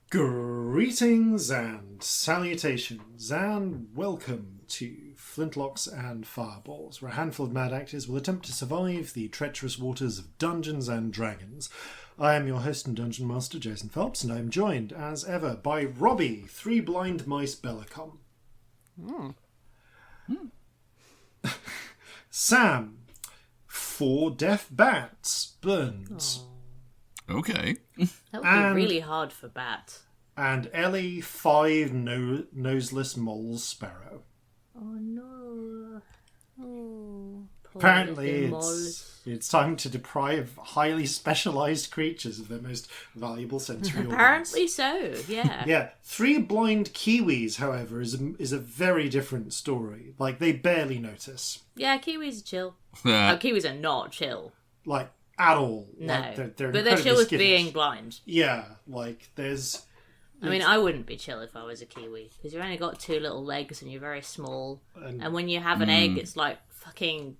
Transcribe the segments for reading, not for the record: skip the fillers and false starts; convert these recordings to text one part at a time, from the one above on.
Greetings and salutations, and welcome to Flintlocks and Fireballs, where a handful of mad actors will attempt to survive the treacherous waters of Dungeons and Dragons. I am your host and Dungeon Master Jason Phelps, and I am joined, as ever, by Robbie, Three Blind Mice Bellekom. Sam, Four Deaf Bats Burns. Okay. That would be really hard for Bat. And Ellie, Five Noseless Moles Sparrow. Oh no. Oh, Apparently it's time to deprive highly specialised creatures of their most valuable sensory organs. Apparently so, yeah. Yeah. Three Blind Kiwis, however, is a very different story. Like, they barely notice. Yeah, Kiwis are chill. Kiwis are not chill. Like, at all. No. Like, they're but they're chill with skittish. being blind. Yeah, like, there's... I mean, I wouldn't be chill if I was a Kiwi, because you've only got two little legs and you're very small. And when you have an egg, it's like fucking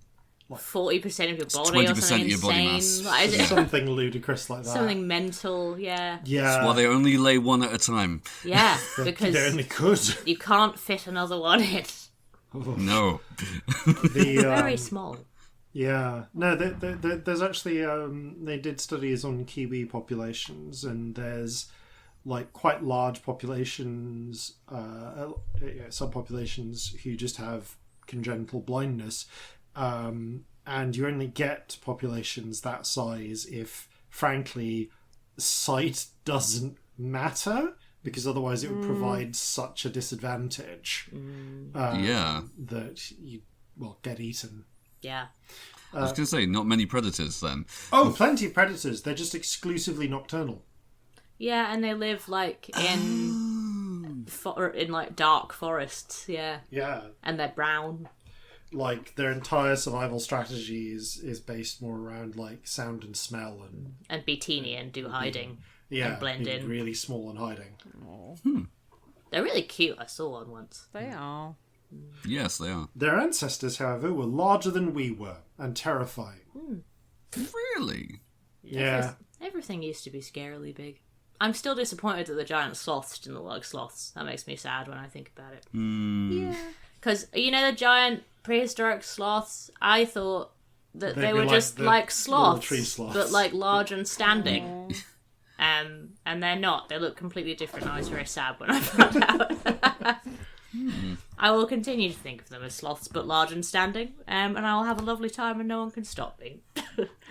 40% of your body or 20% something of your body insane. mass. Like, something ludicrous like that. something mental, yeah. Yeah. That's why they only lay one at a time. Yeah, because They only could. you can't fit another one in. No. Very small. Yeah, no, there's actually they did studies on Kiwi populations, and there's like quite large populations, subpopulations who just have congenital blindness, and you only get populations that size if, frankly, sight doesn't matter, because otherwise it would provide such a disadvantage that you get eaten. Yeah. I was going to say, not many predators then. Oh, plenty of predators. They're just exclusively nocturnal. Yeah, and they live like in like dark forests. Yeah. Yeah. And they're brown. Like, their entire survival strategy is based more around like sound and smell And be teeny and do hiding. And blend being in. really small and hiding. They're really cute. I saw one once. They are. Yes, they are. Their ancestors, however, were larger than we were and terrifying. Really? Yeah. Everything used to be scarily big. I'm still disappointed that the giant sloths didn't look like sloths. That makes me sad when I think about it. Yeah. Because, you know, the giant prehistoric sloths, I thought that they were just like sloths, tree sloths, but like large and standing. And they're not. They look completely different. I was very sad when I found out. I will continue to think of them as sloths, but large and standing, and I will have a lovely time and no one can stop me.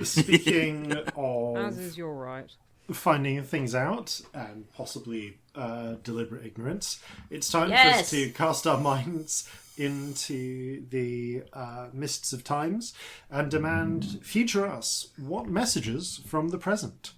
Speaking of... As is your right. Finding things out, and possibly deliberate ignorance, it's time for us to cast our minds into the mists of times and demand future us what messages from the present.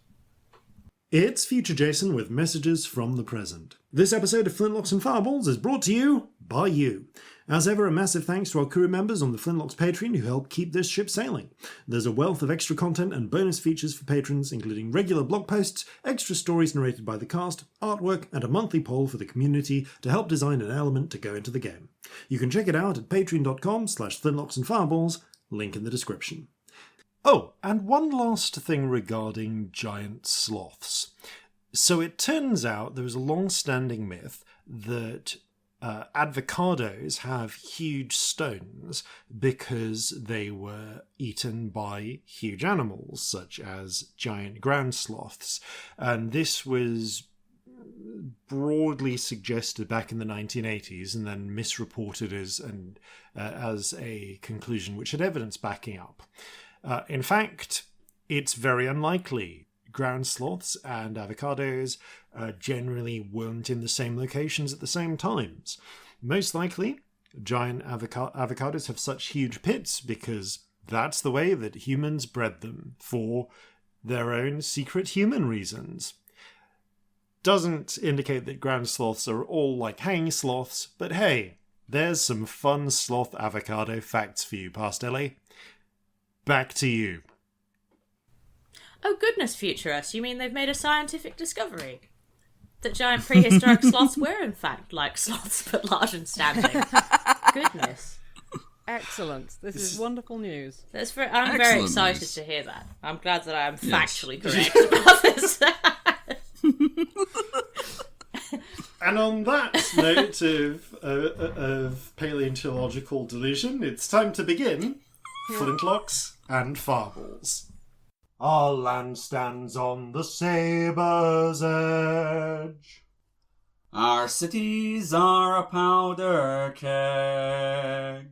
It's Future Jason with messages from the present. This episode of Flintlocks and Fireballs is brought to you by you. As ever, a massive thanks to our crew members on the Flintlocks Patreon who help keep this ship sailing. There's a wealth of extra content and bonus features for patrons, including regular blog posts, extra stories narrated by the cast, artwork, and a monthly poll for the community to help design an element to go into the game. You can check it out at patreon.com/Flintlocks and Fireballs, link in the description. Oh, and one last thing regarding giant sloths. So it turns out there was a long-standing myth that avocados have huge stones because they were eaten by huge animals, such as giant ground sloths. And this was broadly suggested back in the 1980s and then misreported as a conclusion which had evidence backing up. In fact, it's very unlikely. Ground sloths and avocados generally weren't in the same locations at the same times. Most likely, giant avocados have such huge pits because that's the way that humans bred them, for their own secret human reasons. Doesn't indicate that ground sloths are all like hanging sloths, but hey, there's some fun sloth avocado facts for you, Past Ellie. Back to you. Oh goodness, future us, you mean they've made a scientific discovery? That giant prehistoric sloths were in fact like sloths, but large and standing. Goodness. Excellent. This is wonderful news. I'm very excited to hear that. I'm glad that I am factually correct about this. And on that note of paleontological delusion, it's time to begin Flintlocks and Fireballs. Our land stands on the sabre's edge. Our cities are a powder keg.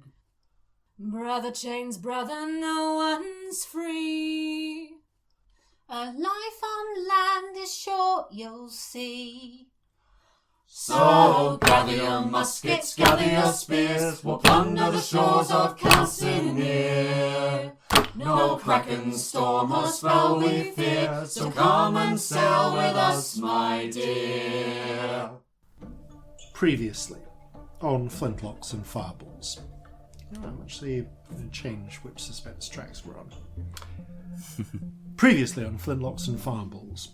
Brother chains brother, no one's free. A life on land is short, you'll see. So gather your muskets, gather your spears, we'll plunder the shores of Calcinea. No kraken, storm or spell we fear, so come and sail with us, my dear. Previously on Flintlocks and Fireballs. I'm actually going to change which suspense tracks we're on. Previously on Flintlocks and Fireballs,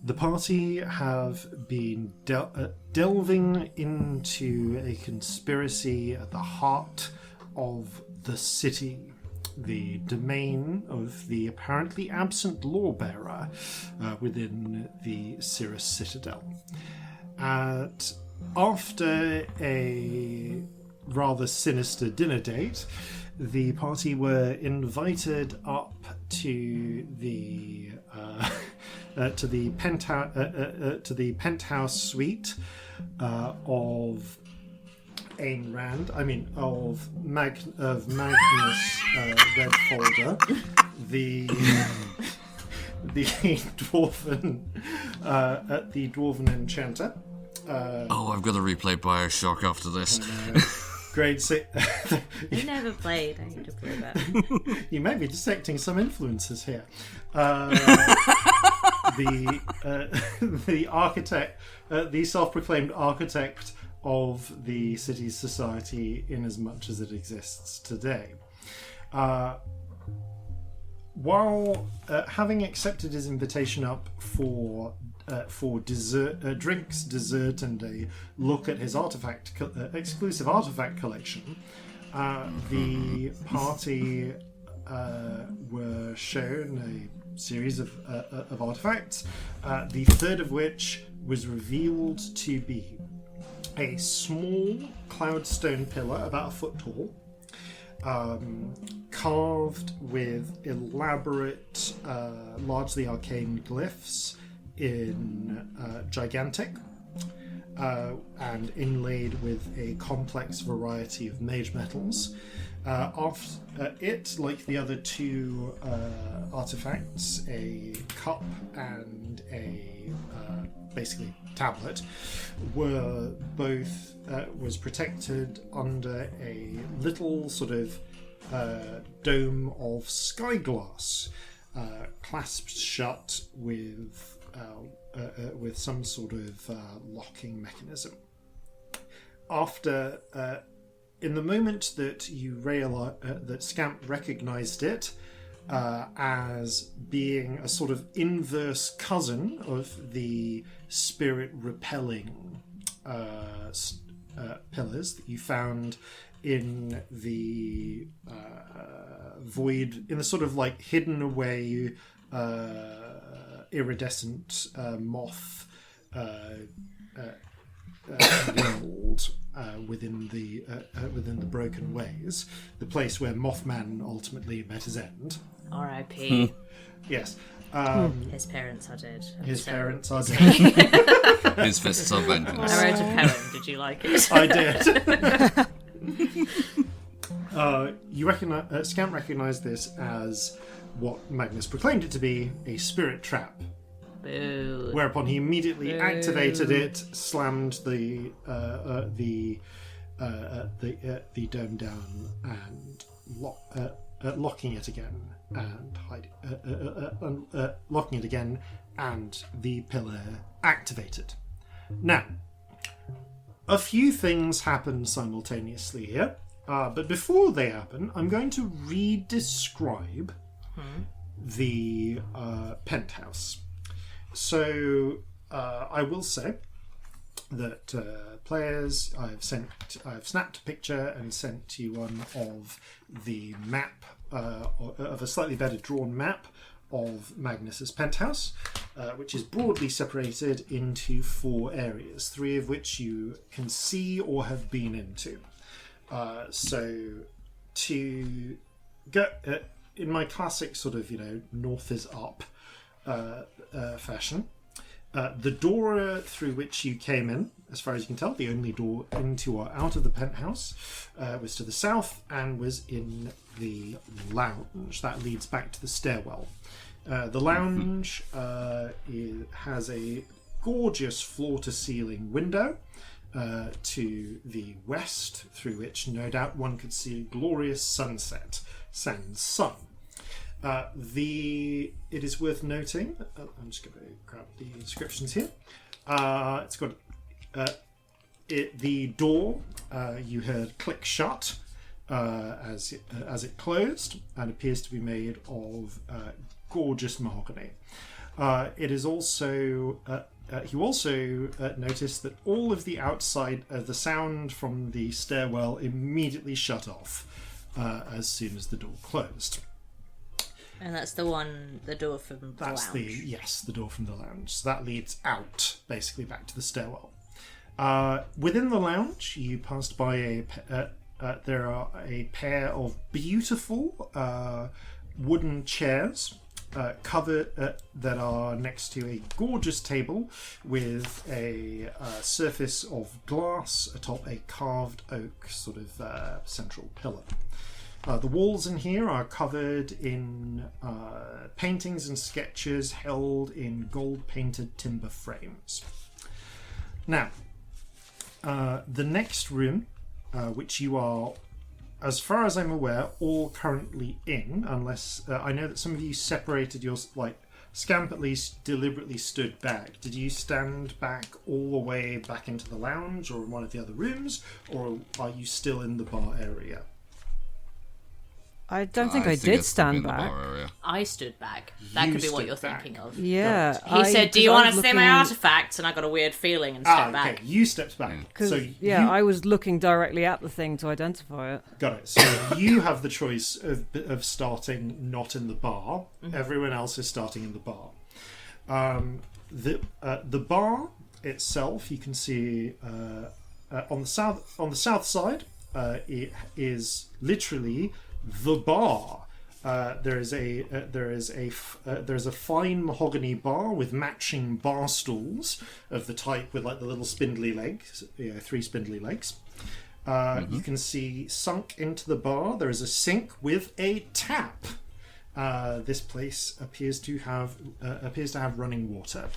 the party have been delving into a conspiracy at the heart of the city, the domain of the apparently absent lawbearer within the Cirrus Citadel. After a rather sinister dinner date, the party were invited up to the penthouse suite of Ayn Rand. Of Magnus Redfolder, the dwarven enchanter. I've got to replay Bioshock after this. Grade 6. I never played. I need to play that. You may be detecting some influences here. The architect, the self-proclaimed architect of the city's society, in as much as it exists today. While having accepted his invitation up for drinks, dessert, and a look at his exclusive artifact collection, the party were shown a series of artifacts, the third of which was revealed to be a small cloudstone pillar about a foot tall, carved with elaborate, largely arcane glyphs in gigantic, and inlaid with a complex variety of mage metals. It, like the other two artifacts, a cup and a basically tablet, were both was protected under a little sort of dome of sky glass, clasped shut with some sort of locking mechanism. After, in the moment that you realize that Scamp recognized it as being a sort of inverse cousin of the spirit repelling pillars that you found in the void, in the sort of like hidden away iridescent moth world within the Broken Ways, the place where Mothman ultimately met his end. R.I.P. Yes. His parents are dead. His parents are dead. His fists are vengeance. I wrote a poem. Did you like it? I did. Scamp recognised this as what Magnus proclaimed it to be, a spirit trap. Boo. Whereupon he immediately activated it, slammed the dome down, and locking it again, and locking it again, and the pillar activated. Now, a few things happen simultaneously here, but before they happen, I'm going to re-describe the penthouse. So I will say that players, I've snapped a picture and sent to you one of the map, of a slightly better drawn map of Magnus's penthouse, which is broadly separated into 4 areas, 3 of which you can see or have been into. So to go in my classic sort of, north is up fashion, the door through which you came in, as far as you can tell, the only door into or out of the penthouse, was to the south and was in the lounge. That leads back to the stairwell. The lounge has a gorgeous floor-to-ceiling window to the west, through which no doubt one could see a glorious sunset, sans sun. It is worth noting, I'm just going to grab the inscriptions here. It's got the door you heard click shut as it closed, and appears to be made of gorgeous mahogany. It is also you also noticed that all of the outside the sound from the stairwell immediately shut off as soon as the door closed. And that's the door from the lounge. The door from the lounge. So that leads out, basically back to the stairwell. Within the lounge, you passed by there are a pair of beautiful wooden chairs covered that are next to a gorgeous table with a surface of glass atop a carved oak sort of central pillar. The walls in here are covered in paintings and sketches held in gold-painted timber frames. Now, the next room, which you are, as far as I'm aware, all currently in, unless I know that some of you separated your, Scamp at least deliberately stood back. Did you stand back all the way back into the lounge or in one of the other rooms, or are you still in the bar area? I don't think I did stand back. I stood back. That could be what you're thinking of. Yeah. He said, "Do you want to see my artifacts?" And I got a weird feeling and stepped back. Okay, you stepped back. I was looking directly at the thing to identify it. Got it. So you have the choice of starting not in the bar. Mm-hmm. Everyone else is starting in the bar. The bar itself, you can see on the south side. It is literally the bar. There's a fine mahogany bar with matching bar stools of the type with the little spindly legs, 3 spindly legs. You can see sunk into the bar there is a sink with a tap. This place appears to have running water.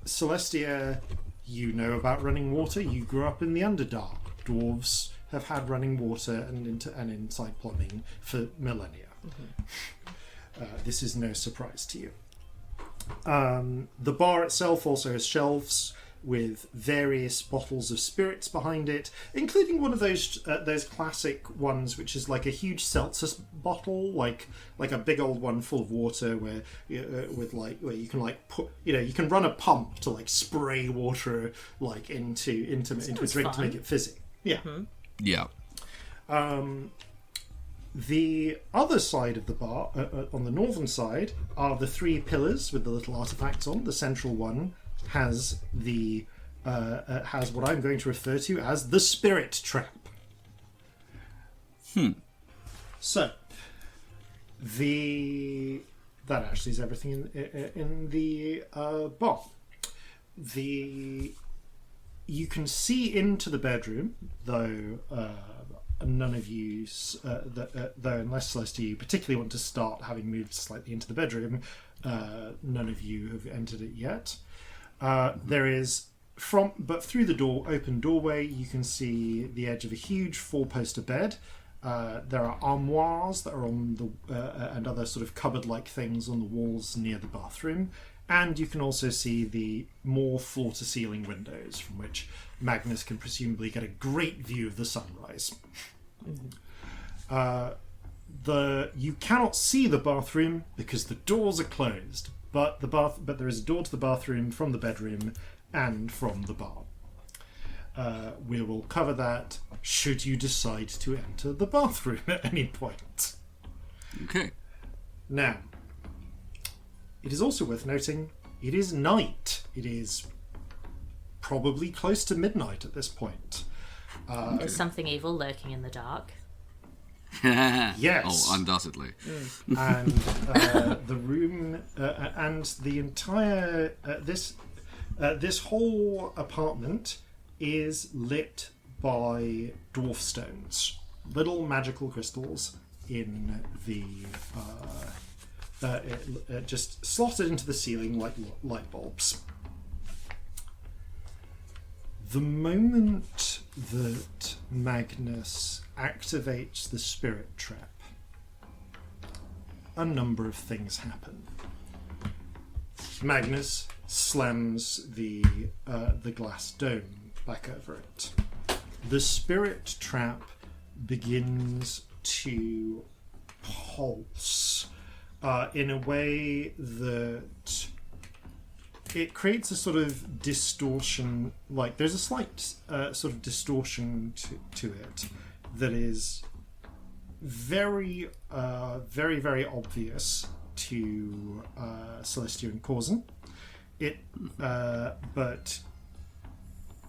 Celestia, you know about running water. You grew up in the Underdark. Dwarves have had running water and inside plumbing for millennia. Mm-hmm. This is no surprise to you. The bar itself also has shelves with various bottles of spirits behind it, including one of those classic ones, which is like a huge seltzer bottle, like a big old one full of water, where you can put, you can run a pump to spray water into a drink to make it fizzy. Yeah. Mm-hmm. Yeah. The other side of the bar, on the northern side, are the 3 pillars with the little artifacts on. The central one has has what I'm going to refer to as the spirit trap. So that actually is everything in the bar. You can see into the bedroom, though none of you, though unless Celestia you particularly want to start having moved slightly into the bedroom, none of you have entered it yet. There is, but through the open doorway, you can see the edge of a huge 4-poster bed. There are armoires that are on and other sort of cupboard-like things on the walls near the bathroom. And you can also see the more floor-to-ceiling windows from which Magnus can presumably get a great view of the sunrise. Mm-hmm. You cannot see the bathroom because the doors are closed, but there is a door to the bathroom from the bedroom and from the bar. We will cover that should you decide to enter the bathroom at any point. Okay. Now, It is also worth noting it is night. It is probably close to midnight at this point. Is something evil lurking in the dark? Yes. Oh, undoubtedly. And the room and the entire this whole apartment is lit by dwarf stones, little magical crystals in the just slotted into the ceiling like light bulbs. The moment that Magnus activates the spirit trap, a number of things happen. Magnus slams the glass dome back over it. The spirit trap begins to pulse in a way that it creates a sort of distortion. Like there's a slight sort of distortion to it that is very, very obvious to Celestia and Corzin. But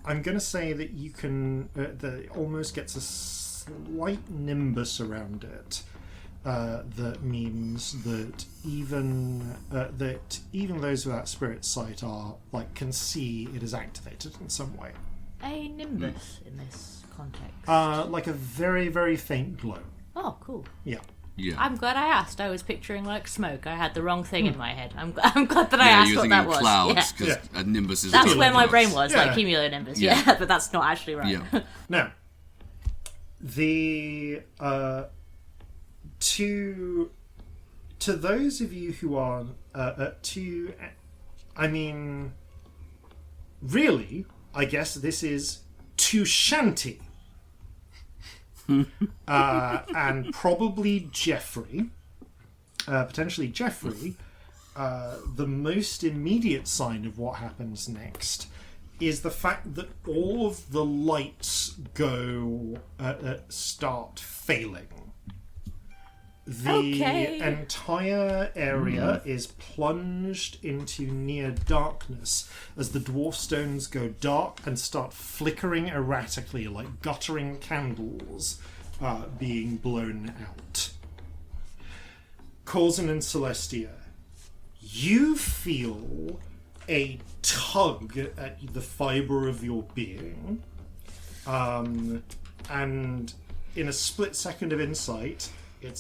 I'm going to say that you can. That it almost gets a slight nimbus around it. That means that even those without spirit sight can see it is activated in some way. A nimbus in this context. Like a very, very faint glow. Oh, cool. Yeah. Yeah. I'm glad I asked. I was picturing like smoke. I had the wrong thing in my head. I'm glad that I asked what that was. Clouds, because a nimbus is. That's where my clouds. brain was, like cumulonimbus. Yeah, but that's not actually right. Yeah. Now, the to those of you who are really, I guess this is to Shanty. And probably Jeffrey, potentially Jeffrey, the most immediate sign of what happens next is the fact that all of the lights start failing. The entire area is plunged into near darkness as the dwarf stones go dark and start flickering erratically like guttering candles being blown out. Corzin and Celestia, you feel a tug at the fibre of your being, and in a split second of insight, it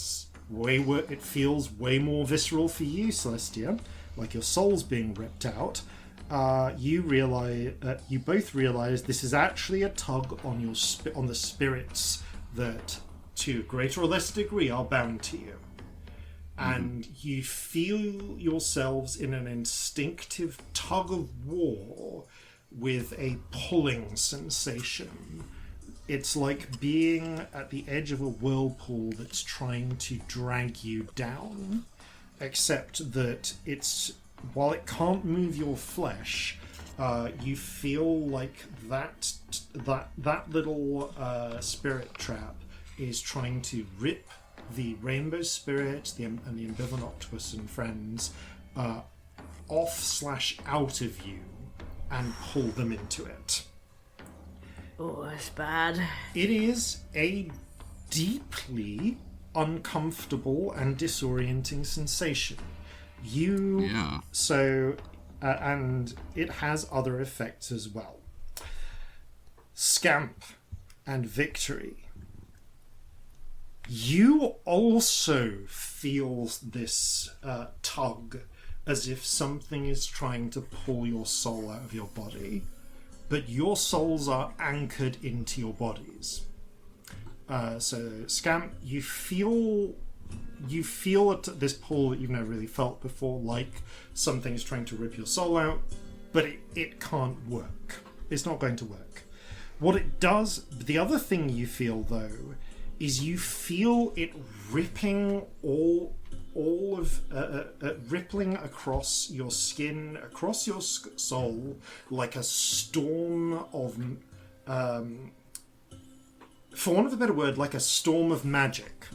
feels way more visceral for you, Celestia, like your soul's being ripped out. You both realize this is actually a tug on the spirits that, to a greater or less degree, are bound to you. And you feel yourselves in an instinctive tug of war with a pulling sensation. It's like being at the edge of a whirlpool that's trying to drag you down, except that while it can't move your flesh, you feel like that little spirit trap is trying to rip the rainbow spirit and the ambivalent octopus and friends off/out of you and pull them into it. Oh, that's bad. It is a deeply uncomfortable and disorienting sensation. And it has other effects as well. Scamp and Victory. You also feel this tug as if something is trying to pull your soul out of your body, but your souls are anchored into your bodies. So, Scamp, you feel this pull that you've never really felt before, like something is trying to rip your soul out, but it can't work. It's not going to work. What it does, the other thing you feel though, is you feel it ripping rippling across your skin, across your soul, like a storm of, for want of a better word, like a storm of magic.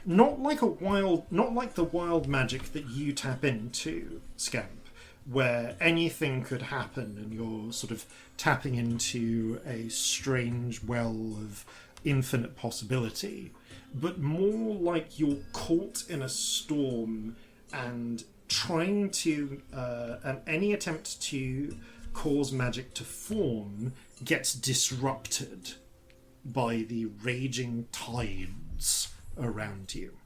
Not like the wild magic that you tap into, Scamp, where anything could happen and you're sort of tapping into a strange well of infinite possibility, but more like you're caught in a storm and trying to and any attempt to cause magic to form gets disrupted by the raging tides around you.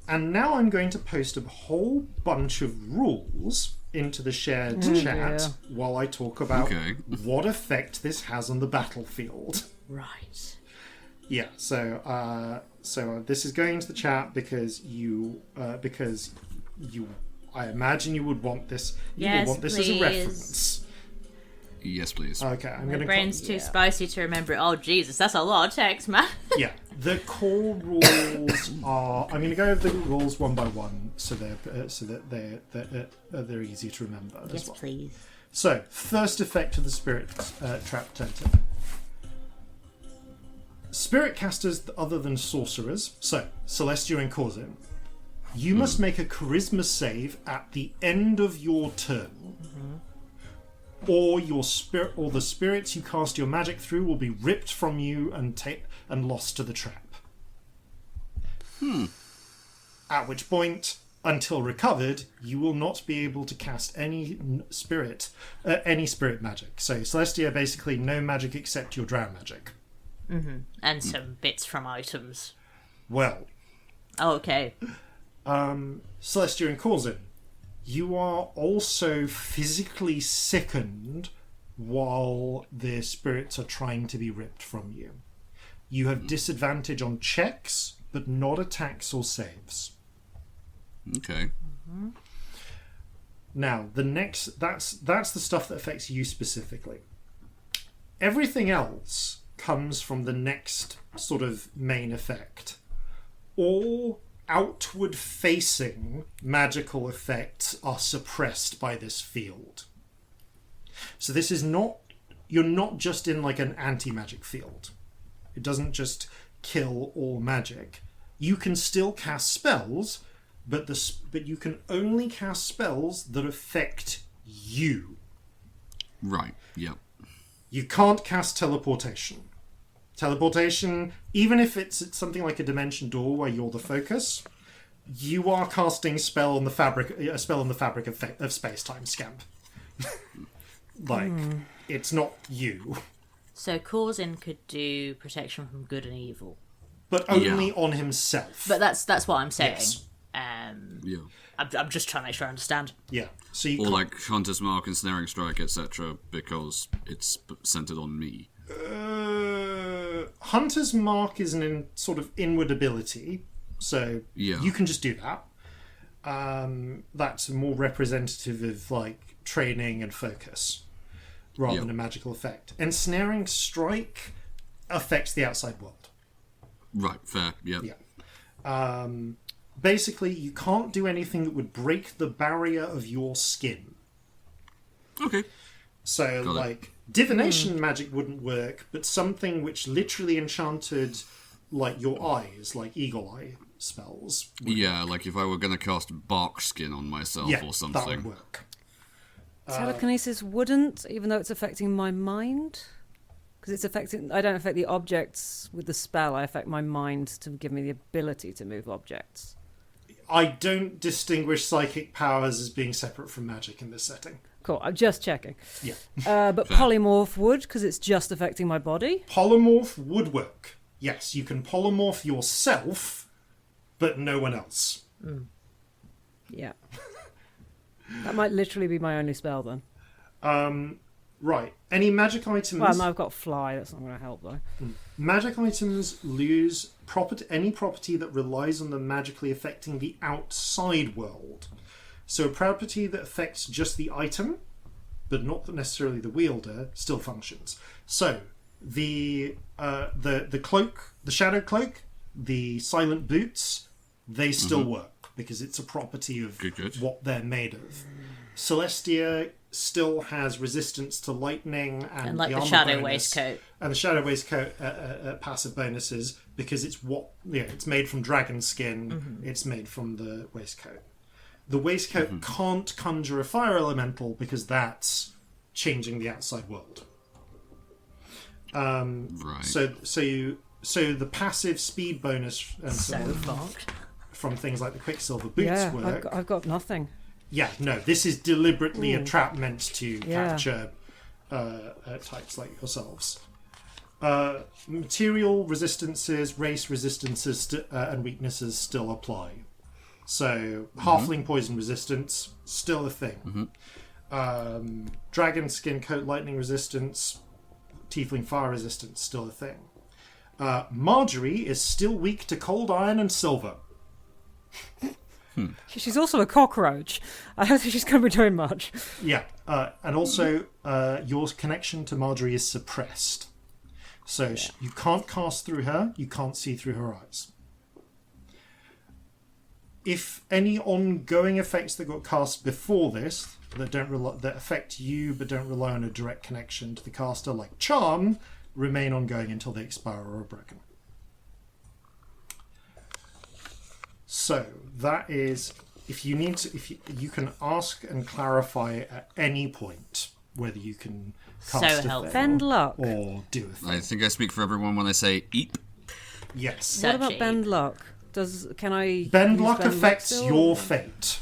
And now I'm going to post a whole bunch of rules into the shared chat while I talk about what effect this has on the battlefield. Right. Yeah, so this is going into the chat because I imagine you would want this. You will want this as a reference. Yes, please. Okay, My brain's too spicy to remember it. Oh, Jesus, that's a lot of text, man. Yeah, the core rules are. I'm going to go over the rules one by one, so they're easy to remember. Yes, as well. please. So, first effect of the spirit trap tentative. Spirit casters other than sorcerers, so Celestia and Corzin, you must make a charisma save at the end of your turn. Or the spirits you cast your magic through will be ripped from you and lost to the trap. At which point, until recovered, you will not be able to cast any spirit magic. So Celestia, basically no magic except your drown magic. And some bits from items. Well. Okay. Celestia and Corzin, you are also physically sickened while the spirits are trying to be ripped from you. You have disadvantage on checks, but not attacks or saves. Okay. Now, that's the stuff that affects you specifically. Everything else comes from the next sort of main effect. All outward-facing magical effects are suppressed by this field. So this is not... You're not just in like an anti-magic field. It doesn't just kill all magic. You can still cast spells, but you can only cast spells that affect you. Right, yep. You can't cast teleportation. Teleportation, even if it's something like a dimension door where you're the focus, you are casting a spell on the fabric of space-time, Scamp. It's not you. So Corzin could do protection from good and evil, but only on himself. But that's what I'm saying. Yes. Yeah. I'm just trying to make sure I understand. Yeah. So you or like Hunter's Mark and Snaring Strike, etc., because it's centered on me. Hunter's Mark is an sort of inward ability, so you can just do that. That's more representative of like training and focus rather than a magical effect. Ensnaring Strike affects the outside world. Right, fair, yeah. Basically, you can't do anything that would break the barrier of your skin. Okay. So, like, divination magic wouldn't work, but something which literally enchanted, like, your eyes, like Eagle Eye spells. Yeah, like if I were going to cast Bark Skin on myself or something. That would work. Telekinesis wouldn't, even though it's affecting my mind? Because it's affecting... I don't affect the objects with the spell. I affect my mind to give me the ability to move objects. I don't distinguish psychic powers as being separate from magic in this setting. Cool, I'm just checking. Yeah. But polymorph would, because it's just affecting my body. Polymorph would work. Yes, you can polymorph yourself, but no one else. Yeah. That might literally be my only spell then. Right. Any magic items... Well, no, I've got fly. That's not going to help, though. Magic items lose any property that relies on them magically affecting the outside world. So a property that affects just the item, but not necessarily the wielder, still functions. So the cloak, the shadow cloak, the silent boots, they still work because it's a property of what they're made of. Celestia still has resistance to lightning and like the the armor shadow bonus, waistcoat. and the shadow waistcoat passive bonuses because it's made from dragon skin. It's made from the waistcoat. The waistcoat can't conjure a fire elemental because that's changing the outside world. Right. So the passive speed bonus and from things like the Quicksilver boots work. I've got nothing. Yeah, no, this is deliberately a trap meant to capture types like yourselves. Material resistances, race resistances, and weaknesses still apply. So, halfling poison resistance, still a thing. Dragon skin coat lightning resistance, tiefling fire resistance, still a thing. Marjorie is still weak to cold iron and silver. She's also a cockroach. I don't think she's going to be doing much. Yeah, and also your connection to Marjorie is suppressed. So you can't cast through her, you can't see through her eyes. If any ongoing effects that got cast before this that affect you but don't rely on a direct connection to the caster, like Charm, remain ongoing until they expire or are broken. So that is, if you can ask and clarify at any point whether you can cast a thing Bend luck or do a thing. I think I speak for everyone when I say eep. Yes. What about bend luck? Can I bend use luck bend affects still? your fate.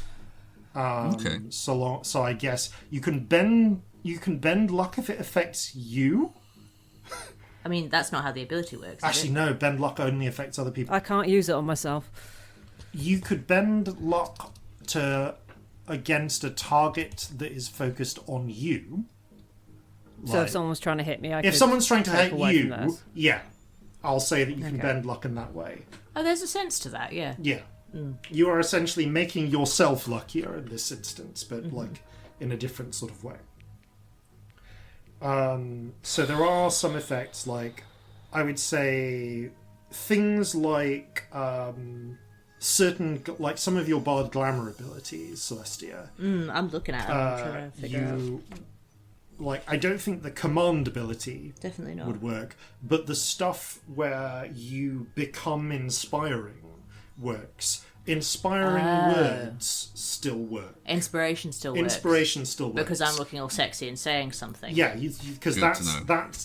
Okay. So I guess you can bend luck if it affects you. I mean, that's not how the ability works. Actually, no. Bend luck only affects other people. I can't use it on myself. You could bend luck against a target that is focused on you. So if someone's trying to hit me, if someone's trying to hit away from you, theirs. yeah, I'll say that you can bend luck in that way. Oh, there's a sense to that, yeah. Yeah. You are essentially making yourself luckier in this instance, but like in a different sort of way. So there are some effects, like I would say things like certain, like some of your bard glamour abilities, Celestia. I'm looking at it. I'm trying to figure out. Like, I don't think the command ability Definitely not. would work, but the stuff where you become inspiring works. Inspiring words still work. Inspiration still works. Inspiration still works. Because I'm looking all sexy and saying something. Yeah, because that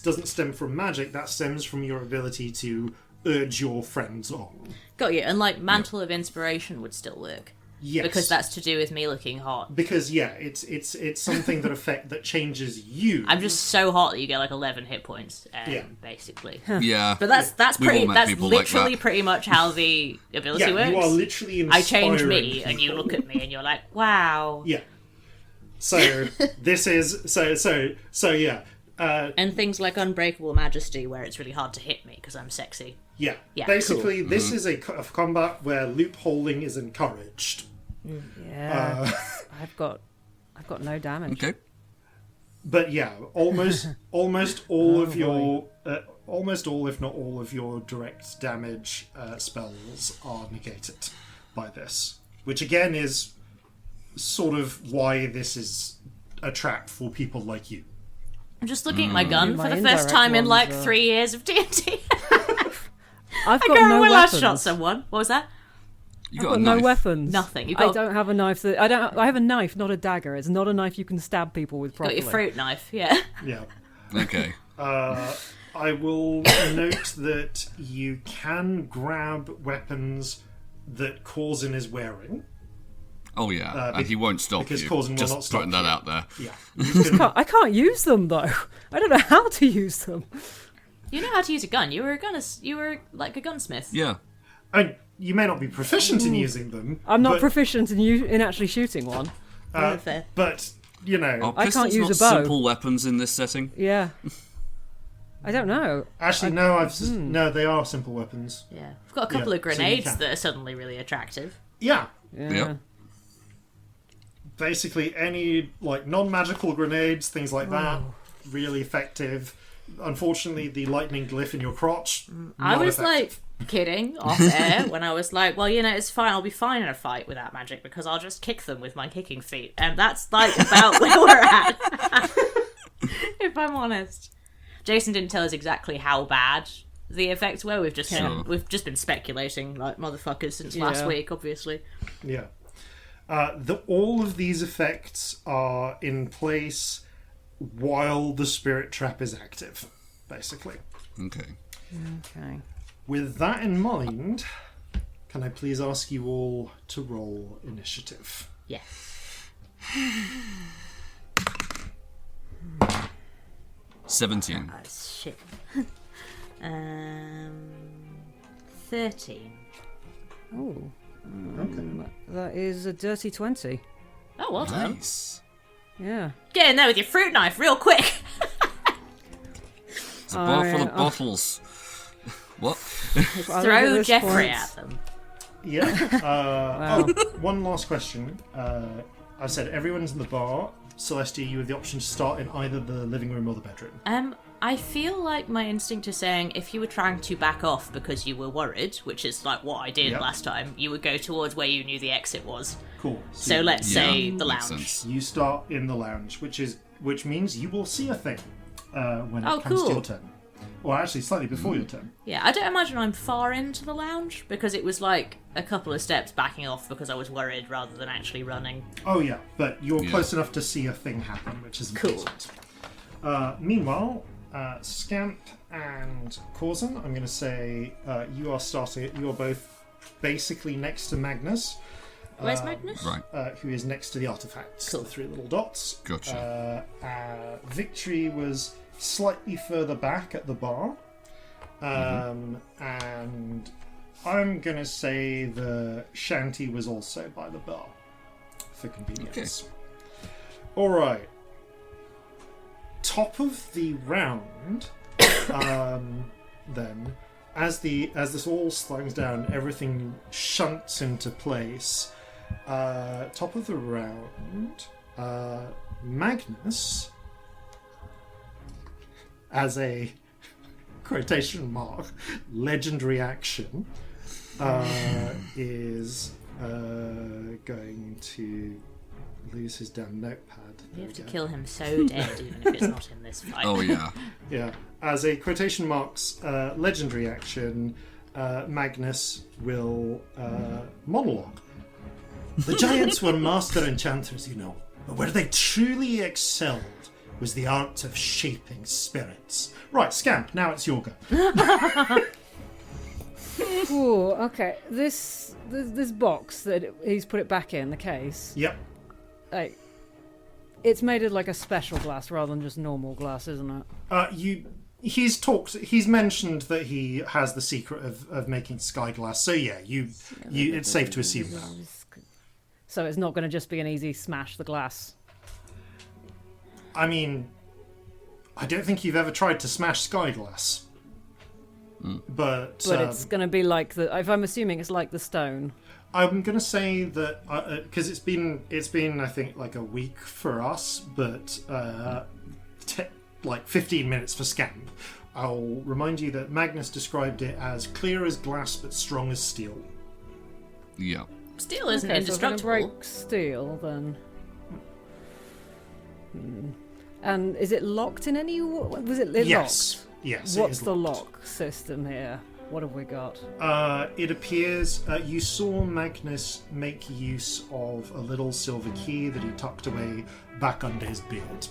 doesn't stem from magic, that stems from your ability to urge your friends on. Got you. And like Mantle of Inspiration would still work. Yes. Because that's to do with me looking hot. Because it's something that changes you. I'm just so hot that you get like 11 hit points, basically. Yeah. But that's literally like pretty much how the ability works. You are literally inspiring I change me, people. and you look at me, and you're like, "Wow." Yeah. So this is so yeah. And things like Unbreakable Majesty, where it's really hard to hit me because I'm sexy. Yeah. Yeah, Basically, this is a combat where loopholing is encouraged. Yeah. I've got no damage. Okay. But yeah, almost all of your almost all, if not all, of your direct damage spells are negated by this, which again is sort of why this is a trap for people like you. I'm just looking at my gun My for the first indirect time in like ones are- 3 years of D&D. I've I got can't remember no when I last weapons. shot someone. What was that? You I've got got a no knife. weapons. Nothing. I don't have a knife. I have a knife, not a dagger. It's not a knife you can stab people with Got properly. your fruit knife, yeah. Yeah. Okay. I will note that you can grab weapons that Corzin is wearing. Oh yeah, and he won't stop because you. Corzin will Just not stop putting that you. out there. Yeah. You can, I can't use them though. I don't know how to use them. You know how to use a gun. You were like a gunsmith. Yeah. I mean, you may not be proficient in using them. I'm not but, proficient in actually shooting one. Fair. But you know, Are I can't pistols use not a bow. simple weapons in this setting? Yeah. I don't know. actually, no, they are simple weapons. Yeah. I've got a couple Yeah, of so you grenades can. that are suddenly really attractive. Yeah. Yeah. Yep. Basically, any like non-magical grenades, things like that, really effective. Unfortunately, the lightning glyph in your crotch. I not was effective. kidding off air when I was like, well, it's fine. I'll be fine in a fight without magic because I'll just kick them with my kicking feet. And that's like about where we're at, if I'm honest. Jason didn't tell us exactly how bad the effects were. We've just been speculating like motherfuckers since last week, obviously. Yeah. All of these effects are in place while the spirit trap is active, basically. Okay. With that in mind, can I please ask you all to roll initiative? Yes. 17. Oh, shit. 13. Oh. Okay. That is a dirty 20. Oh, well done. Nice. Yeah. Get in there with your fruit knife real quick. It's a bar full of bottles. What? Throw Jeffrey at them. Yeah. One last question. I said everyone's in the bar. Celestia, you have the option to start in either the living room or the bedroom. I feel like my instinct is saying if you were trying to back off because you were worried, which is like what I did last time, you would go towards where you knew the exit was. Cool. So let's say the lounge. Sense. You start in the lounge, which means you will see a thing when it comes to your turn. Or actually, slightly before your turn. Yeah, I don't imagine I'm far into the lounge because it was like a couple of steps backing off because I was worried rather than actually running. Oh yeah, but you're close enough to see a thing happen, which is important. Meanwhile, Scamp and Corzin, I'm going to say you are both basically next to Magnus. Where's Magnus? Right. Who is next to the artifacts, Cool. the three little dots. Gotcha. Victory was slightly further back at the bar. And I'm going to say the shanty was also by the bar for convenience. Okay. All right. Top of the round, then, as this all slides down, everything shunts into place. Top of the round, Magnus, as a quotation mark legendary action, is going to lose his damn notepad. You have to kill him so dead, even if it's not in this fight. Oh, yeah. Yeah. As a quotation marks legendary action, Magnus will monologue. The giants were master enchanters, but where they truly excelled was the art of shaping spirits. Right, Scamp, now it's your go. Ooh, okay. This box that he's put it back in the case. Yep. It's made of like a special glass rather than just normal glass, isn't it? He's mentioned that he has the secret of making sky glass. So yeah, it's safe to assume that. So it's not going to just be an easy smash the glass. I mean, I don't think you've ever tried to smash sky glass. But it's going to be like if I'm assuming it's like the stone. I'm going to say that because it's been I think like a week for us, but like 15 minutes for Scamp. I'll remind you that Magnus described it as clear as glass but strong as steel. Yeah. Steel isn't So indestructible. if we're gonna break steel, then. And is it locked in any? Was it Yes. locked? Yes. What's it is the locked. lock system here? What have we got? It appears you saw Magnus make use of a little silver key that he tucked away back under his beard.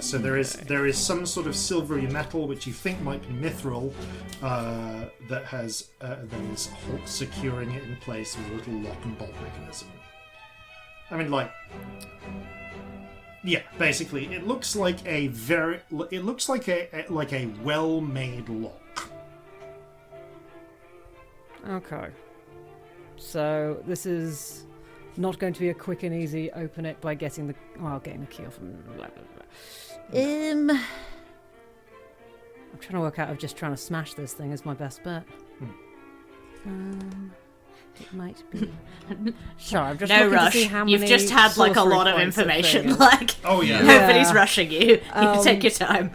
So there is some sort of silvery metal which you think might be mithril that is securing it in place with a little lock and bolt mechanism. I mean, yeah, basically, it looks like a well-made lock. Okay. So this is not going to be a quick and easy open it by getting the key off. Blah, blah, blah. I'm trying to work out if just trying to smash this thing is my best bet. It might be. Sorry, I'm just no looking rush. to see how many You've just had like a sorcery lot of points information. thing. Oh yeah. Nobody's rushing you. You can take your time.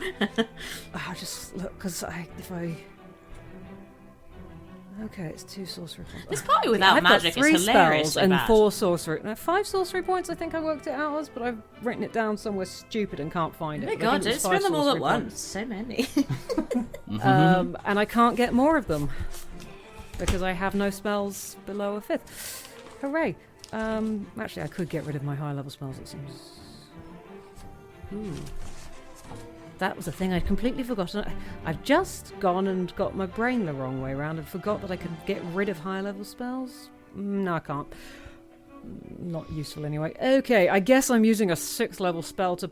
I'll just look because if I Okay, it's 2 sorcery points. This party without I've magic got 3 is hilariously spells and bad. 4 sorcery. No, 5 sorcery points. I think I worked it out as, but I've written it down somewhere stupid and can't find Oh it. my But I god, think it don't was 5 spend them all at sorcery once. So many. points. And I can't get more of them because I have no spells below a 5th. Hooray! Actually, I could get rid of my high level spells. It seems. Ooh. That was a thing I'd completely forgotten. I've just gone and got my brain the wrong way around and forgot that I could get rid of high level spells. No, I can't. Not useful anyway. Okay, I guess I'm using a 6th level spell to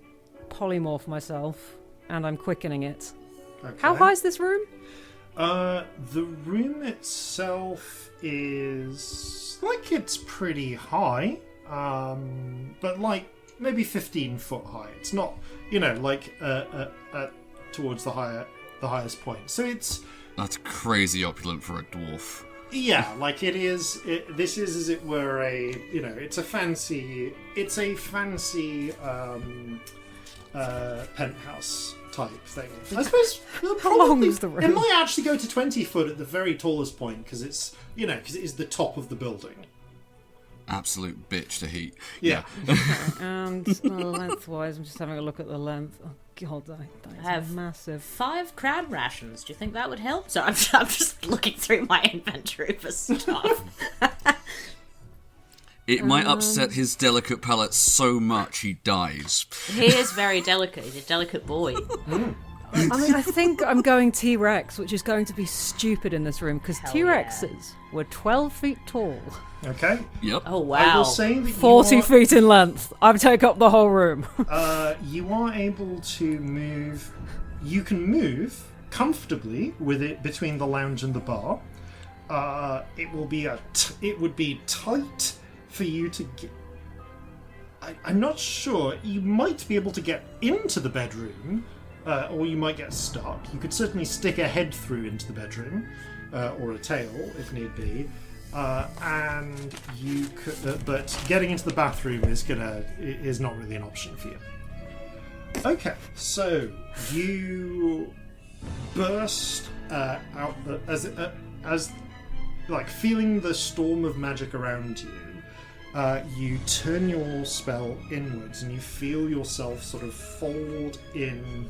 polymorph myself, and I'm quickening it. Okay. How high is this room? The room itself is like it's pretty high, but like maybe 15 foot high. It's not, like towards the highest point. So it's That's crazy opulent for a dwarf. yeah, like it is. This is as it were it's a fancy penthouse type thing. I suppose How long is the room? It might actually go to 20 foot at the very tallest point because it's because it is the top of the building. Absolute bitch to heat. Yeah. And lengthwise, I'm just having a look at the length. Oh god, that is have massive. 5 crab rations. Do you think that would help? So I'm just looking through my inventory for stuff. It might upset his delicate palate so much he dies. He is very delicate. He's a delicate boy. I mean, I think I'm going T-Rex, which is going to be stupid in this room because Hell T-Rexes were 12 feet tall, Okay. Yep. Oh I wow. will say that 40 feet in length. I would take up the whole room. you are able to move. You can move comfortably with it between the lounge and the bar. It will be it would be tight for you to get. I'm not sure. You might be able to get into the bedroom, or you might get stuck. You could certainly stick a head through into the bedroom, or a tail if need be. And you could, but getting into the bathroom is not really an option for you. Okay, so you burst out as like feeling the storm of magic around you. You turn your spell inwards, and you feel yourself sort of fold in,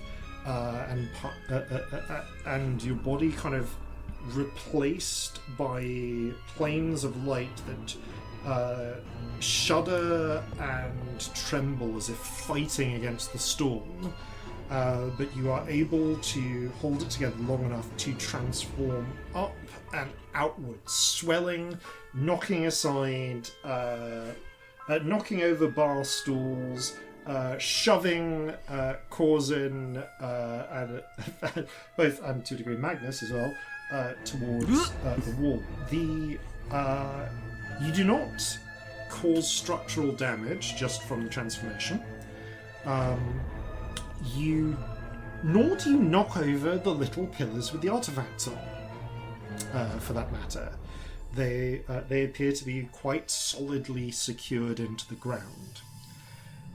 and your body kind of replaced by planes of light that shudder and tremble as if fighting against the storm. But you are able to hold it together long enough to transform up and outwards, swelling, knocking aside, knocking over bar stools, shoving Corzin and both and to a degree Magnus as well towards the wall. You do not cause structural damage just from the transformation. Nor do you knock over the little pillars with the artifacts on. For that matter, they appear to be quite solidly secured into the ground.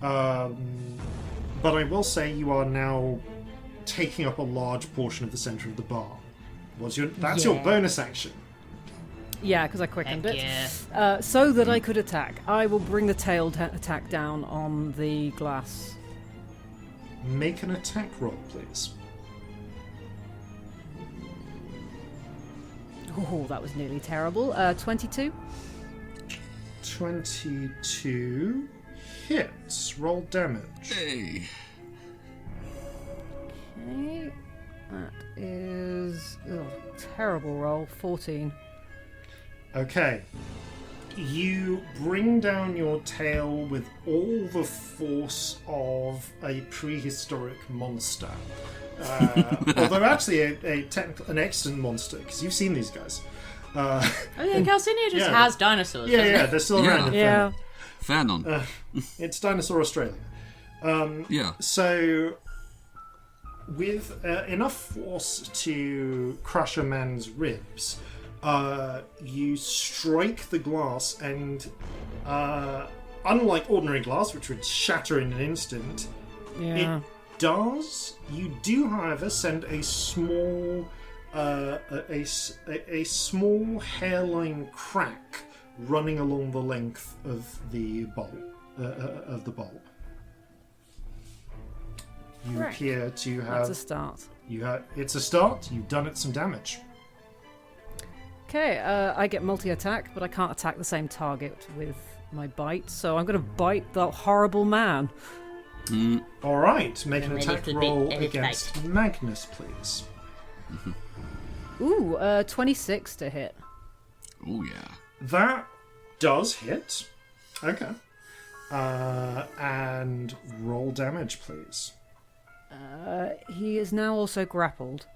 But I will say you are now taking up a large portion of the centre of the bar. That's your bonus action. Yeah, because I quickened Heck it. yeah. So that I could attack. I will bring the tailed attack down on the glass. Make an attack roll, please. Oh, that was nearly terrible. 22. 22 hits. Roll damage. Hey. Okay. That is terrible roll. 14. Okay. You bring down your tail with all the force of a prehistoric monster. Although actually an extant monster, because you've seen these guys. Oh yeah, Calcinea just Yeah. has dinosaurs. Yeah, doesn't yeah, it? they're still around. Yeah. Fanon. It's Dinosaur Australia. Yeah. So, with enough force to crush a man's ribs, you strike the glass, and unlike ordinary glass, which would shatter in an instant, Yeah. it does. You do, however, send a small a small hairline crack running along the length of the bulb. You appear to have. That's a start. It's a start. You've done it some damage. Okay, I get multi-attack, but I can't attack the same target with my bite, so I'm going to bite the horrible man. All right, make an attack roll against Magnus, please. Ooh, 26 to hit. Oh yeah. That does hit. Okay. And roll damage, please. He is now also grappled.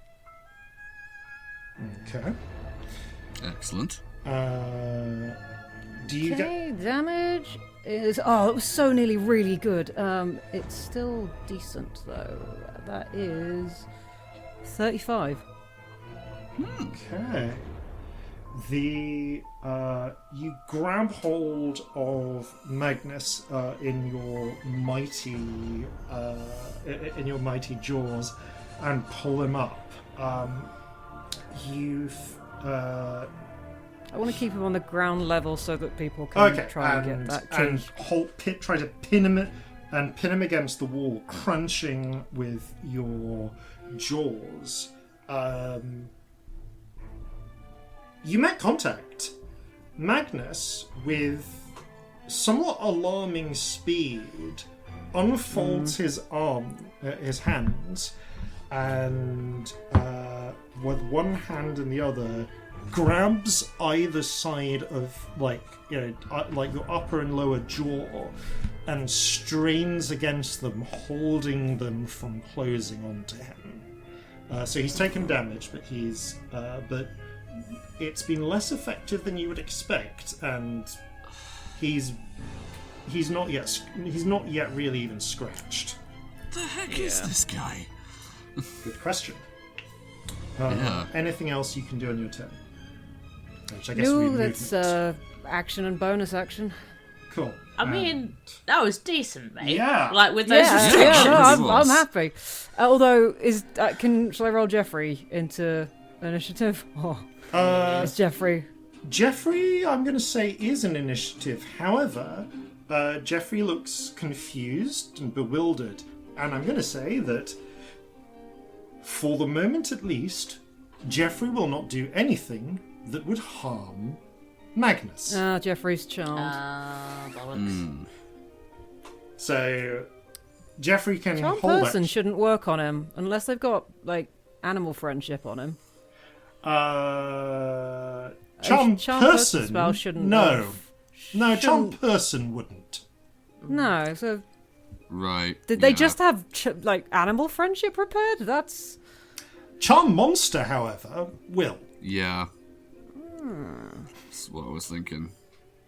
Okay. Excellent. Do you get damage is it was so nearly really good. It's still decent though. That is 35. Okay. You grab hold of Magnus in your mighty jaws and pull him up. I want to keep him on the ground level so that people can try and get that key. Try to pin him against the wall, crunching with your jaws. You make contact. Magnus, with somewhat alarming speed, unfolds his hands, and with one hand and the other, grabs either side of like your upper and lower jaw, and strains against them, holding them from closing onto him. So he's taken damage, but but it's been less effective than you would expect, and he's not yet really even scratched. The heck is this guy? Good question. Yeah. Anything else you can do on your turn? Which I guess would be that's action and bonus action. Cool. I mean, that was decent, mate. Yeah. Like with those Yeah, restrictions. I'm happy. Although, shall I roll Jeffrey into initiative? It's Jeffrey. Jeffrey, I'm going to say, is an initiative. However, Jeffrey looks confused and bewildered, and I'm going to say that, for the moment at least, Jeffrey will not do anything that would harm Magnus. Jeffrey's charmed. Bollocks. So, Jeffrey can Charm hold person shouldn't work on him unless they've got animal friendship on him. Charm person spell shouldn't. No, charm person wouldn't. No, so right. Did they just have animal friendship prepared? That's charm monster, however, will. Yeah. That's what I was thinking.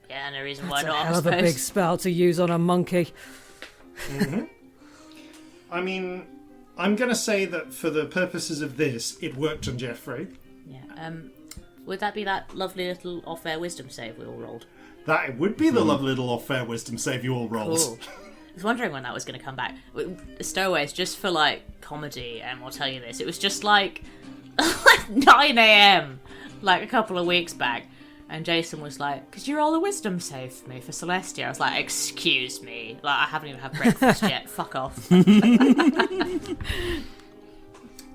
Yeah, no reason why that's not. a hell of a big spell to use on a monkey. Mm-hmm. I mean, I'm going to say that for the purposes of this, it worked on Jeffrey. Yeah. Would that be that lovely little off-air wisdom save we all rolled? That would be the lovely little off-air wisdom save you all rolled. Cool. I was wondering when that was going to come back. Stowaways, just for comedy, and I'll tell you this, it was just 9 a.m. a couple of weeks back, and Jason was like, "Could you roll a wisdom save for me for Celestia?" I was like, "Excuse me, I haven't even had breakfast yet. Fuck off." Okay.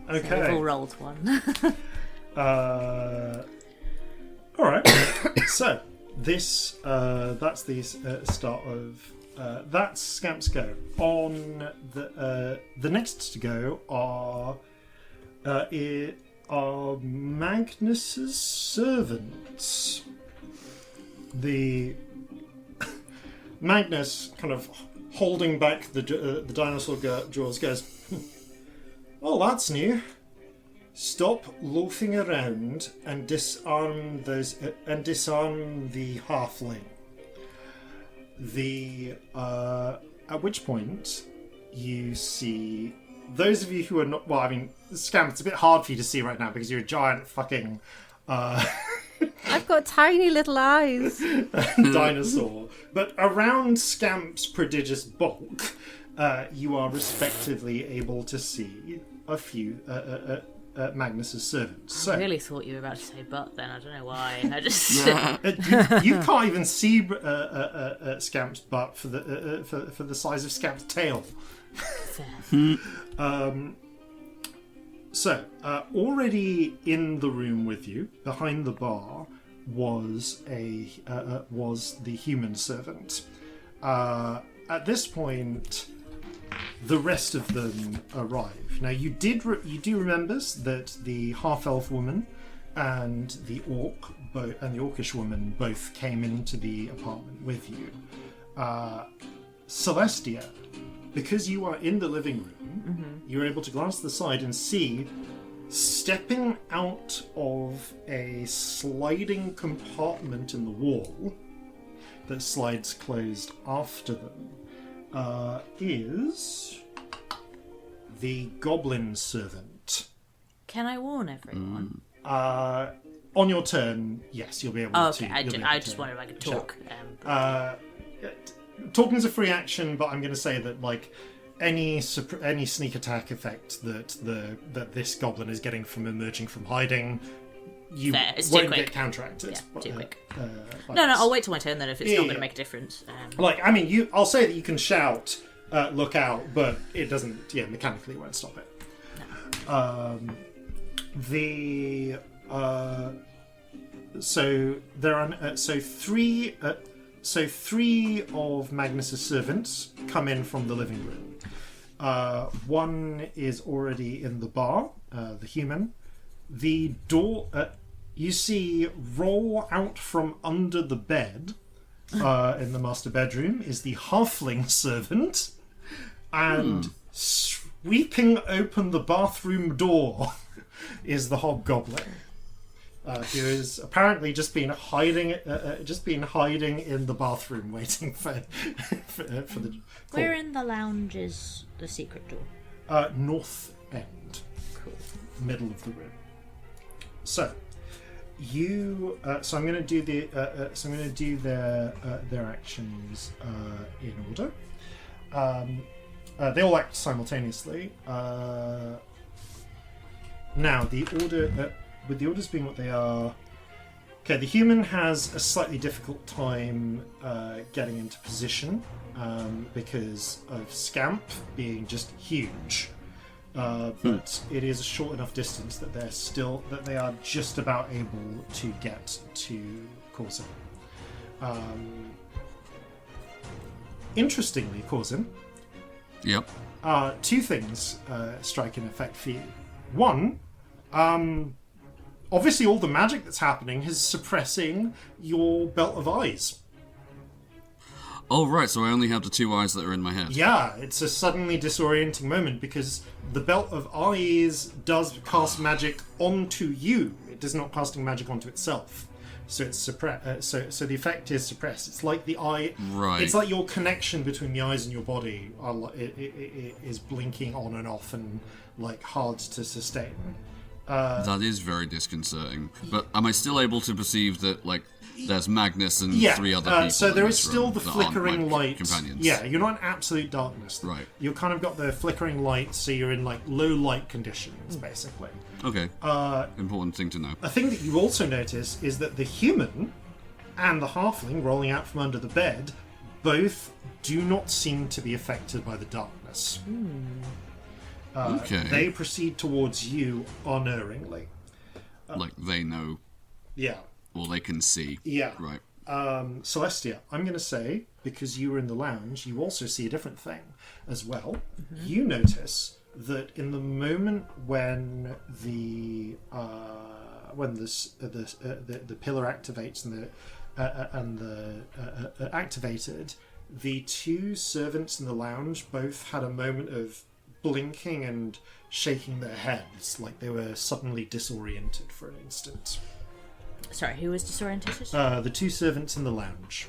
So we've all rolled one. All right. So this that's the start of that's Scamp's go. On the next to go are Magnus's servants. The Magnus, kind of holding back the dinosaur jaws, goes, "Oh, that's new. Stop loafing around and disarm the halfling." At which point you see those of you who are not. Well, I mean, Scamp, it's a bit hard for you to see right now because you're a giant fucking. I've got tiny little eyes. Dinosaur. But around Scamp's prodigious bulk, you are respectively able to see a few Magnus's servants. So, I really thought you were about to say butt then. I don't know why. I just... you can't even see Scamp's butt for the size of Scamp's tail. So, already in the room with you, behind the bar, was the human servant. At this point, the rest of them arrive. Now, you do remember that the half-elf woman and the orcish woman both came into the apartment with you. Celestia, because you are in the living room, you're able to glance to the side and see, stepping out of a sliding compartment in the wall that slides closed after them, is the goblin servant. Can I warn everyone? On your turn, yes, you'll be able to. Okay, I just wondered if I could talk. Talking's a free action, but I'm going to say that like any sneak attack effect that this goblin is getting from emerging from hiding, you won't get counteracted. Yeah, too quick. No, I'll wait till my turn then if it's not going to make a difference. I'll say that you can shout, look out, but it doesn't. Yeah, mechanically it won't stop it. No. So there are three of Magnus's servants come in from the living room. One is already in the bar, the human. The door you see roll out from under the bed in the master bedroom is the halfling servant, and sweeping open the bathroom door is the hobgoblin. Who has apparently just been hiding in the bathroom, waiting for the call. Where in the lounge is the secret door? North end, middle of the room. So, I'm going to do their actions in order. They all act simultaneously. Now, the order. With the orders being what they are... Okay, the human has a slightly difficult time getting into position because of Scamp being just huge. But it is a short enough distance that they are just about able to get to Corzin. Interestingly, Corzin... Yep. Two things strike in effect for you. One... obviously, all the magic that's happening is suppressing your belt of eyes. Oh, right, so I only have the two eyes that are in my head. Yeah, it's a suddenly disorienting moment because the belt of eyes does cast magic onto you. It is not casting magic onto itself. So it's so the effect is suppressed. It's like the eye... Right. It's like your connection between the eyes and your body is blinking on and off and like hard to sustain. That is very disconcerting. But am I still able to perceive that, like, there's Magnus and three other people? So there is still room the that flickering aren't my light. companions? Yeah, you're not in absolute darkness. Right. You've kind of got the flickering light, so you're in like low light conditions, basically. Okay. Important thing to know. A thing that you also notice is that the human and the halfling rolling out from under the bed both do not seem to be affected by the darkness. Okay. They proceed towards you unerringly. Like, they know, Yeah. or they can see. Yeah. Right. Celestia, I'm going to say, because you were in the lounge, you also see a different thing as well. You notice that in the moment when the pillar activates and the activated, the two servants in the lounge both had a moment of blinking and shaking their heads like they were suddenly disoriented for an instant. Sorry, who was disorientated? The two servants in the lounge.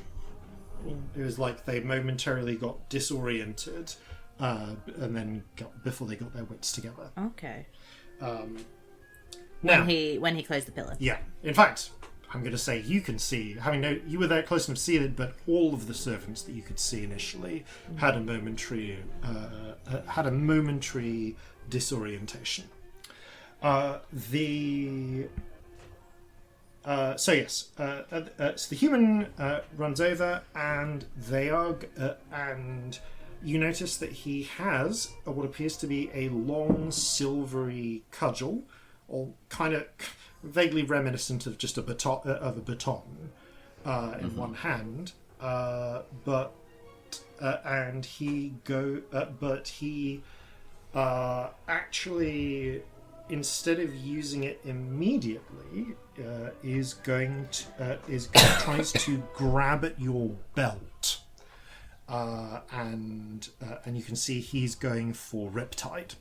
It was like they momentarily got disoriented and then before they got their wits together. Okay. Now, when he closed the pillar. yeah. In fact, I'm going to say you can see, you were there close enough to see it, but all of the servants that you could see initially had a momentary disorientation. So the human runs over, and and you notice that he has what appears to be a long silvery cudgel, or kind of vaguely reminiscent of just a baton in one hand, but he actually, instead of using it immediately, tries to grab at your belt, and you can see he's going for Riptide.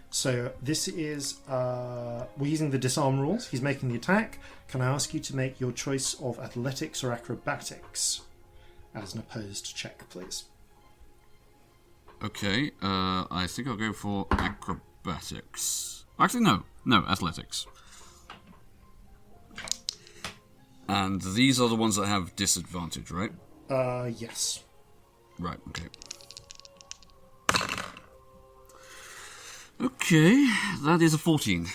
So this is we're using the disarm rules. He's making the attack. Can I ask you to make your choice of athletics or acrobatics as an opposed check, please? Okay, I think I'll go for acrobatics. Actually, no, athletics. And these are the ones that have disadvantage, right? Yes. Right, okay. Okay, that is a 14.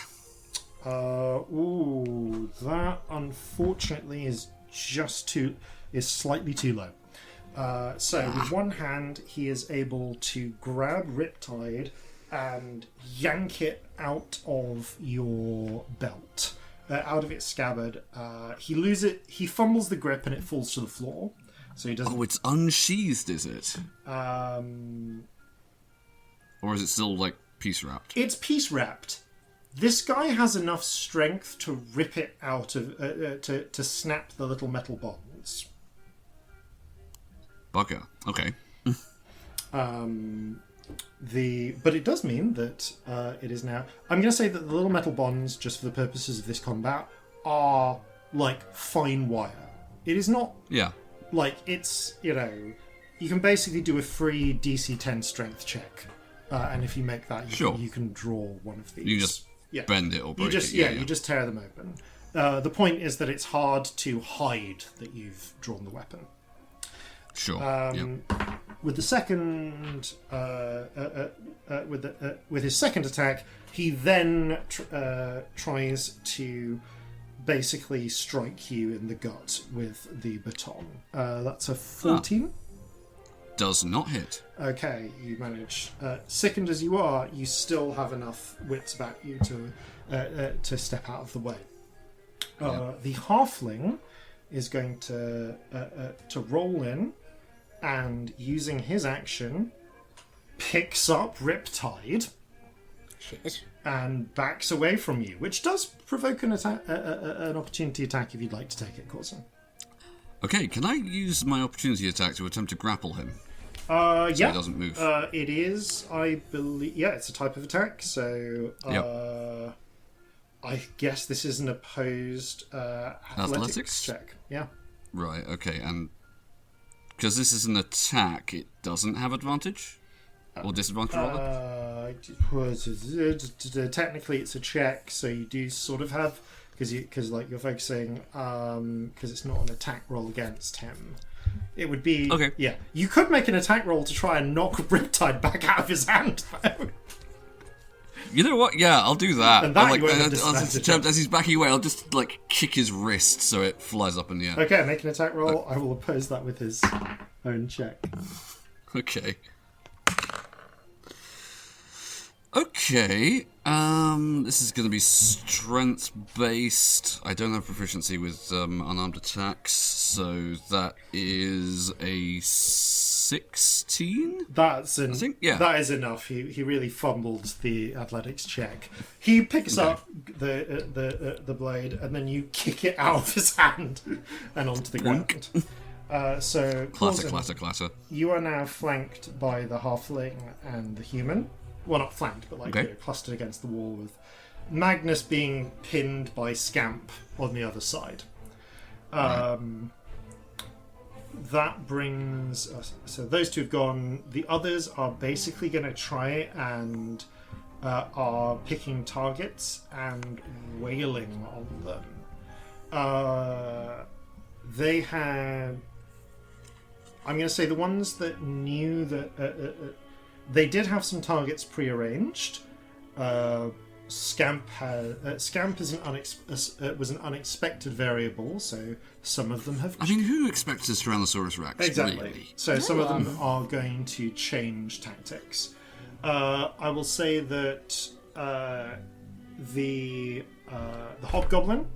That unfortunately is slightly too low. With one hand, he is able to grab Riptide and yank it out of your belt, out of its scabbard. He fumbles the grip and it falls to the floor. So he doesn't. Oh, it's unsheathed, is it? Or is it still like piece wrapped? It's piece wrapped. This guy has enough strength to rip it out of to snap the little metal bonds. Bugger. Okay. But it does mean that it is now. I'm going to say that the little metal bonds, just for the purposes of this combat, are like fine wire. It is not. Yeah. Like it's you can basically do a free DC 10 strength check, and if you make that, you can draw one of these. You just bend it or break it. You just tear them open. The point is that it's hard to hide that you've drawn the weapon. Sure. With the second, with his second attack, he then tries to basically strike you in the gut with the baton. That's a 14. Does not hit. Okay, you manage. Sickened as you are, you still have enough wits about you to step out of the way. The halfling is going to roll in, and using his action, picks up Riptide. Shit. And backs away from you, which does provoke an opportunity attack if you'd like to take it, Corzin. Okay, can I use my opportunity attack to attempt to grapple him? So he doesn't move. It is, I believe. Yeah, it's a type of attack. So, I guess this is an opposed athletics check. Yeah. Right. Okay, and because this is an attack, it doesn't have advantage or disadvantage, rather. Technically, it's a check, so you do sort of have because you're focusing because it's not an attack roll against him. It would be okay. Yeah, you could make an attack roll to try and knock Riptide back out of his hand, though. You know what? Yeah, I'll do that. And that as he's backing away, I'll just kick his wrist so it flies up in the air. Okay, make an attack roll. I will oppose that with his own check. Okay. Okay. This is going to be strength based. I don't have proficiency with unarmed attacks, so that is a 16. That is enough. He really fumbled the athletics check. He picks up the blade, and then you kick it out of his hand and onto the ground. So clatter. You are now flanked by the halfling and the human. Well, not flanked, but clustered against the wall, with Magnus being pinned by Scamp on the other side. That brings us. So those two have gone. The others are basically going to try and are picking targets and wailing on them. They had. I'm going to say the ones that knew that. They did have some targets prearranged, Scamp is was an unexpected variable, so some of them have. I mean, who expects a Tyrannosaurus Rex? Exactly. Really? So some of them are going to change tactics. I will say that the hobgoblin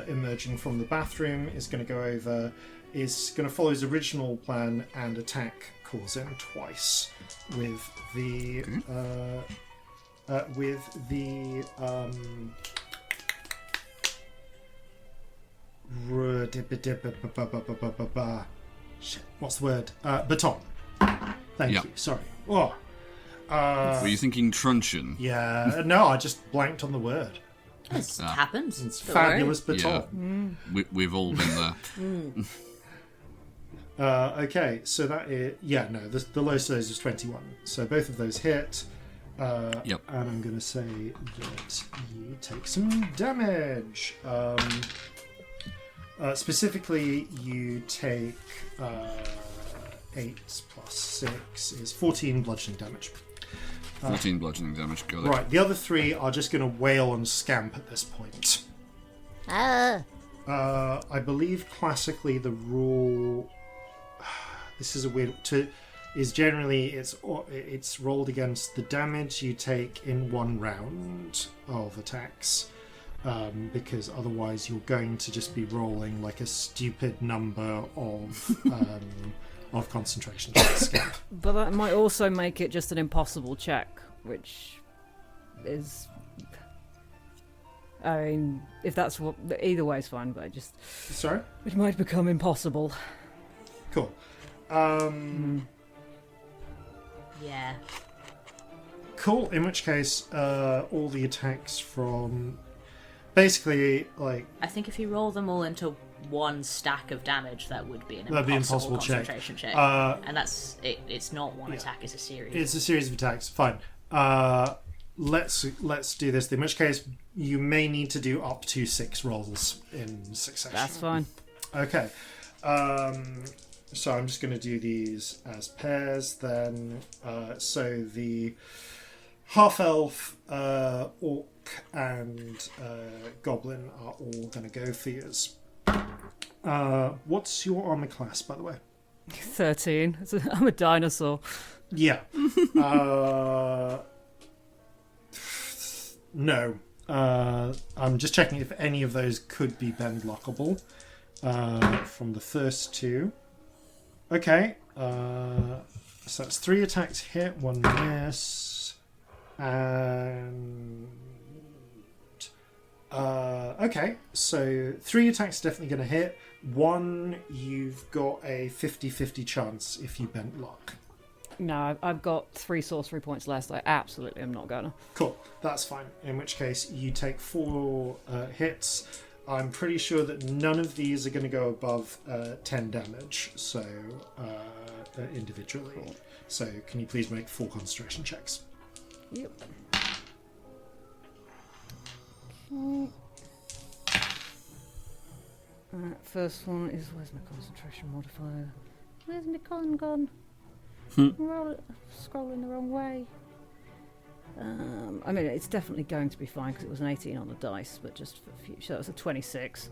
emerging from the bathroom is going to go over. Is going to follow his original plan and attack Corzin twice with the shit, what's the word? Baton. Thank you. Sorry. Oh. Were you thinking truncheon? Yeah. No, I just blanked on the word. It happens. It's fabulous baton. Yeah. We've all been there. Okay, so that is... Yeah, no, the lowest of those is 21. So both of those hit. Yep. And I'm going to say that you take some damage. Specifically, you take 8 plus 6 is 14 bludgeoning damage. 14 bludgeoning damage, got it. Right, the other 3 are just going to wail on Scamp at this point. I believe classically the rule... This is a weird... is generally it's rolled against the damage you take in one round of attacks, because otherwise you're going to just be rolling like a stupid number of concentration checks. But that might also make it just an impossible check, which is... I mean, if that's what... Either way is fine, but Sorry? It might become impossible. Cool. Yeah. Cool, in which case, all the attacks from... Basically, like... I think if you roll them all into one stack of damage, that would be an impossible concentration check. And that's... It's not one attack, it's a series. It's a series of attacks, fine. Let's do this. In which case, you may need to do up to 6 rolls in succession. That's fine. Okay. So I'm just going to do these as pairs then. So the half-elf, orc, and goblin are all going to go for yours. What's your armor class, by the way? 13. I'm a dinosaur. Yeah. No. I'm just checking if any of those could be bend lockable from the first 2. Okay, so that's 3 attacks hit, 1 miss, and... okay, so 3 attacks definitely going to hit. 1, you've got a 50-50 chance if you bent luck. No, I've got 3 sorcery points less. I absolutely am not gonna. Cool, that's fine. In which case, you take 4 hits. I'm pretty sure that none of these are going to go above 10 damage, so individually. Cool. So can you please make 4 concentration checks? Yep. Okay. First one is... Where's my concentration modifier? Where's my con gone? Scrolling the wrong way. I mean, it's definitely going to be fine because it was an 18 on the dice, but just for future, so it's a 26.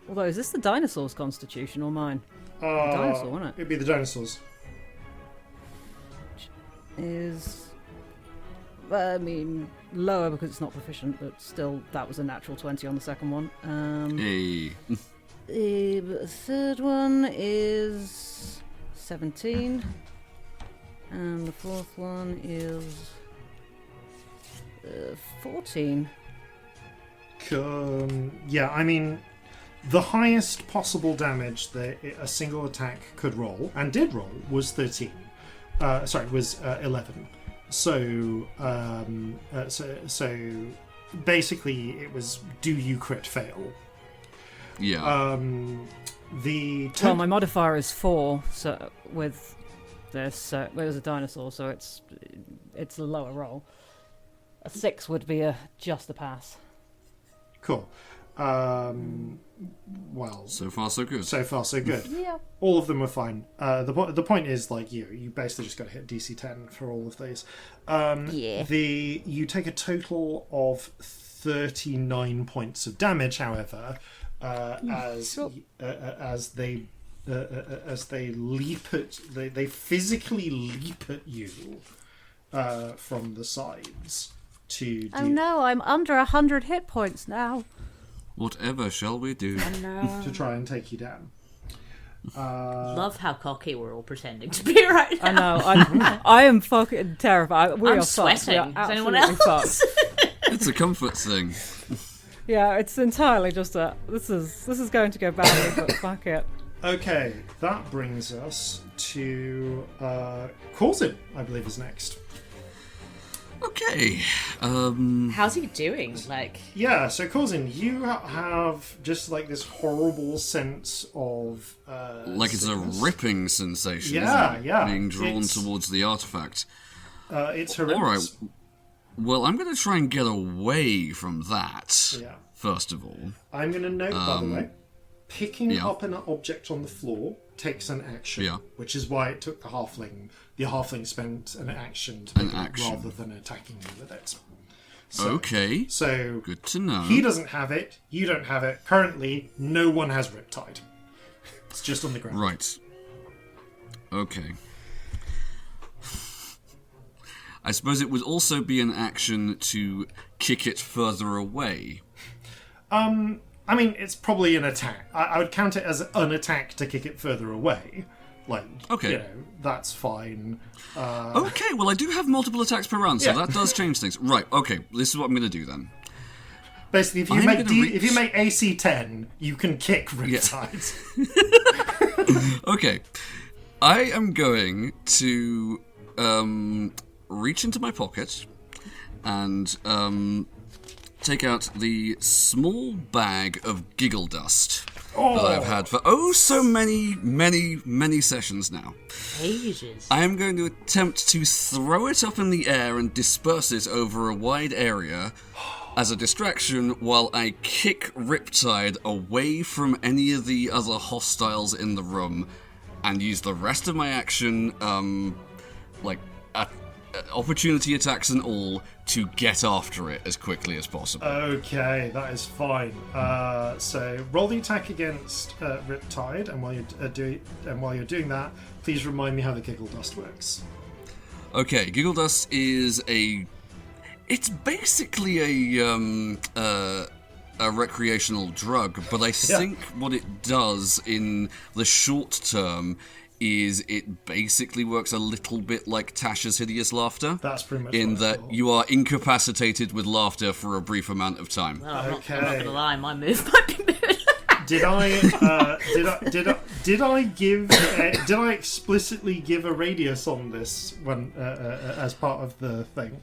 Although, is this the dinosaur's constitution or mine? The dinosaur, isn't it? It'd be the dinosaurs. Which is... I mean, lower because it's not proficient, but still, that was a natural 20 on the second one. Hey. The third one is 17. And the fourth one is 14. Yeah, I mean, the highest possible damage that a single attack could roll, and did roll, was 13. Was 11. So basically, it was do you crit fail? Yeah. Well, my modifier is 4, so with this, there's a dinosaur, so it's a lower roll. A 6 would be just a pass. Cool. well, so far so good. So far so good. Yeah. All of them were fine. The point is, like, you basically just got to hit DC 10 for all of these. You take a total of 39 points of damage, however, as they leap at they physically leap at you from the sides to. Oh no! I'm under 100 hit points now. Whatever shall we do? To try and take you down. Love how cocky we're all pretending to be right now. I know. I am fucking terrified. I'm sweating. Is anyone else? It's a comfort thing. Yeah, it's entirely just a. This is going to go badly, but fuck it. Okay, that brings us to Corzin, I believe, is next. Okay. How's he doing? Yeah, so Corzin, you have just like this horrible sense of like it's sickness. a ripping sensation. Yeah, isn't it? yeah. Being drawn towards the artifact. It's horrendous. All right. Well, I'm going to try and get away from that. Yeah. First of all, I'm going to note, by the way, picking up an object on the floor takes an action, which is why it took the halfling. The halfling spent an action to pick it up rather than attacking you with it. Okay. So good to know. He doesn't have it. You don't have it. Currently, no one has Riptide. It's just on the ground. Right. Okay. I suppose it would also be an action to kick it further away. I mean, it's probably an attack. I would count it as an attack to kick it further away. Like, that's fine. Okay, well, I do have multiple attacks per round, so that does change things. Right, okay, this is what I'm going to do then. Basically, if you make AC 10, you can kick Riptides. Okay. I am going to reach into my pocket and take out the small bag of giggle dust that I've had for so many sessions now. Ages. I am going to attempt to throw it up in the air and disperse it over a wide area as a distraction while I kick Riptide away from any of the other hostiles in the room and use the rest of my action, opportunity attacks and all, to get after it as quickly as possible. Okay, that is fine. So roll the attack against Riptide, and while you're doing that, please remind me how the Giggle Dust works. Okay, Giggle Dust is it's basically a recreational drug, but I think what it does in the short term is it basically works a little bit like Tasha's hideous laughter. That's pretty much in that you are incapacitated with laughter for a brief amount of time. Well, I'm not gonna lie, my move might be good. Did I explicitly give a radius on this when as part of the thing?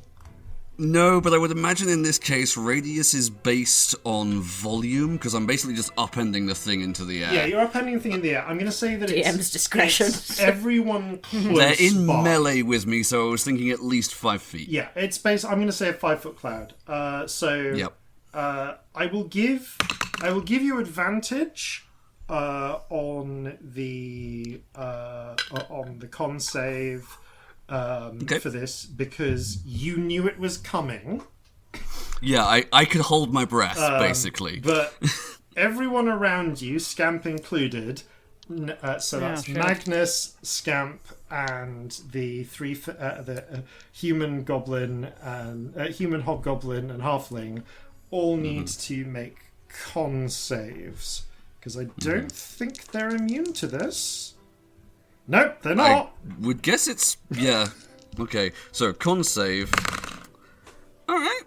No, but I would imagine in this case, radius is based on volume, because I'm basically just upending the thing into the air. Yeah, you're upending the thing in the air. I'm going to say that DM's discretion. It's everyone close They're in by. melee with me, so I was thinking at least 5 feet. Yeah, it's based. I'm going to say a 5-foot cloud. I will give you advantage on the con save. For this, because you knew it was coming. Yeah, I could hold my breath, basically. But everyone around you, Scamp included, that's Magnus, Scamp, and the human goblin, and human hobgoblin and halfling, all need to make con saves, because I don't think they're immune to this. Nope, they're not. I would guess it's... Yeah. Okay, so con save. Alright.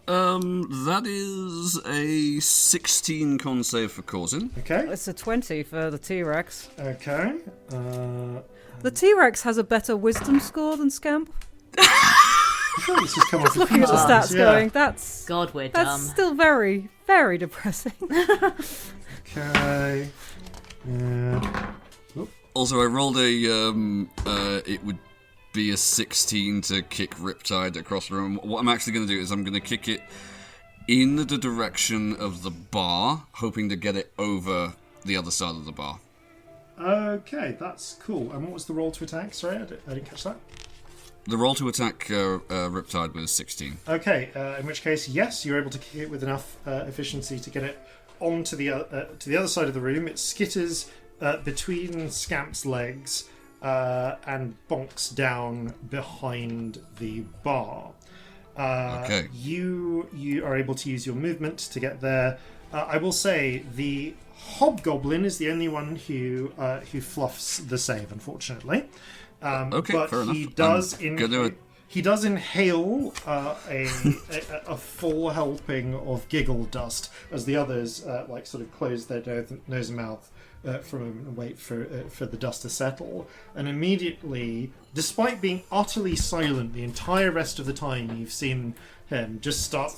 That is a 16 con save for Corzin. Okay. It's a 20 for the T-Rex. Okay. The T-Rex has a better wisdom score than Scamp. I feel this has come up Looking at the stats going, that's... God, we're that's dumb. still very, very depressing. Okay. Also, I rolled it would be a 16 to kick Riptide across the room. What I'm actually going to do is I'm going to kick it in the direction of the bar, hoping to get it over the other side of the bar. Okay, that's cool. And what was the roll to attack? Sorry, I didn't catch that. The roll to attack Riptide was 16. Okay, in which case, yes, you're able to kick it with enough efficiency to get it onto the other side of the room. It skitters between Scamp's legs and bonks down behind the bar. Okay. You are able to use your movement to get there. I will say the Hobgoblin is the only one who fluffs the save, unfortunately. Okay, but fair enough. He does inhale a full helping of giggle dust as the others sort of close their nose and mouth for a moment and wait for the dust to settle. And immediately, despite being utterly silent the entire rest of the time you've seen him, just start.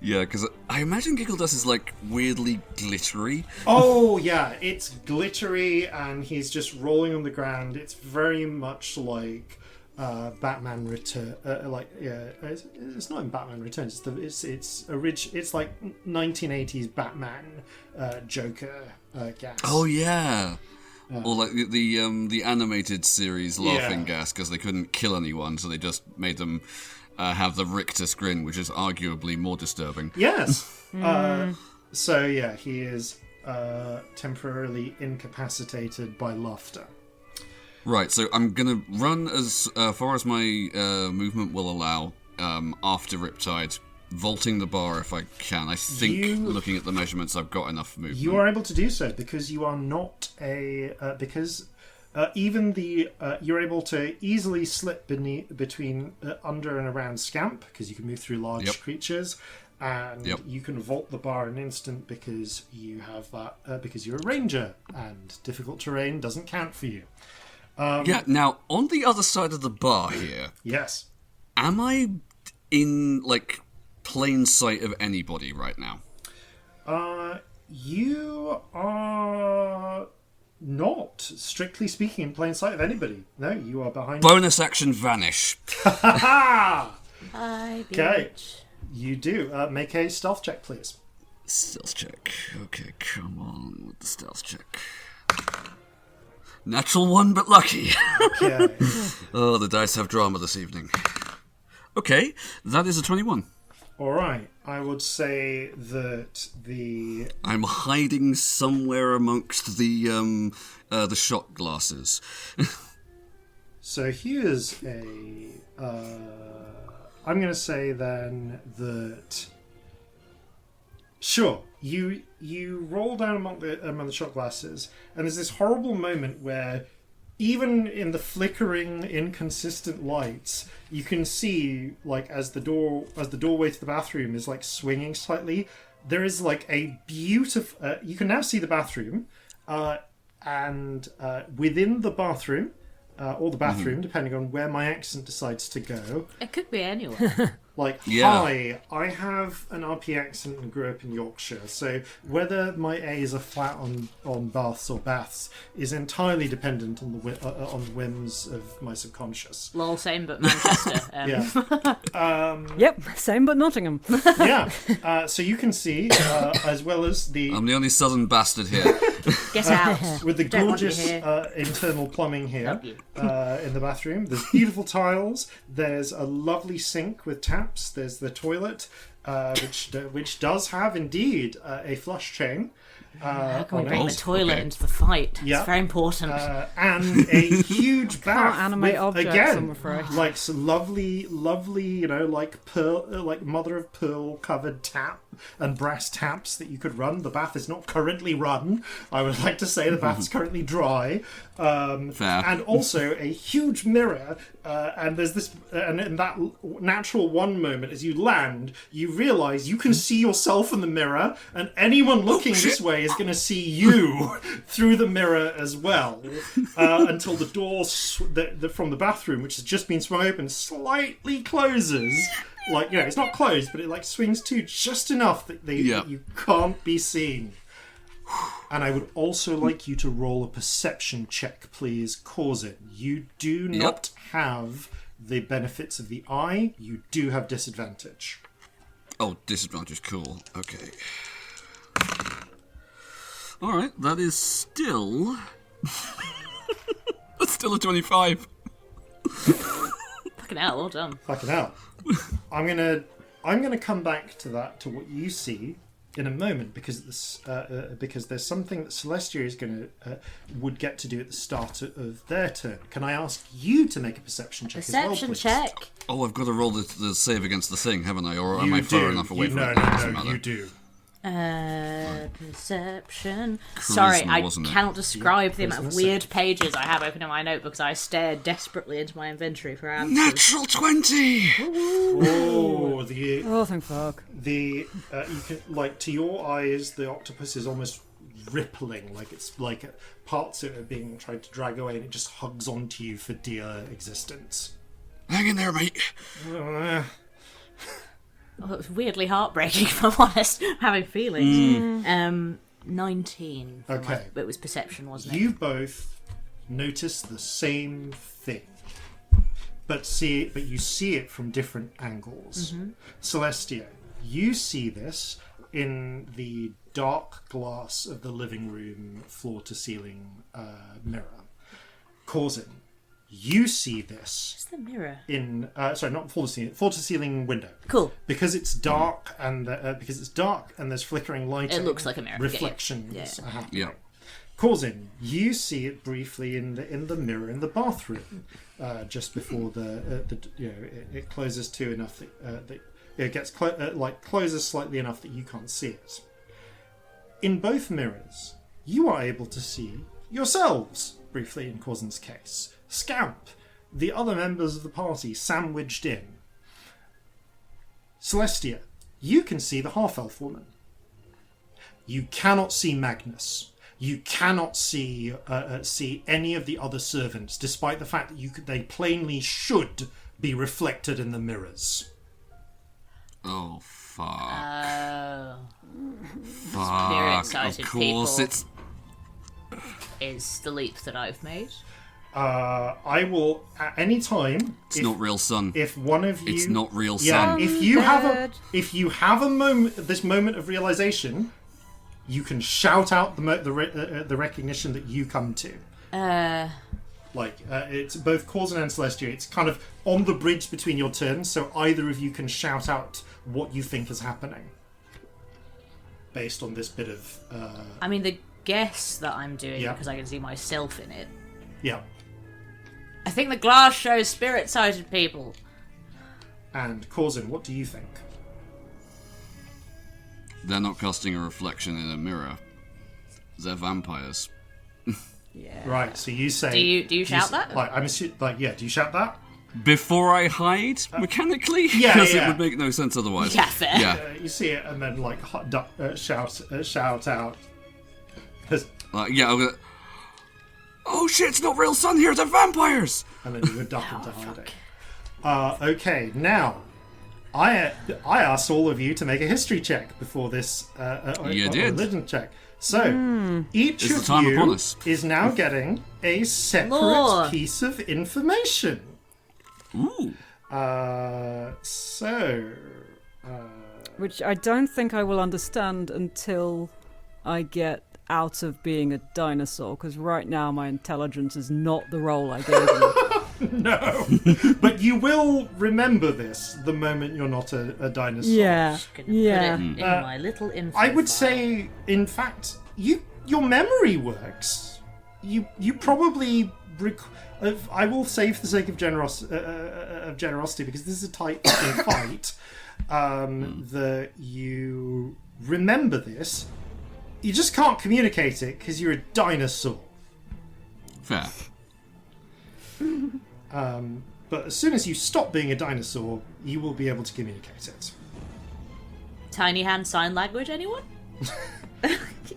Yeah, because I imagine Giggle Dust is like weirdly glittery. Oh yeah, it's glittery and he's just rolling on the ground. It's very much like Batman Return. It's not in Batman Returns. It's like 1980s Batman Joker gas. Oh yeah. Or like the animated series Laughing Gas, because they couldn't kill anyone, so they just made them have the rictus grin, which is arguably more disturbing. Yes. So yeah, he is temporarily incapacitated by laughter. Right, so I'm going to run as far as my movement will allow after Riptide, vaulting the bar if I can. I think, looking at the measurements, I've got enough movement. You are able to do so because you are not you're able to easily slip between under and around Scamp because you can move through large creatures, and you can vault the bar in an instant because you have that because you're a ranger and difficult terrain doesn't count for you. Now on the other side of the bar here, yes, am I in like plain sight of anybody right now? You are not, strictly speaking, in plain sight of anybody. No, you are behind. Bonus action vanish. Hi, okay, bitch. you do. Make a stealth check, please. Stealth check. Okay, come on with the stealth check. Natural one, but lucky. Okay. Oh, the dice have drama this evening. Okay, that is a 21. All right. I would say that I'm hiding somewhere amongst the shot glasses. So here's I'm going to say then that. Sure, you roll down among the shot glasses, and there's this horrible moment where, even in the flickering, inconsistent lights, you can see, like, as the doorway to the bathroom is like swinging slightly, there is like a beautiful. You can now see the bathroom, and within the bathroom, or the bathroom, depending on where my accent decides to go. It could be anywhere. Hi, I have an RP accent and grew up in Yorkshire, so whether my A's are flat on baths or baths is entirely dependent on the whims of my subconscious. Lol, same but Manchester. Yep, same but Nottingham. So you can see, as well as the... I'm the only southern bastard here. Get out. With the gorgeous internal plumbing here in the bathroom. There's beautiful tiles. There's a lovely sink with taps. There's the toilet, which does have indeed a flush chain. How can we bring the toilet into the fight? It's very important. And a huge bath. Can't animate objects, again, I'm afraid. Like some lovely, like pearl, like mother of pearl covered tap and brass taps that you could run. The bath is not currently run. I would like to say the bath is currently dry. Fair. And also a huge mirror. And there's this, and in that natural one moment as you land, you realise you can see yourself in the mirror, and anyone looking this way is going to see you through the mirror as well, until the door from the bathroom, which has just been swung open, slightly closes. Like, it's not closed, but it like swings to just enough that you can't be seen. And I would also like you to roll a perception check, please, Corzin. You do not have the benefits of the eye, you do have disadvantage. Oh, disadvantage, cool. Okay. Alright, that is still... That's still a 25. Fucking hell, well done. Fucking hell. I'm gonna come back to that, to what you see in a moment, because there's something that Celestia is would get to do at the start of their turn. Can I ask you to make a perception check as well, please? Perception check. Oh, I've got to roll the save against the thing, haven't I? Or am I far enough away from it? No, you do. Perception. Charisma, Sorry, I wasn't it? cannot describe the amount of Charisma weird save. pages I have open in my notebook because I stare desperately into my inventory for answers. Natural 20! Oh, Oh, thank fuck. you can, like, to your eyes, the octopus is almost rippling, like it's like parts of it are being tried to drag away, and it just hugs onto you for dear existence. Hang in there, mate. Oh, it was weirdly heartbreaking, if I'm honest. I'm having feelings. 19. Okay. It was perception, wasn't it? You both notice the same thing, but you see it from different angles. Celestia, you see this in the dark glass of the living room floor-to-ceiling mirror. Corzin, you see this What's the mirror? in not floor-to-ceiling window. Cool. Because it's dark and there's flickering lighting. It looks like a mirror. Reflections Yeah. are happening. Yeah. Corzin, you see it briefly in the mirror in the bathroom, just before it closes to enough that it gets closes slightly enough that you can't see it. In both mirrors, you are able to see yourselves briefly. In Corzin's case, Scamp, the other members of the party sandwiched in. Celestia, you can see the half-elf woman. You cannot see Magnus. You cannot see any of the other servants, despite the fact that they plainly should be reflected in the mirrors. Oh, fuck. Oh. Fuck. Very excited Of course, people. it's... Is the leap that I've made. I will at any time. It's not real sun. If one of you, It's not real yeah, sun. if you have a moment, this moment of realization, you can shout out the recognition that you come to. It's both Corzin and Celestia. It's kind of on the bridge between your turns, so either of you can shout out what you think is happening, based on this bit of. I mean, the guess that I'm doing, Yeah. because I can see myself in it. Yeah. I think the glass shows spirit-sighted people. And Corzin, what do you think? They're not casting a reflection in a mirror. They're vampires. Yeah. Right. So you say. Do you shout that? Do you shout that? Before I hide, mechanically? yeah, Because yeah. it would make no sense otherwise. Yeah, fair. Yeah. You see it, and then shout out. Yeah, I'll go... Oh shit, it's not real sun here, they're vampires! And then you would duck into hiding. Okay, now I asked all of you to make a history check before this You a did. religion check. So each Is the of time upon you us? is now getting a separate Lore. piece of information. Ooh. Which I don't think I will understand until I get out of being a dinosaur, because right now my intelligence is not the role I gave you. No, but you will remember this the moment you're not a dinosaur. Yeah, Gonna yeah. Put it in my little info I would file. say, in fact, your memory works. You probably. I will say, for the sake of generosity, because this is a tight fucking fight, that you remember this. You just can't communicate it because you're a dinosaur. Fair. But as soon as you stop being a dinosaur, you will be able to communicate it. Tiny hand sign language, anyone?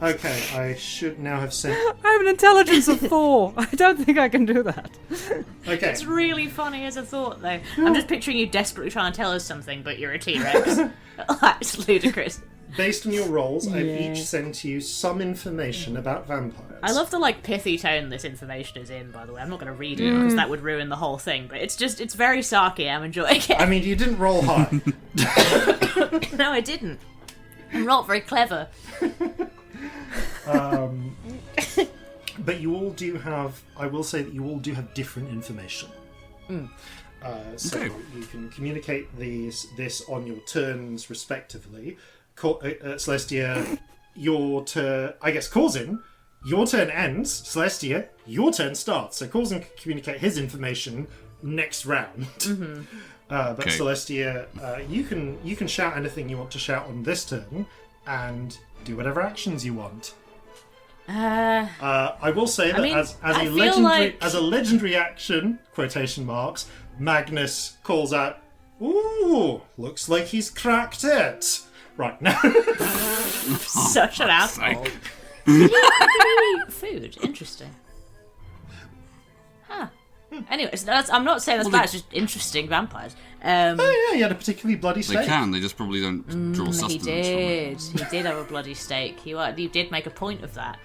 Okay, I should now have sent. I have an intelligence of 4. I don't think I can do that. Okay. It's really funny as a thought, though. I'm just picturing you desperately trying to tell us something, but you're a T-Rex. That's ludicrous. based on your rolls, I've each sent you some information about vampires. I love the pithy tone this information is in, by the way. I'm not going to read it because that would ruin the whole thing, but it's very sarky. I'm enjoying it. I mean, you didn't roll high. No, I didn't. I'm not very clever. But you all do have, I will say that you all do have different information. So you can communicate this on your turns respectively. Celestia, your turn, I guess Corzin, your turn ends. Celestia, your turn starts. So Corzin can communicate his information next round. But Celestia, you can shout anything you want to shout on this turn and do whatever actions you want. I will say that as a legendary action, quotation marks, Magnus calls out, "Ooh, looks like he's cracked it." Right now. Such an asshole. Did he eat food? Interesting. Huh. Anyways, I'm not saying that's bad, it's just interesting vampires. He had a particularly bloody steak. They just probably don't draw sustenance from it. He did have a bloody steak. He did make a point of that.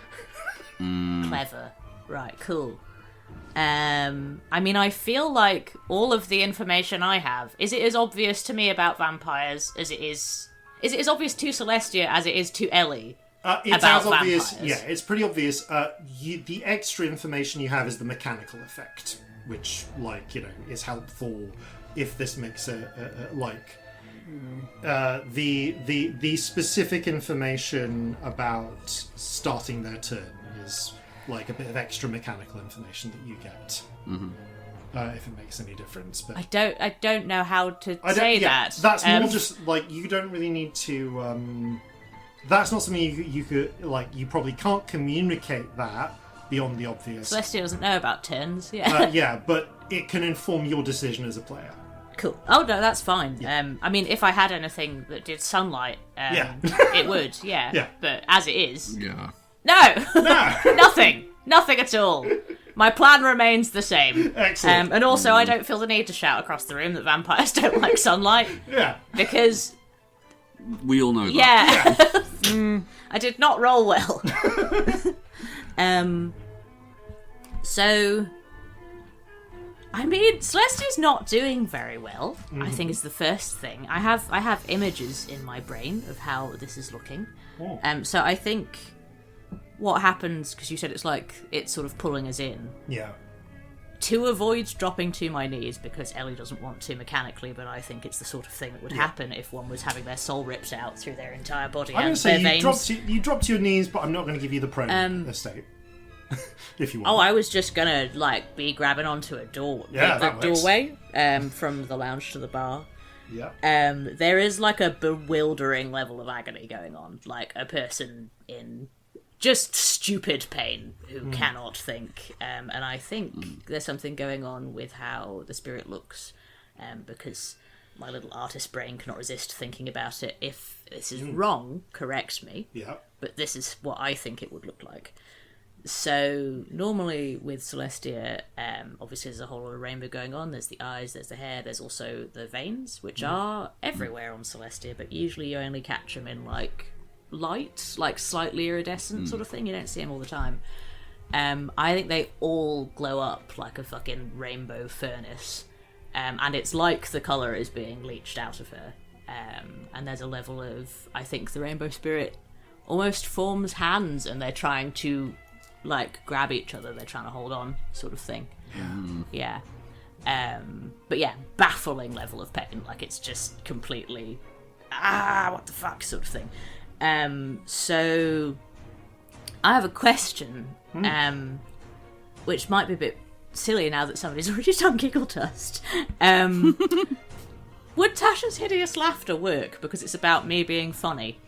Clever. Right, cool. I mean, I feel like all of the information I have, is it as obvious to me about vampires as it is it as obvious to Celestia as it is to Ellie? It's about as obvious. vampires? Yeah, it's pretty obvious. The extra information you have is the mechanical effect, which, is helpful if this makes the specific information about starting their turn is a bit of extra mechanical information that you get. If it makes any difference, but I don't know how to say that. That's more just you don't really need to. That's not something you could you probably can't communicate that beyond the obvious. Celestia doesn't know about turns. But it can inform your decision as a player. Cool. Oh no, that's fine. Yeah. I mean, if I had anything that did sunlight, it would. Yeah. Yeah. But as it is, No. nothing at all. My plan remains the same. Excellent. And also, I don't feel the need to shout across the room that vampires don't like sunlight. Yeah. Because we all know that. I did not roll well. So, I mean, Celestia's not doing very well. I think is the first thing. I have images in my brain of how this is looking. So I think what happens, because you said it's sort of pulling us in. Yeah. To avoid dropping to my knees, because Ellie doesn't want to mechanically, but I think it's the sort of thing that would happen if one was having their soul ripped out through their entire body. I'm going to say you dropped to your knees, but I'm not going to give you the prone estate. If you want. Oh, I was just going to be grabbing onto a doorway from the lounge to the bar. Yeah. There is a bewildering level of agony going on, a person in just stupid pain who cannot think. And I think there's something going on with how the spirit looks, because my little artist brain cannot resist thinking about it. If this is wrong, correct me. Yeah. But this is what I think it would look like. So normally with Celestia, obviously there's a whole lot of rainbow going on. There's the eyes, there's the hair, there's also the veins, which are everywhere on Celestia, but usually you only catch them in light, slightly iridescent sort of thing. You don't see them all the time. I think they all glow up like a fucking rainbow furnace, and it's like the colour is being leached out of her. And there's a level of, I think the rainbow spirit almost forms hands, and they're trying to grab each other, they're trying to hold on, sort of thing. Yeah. But yeah, baffling level of pain. It's just completely what the fuck sort of thing. So I have a question, which might be a bit silly now that somebody's already done Giggle Dust. Would Tasha's hideous laughter work because it's about me being funny?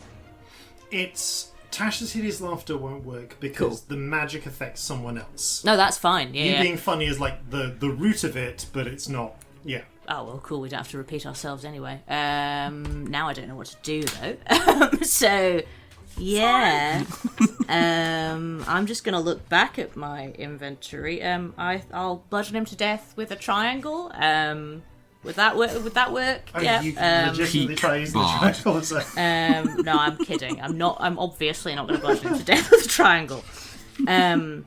Tasha's hideous laughter won't work because the magic affects someone else. No, that's fine. Yeah, you being funny is the root of it, but it's not. Yeah. Oh well, cool. We don't have to repeat ourselves anyway. Now I don't know what to do though. So, yeah. I'm just gonna look back at my inventory. I'll bludgeon him to death with a triangle. Would that work? Oh, Yeah. you legitimately try using the triangle as a... No, I'm kidding. I'm obviously not going to bludgeon him to death with a triangle. I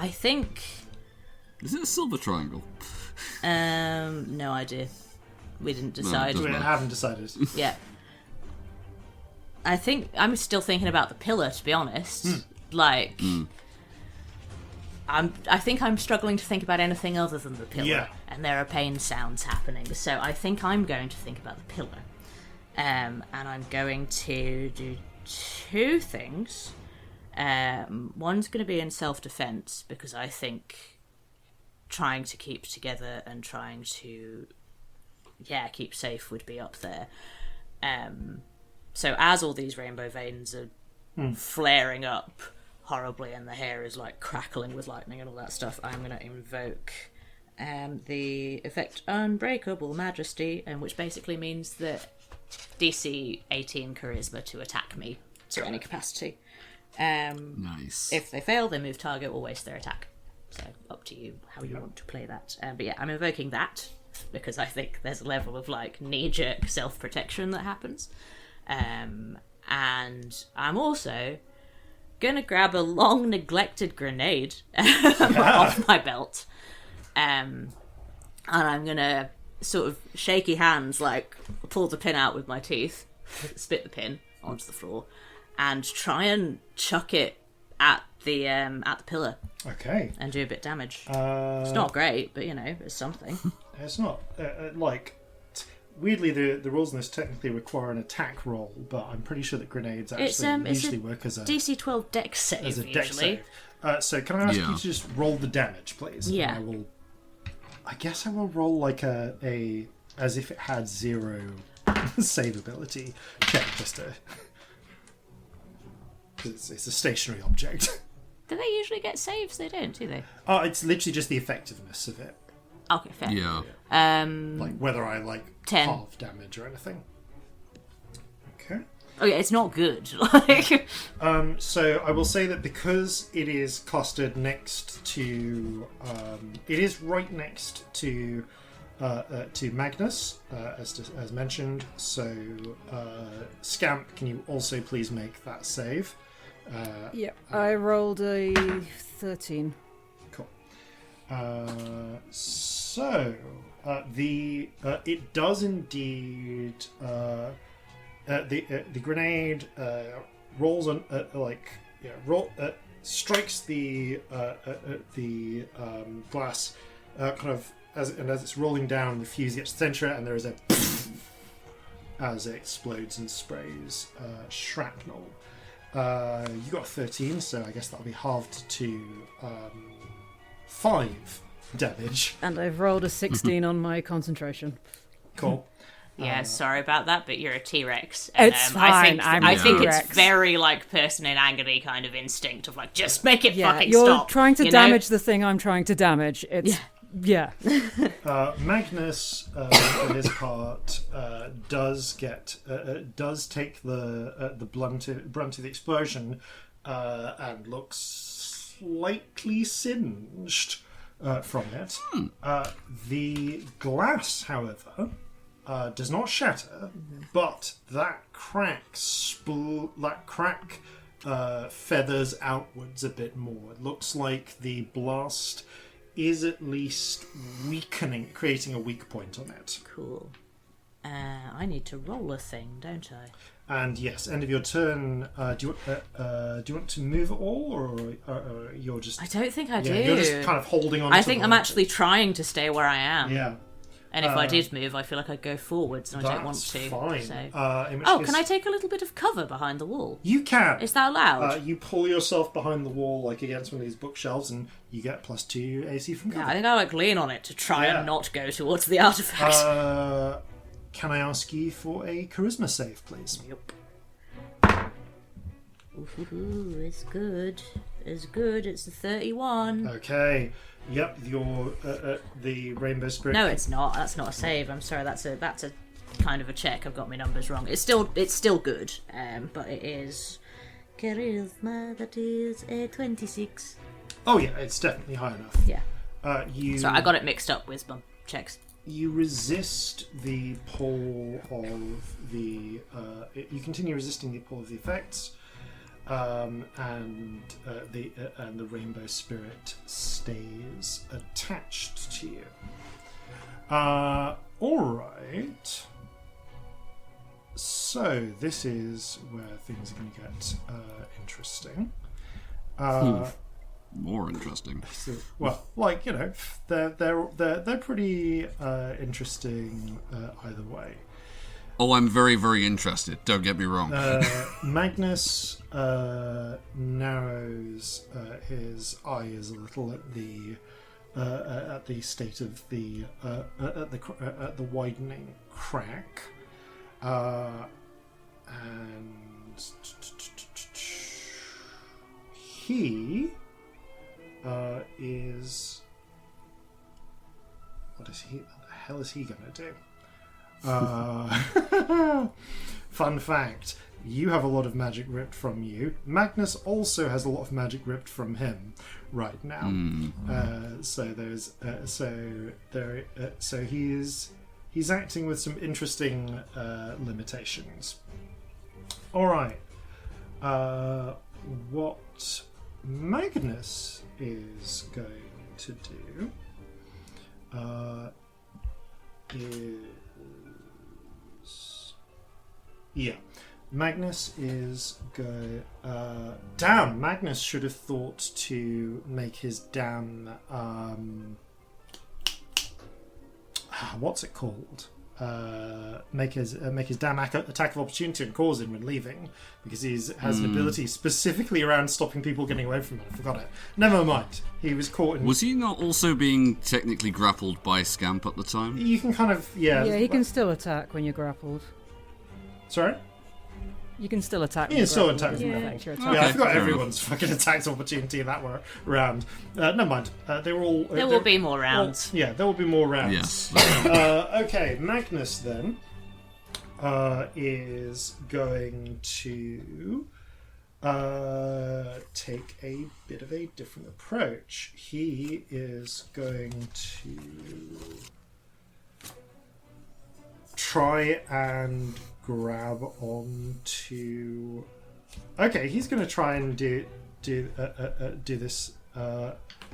think... Is it a silver triangle? No idea. We didn't decide. We haven't decided. Yeah. I think I'm still thinking about the pillar, to be honest. I think I'm struggling to think about anything other than the pillar, and there are pain sounds happening. So I think I'm going to think about the pillar, and I'm going to do two things. One's going to be in self-defense because I think trying to keep together and trying to, keep safe would be up there. So as all these rainbow veins are flaring up horribly and the hair is like crackling with lightning and all that stuff, I'm going to invoke the effect Unbreakable Majesty, which basically means that DC 18 charisma to attack me to any capacity. Nice. If they fail, they move target or waste their attack. So up to you how you want to play that. But yeah, I'm invoking that because I think there's a level of like knee-jerk self-protection that happens. And I'm also gonna grab a long neglected grenade off my belt, and I'm gonna sort of shaky hands, like pull the pin out with my teeth, spit the pin onto the floor, and try and chuck it at the pillar. Okay. And do a bit of damage. It's not great, but it's something. It's not weirdly, the rules in this technically require an attack roll, but I'm pretty sure that grenades actually usually work as a DC 12 dex save. As a usually. dex save. So can I ask you to just roll the damage, please? Yeah. And I guess I will roll like a as if it had 0 save ability check just to. It's a stationary object. Do they usually get saves? They don't, do they? Oh, it's literally just the effectiveness of it. Okay, fair. Yeah. Like whether I 10 half damage or anything. Okay. Oh yeah, it's not good. So I will say that because it is clustered next to, it is right next to Magnus, as mentioned. So Scamp, can you also please make that save? I rolled a 13. Cool. It does indeed. The grenade rolls on strikes the glass kind of as it's rolling down. The fuse gets to the center, and there is a as it explodes and sprays shrapnel. You got 13, so I guess that'll be halved to 5 damage. And I've rolled a 16 on my concentration. Cool. Yeah, sorry about that, but you're a T-Rex. And, it's fine. I think it's very person in agony kind of instinct of just make it fucking you're stop. You're trying to damage the thing I'm trying to damage. It's Magnus, for his part, does take the brunt of the explosion and looks slightly singed from it. The glass, however, does not shatter, but that crack feathers outwards a bit more. It looks like the blast is at least weakening, creating a weak point on it. Cool. I need to roll a thing, don't I? And yes, end of your turn. Do you want to move at all, or you're just? I don't think I do. You're just kind of holding on. I think I'm actually trying to stay where I am. Yeah. And if I did move, I feel like I'd go forwards, and I don't want to. Fine. So. Case, can I take a little bit of cover behind the wall? You can. Is that allowed? You pull yourself behind the wall, against one of these bookshelves, and you get +2 AC from cover. Yeah, I think I lean on it to try and not go towards the artifact. Can I ask you for a charisma save, please? Yep. Ooh, it's good. It's good. It's a 31. Okay. Yep. Your the rainbow spirit. No, it's not. That's not a save. I'm sorry. That's a kind of a check. I've got my numbers wrong. It's still good. But it is charisma. That is a 26. Oh yeah, it's definitely high enough. Yeah. So I got it mixed up with my checks. you resist the pull of the. You continue resisting the pull of the effects, and the rainbow spirit stays attached to you. All right. So this is where things are going to get interesting. More interesting. So, well, like, you know, they're pretty interesting either way. Oh, I'm very, very interested. Don't get me wrong. Magnus narrows his eyes a little at the state of the at the widening crack, and he is. What is he? What the hell is he going to do? Fun fact: you have a lot of magic ripped from you. Magnus also has a lot of magic ripped from him right now. So he's acting with some interesting limitations. All right. What Magnus is going to do Magnus is go. Damn, Magnus should have thought to make his damn. What's it called? Make his damn attack of opportunity on Corzin when leaving, because he has an ability specifically around stopping people getting away from it. I forgot it. Never mind. He was caught in. Was he not also being technically grappled by Scamp at the time? You can kind of Yeah, he can still attack when you're grappled. Sorry. You can still attack. You can still attack. Yeah, I forgot everyone's fucking attacks opportunity in that round. Never mind. They were all. There will be more rounds. There will be more rounds. Yes. Okay, Magnus then is going to take a bit of a different approach. He is going to try and grab onto. Okay, he's going to try and do this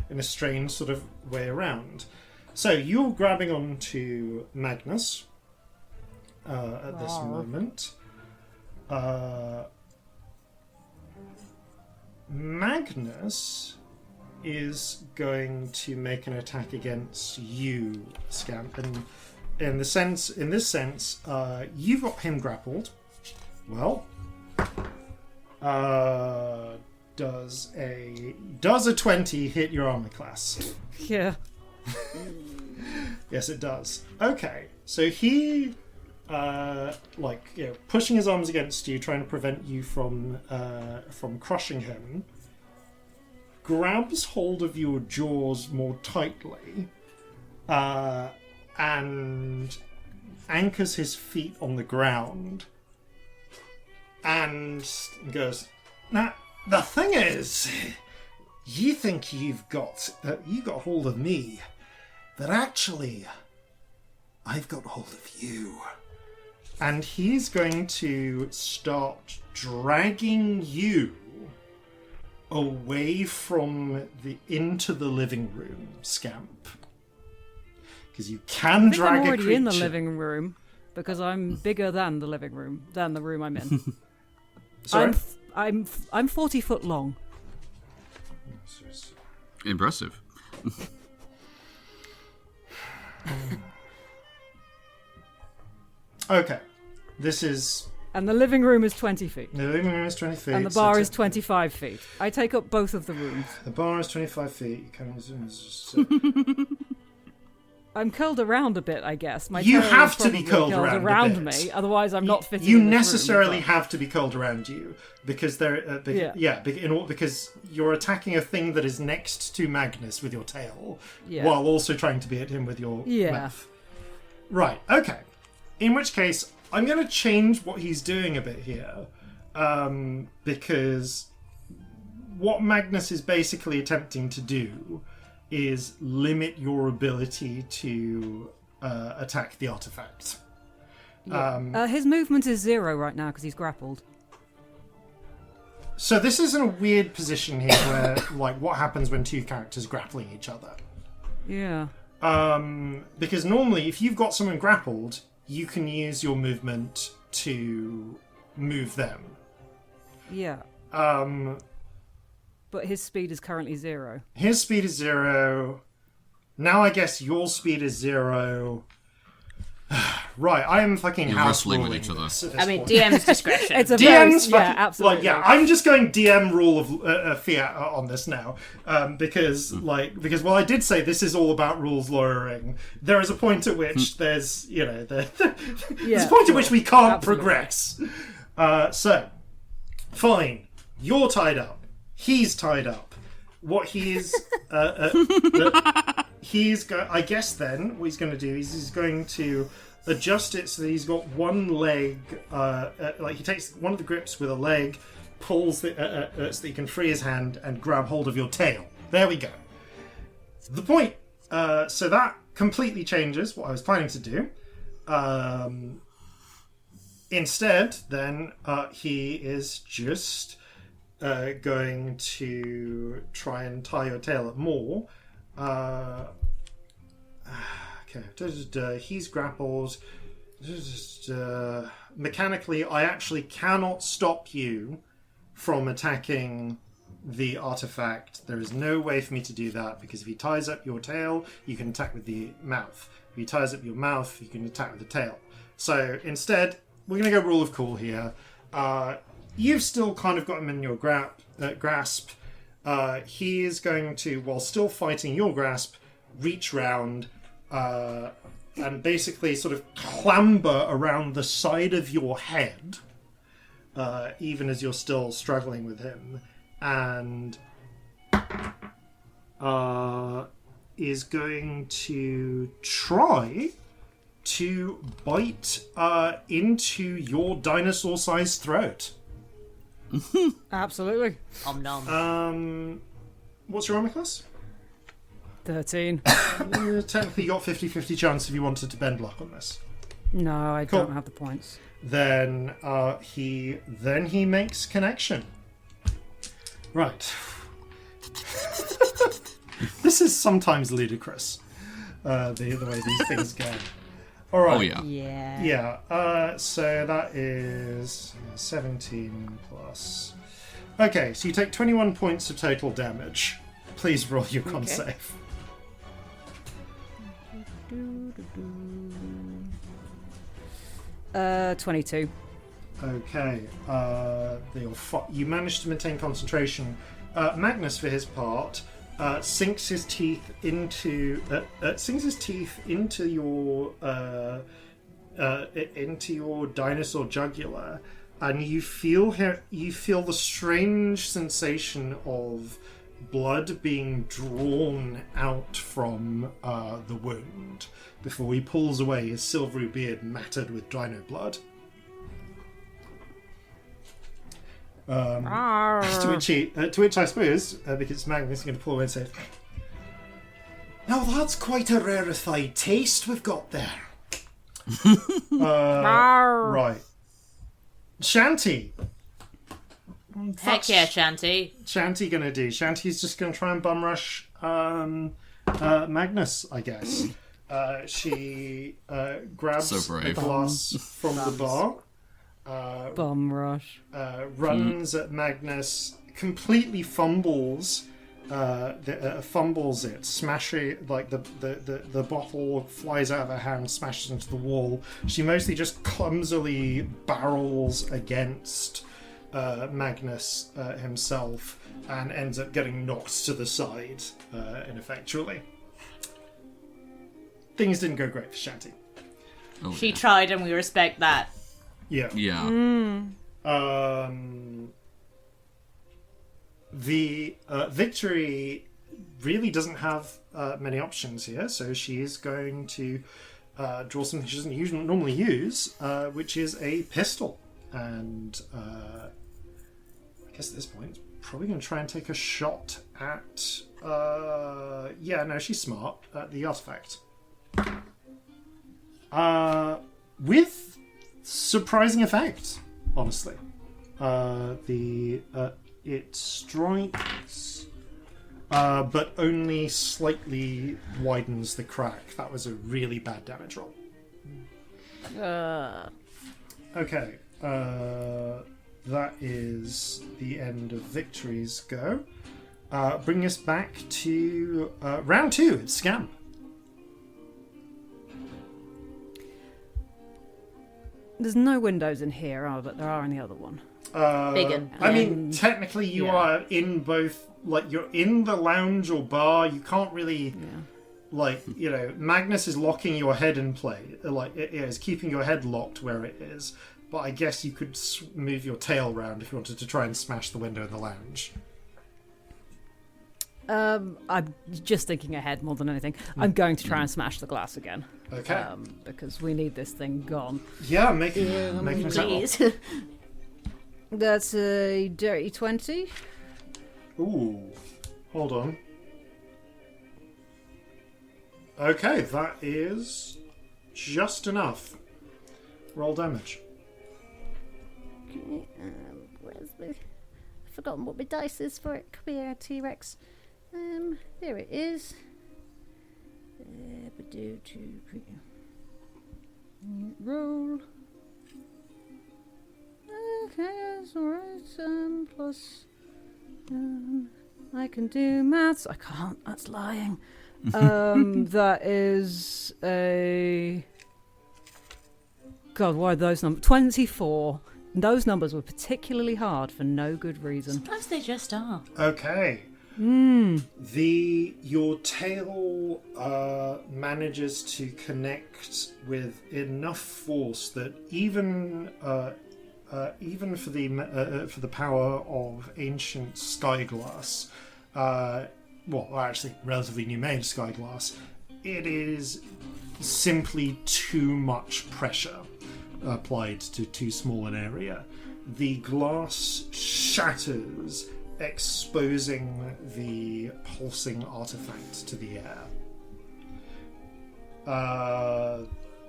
in a strange sort of way around. So you're grabbing onto Magnus at this moment. Magnus is going to make an attack against you, Scamp, and in this sense, you've got him grappled. Well, does a 20 hit your armor class? Yeah. Yes, it does. Okay, so he, pushing his arms against you, trying to prevent you from crushing him, grabs hold of your jaws more tightly, and anchors his feet on the ground and goes, "Now, the thing is, you think you got hold of me, but actually, I've got hold of you." And he's going to start dragging you away from into the living room, Scamp. Because you can drag I'm a already creature. in the living room because I'm bigger than the living room, than the room I'm in. Sorry? I'm 40 foot long. Impressive. Okay, this is. And the living room is 20 feet. The living room is 20 feet. And the bar is 25 feet. I take up both of the rooms. The bar is 25 feet. You can I'm curled around a bit, I guess. My you tail have is to be probably curled around a bit. me, otherwise I'm not fitting. You in this necessarily room, have to be curled around you because they're because you're attacking a thing that is next to Magnus with your tail, while also trying to beat him with your mouth. Right. Okay. In which case, I'm going to change what he's doing a bit here, because what Magnus is basically attempting to do is limit your ability to attack the artifact. Yeah. His movement is 0 right now because he's grappled. So this is in a weird position here where, like, what happens when two characters grappling each other? Yeah. Because normally, if you've got someone grappled, you can use your movement to move them. Yeah. But his speed is currently 0. His speed is 0. Now I guess your speed is 0. Right, I am fucking house ruling with each other. I mean, DM's discretion. It's a DM's yeah, absolutely. Like, yeah, I'm just going DM rule of fiat on this now, because while I did say this is all about rules lawyering, there is a point at which there's a point at which we can't progress. So, fine, you're tied up. He's tied up. What he is, I guess then, what he's going to do is he's going to adjust it so that he's got one leg, he takes one of the grips with a leg, pulls so that he can free his hand and grab hold of your tail. There we go. The point, so that completely changes what I was planning to do. Instead, then, he is just going to try and tie your tail up more. Okay, he's grappled. Mechanically, I actually cannot stop you from attacking the artifact. There is no way for me to do that, because if he ties up your tail, you can attack with the mouth. If he ties up your mouth, you can attack with the tail. So instead, we're going to go rule of cool here. You've still kind of got him in your grasp. He is going to, while still fighting your grasp, reach round and basically sort of clamber around the side of your head, even as you're still struggling with him, and is going to try to bite into your dinosaur-sized throat. Absolutely. Om nom. What's your armor class? 13. Technically, you got 50-50 chance if you wanted to bend luck on this. No, I Cool. don't have the points. Then he makes connection. Right. This is sometimes ludicrous. The way these things go. All right. Oh yeah. Yeah. Yeah. So that is 17 plus. Okay, so you take 21 points of total damage. Please roll your con save. Uh, 22. Okay. You managed to maintain concentration. Magnus, for his part, sinks his teeth into your dinosaur jugular, and you feel the strange sensation of blood being drawn out from the wound before he pulls away, his silvery beard matted with dino blood. To which I suppose, because Magnus is going to pull away and say, "Now that's quite a rarefied taste we've got there." Right. Shanty. Heck yeah, Shanty. Shanty gonna do? Shanty's just gonna try and bum rush Magnus, I guess. She grabs a glass from the bar. Bum rush. Runs at Magnus, completely fumbles it, smashing, like the bottle flies out of her hand, smashes into the wall. She mostly just clumsily barrels against Magnus himself and ends up getting knocked to the side ineffectually. Things didn't go great for Shanty. Oh, She tried, and we respect that. Yeah. Yeah. The Victory really doesn't have many options here, so she is going to draw something she doesn't normally use, which is a pistol. And I guess at this point, probably going to try and take a shot at... she's smart. At the artifact. With surprising effect, honestly. It strikes, but only slightly widens the crack. That was a really bad damage roll. Okay, that is the end of Victory's go. Bring us back to round 2. It's Scamp. There's no windows in here, but there are in the other one. Big. I mean, technically you are in both, like, you're in the lounge or bar. You can't really, like, you know, Magnus is locking your head in play. Like, it is keeping your head locked where it is. But I guess you could move your tail round if you wanted to try and smash the window in the lounge. I'm just thinking ahead more than anything. I'm going to try and smash the glass again. Okay. Because we need this thing gone. Yeah, make an attack roll. Please. That's a dirty 20. Ooh. Hold on. Okay, that is just enough. Roll damage. Where's the... I've forgotten what my dice is for it. Come here, T-Rex. There it is. Roll. Okay, that's alright. Plus, I can do maths. I can't. That's lying. That is a... God, why are those numbers? 24. Those numbers were particularly hard for no good reason. Sometimes they just are. Okay. Your tail manages to connect with enough force that even for the power of ancient skyglass, actually relatively new made skyglass, it is simply too much pressure applied to too small an area. The glass shatters, exposing the pulsing artifact to the air.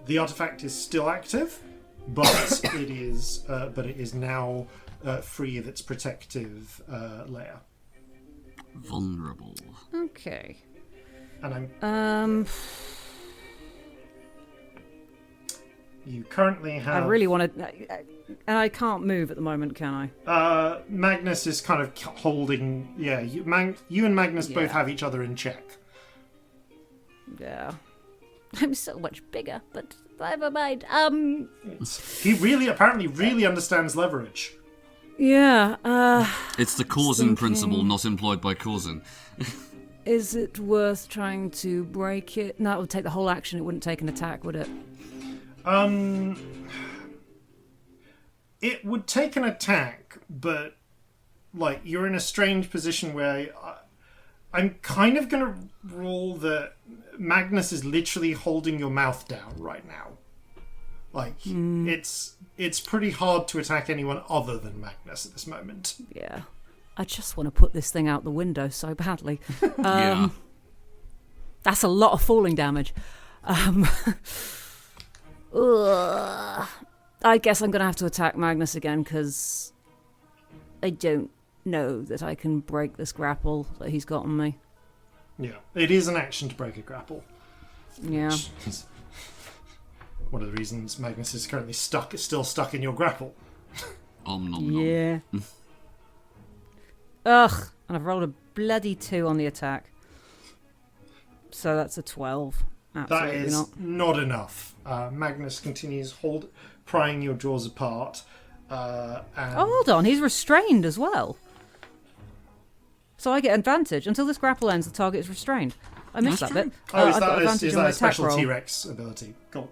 The artifact is still active, but it is now free of its protective layer. Vulnerable. Okay. And you currently have... I really want to... And I can't move at the moment, can I? Magnus is kind of holding... Yeah, you and Magnus both have each other in check. Yeah. I'm so much bigger, but never mind. He apparently really understands leverage. Yeah, It's the Corzin principle not employed by Corzin. Is it worth trying to break it? No, it would take the whole action. It wouldn't take an attack, would it? It would take an attack, but like you're in a strange position where I'm kind of going to rule that Magnus is literally holding your mouth down right now. Like it's pretty hard to attack anyone other than Magnus at this moment. Yeah, I just want to put this thing out the window so badly. Yeah, that's a lot of falling damage. I guess I'm going to have to attack Magnus again because I don't know that I can break this grapple that he's got on me. Yeah, it is an action to break a grapple. Yeah. One of the reasons Magnus is currently still stuck in your grapple. Nom nom. Yeah. Ugh, and I've rolled a bloody 2 on the attack. So that's a 12. Absolutely that is not enough. Magnus continues prying your jaws apart. And... Oh, hold on. He's restrained as well. So I get advantage. Until this grapple ends, the target is restrained. I missed that bit. Is that a special T-Rex ability? Cool.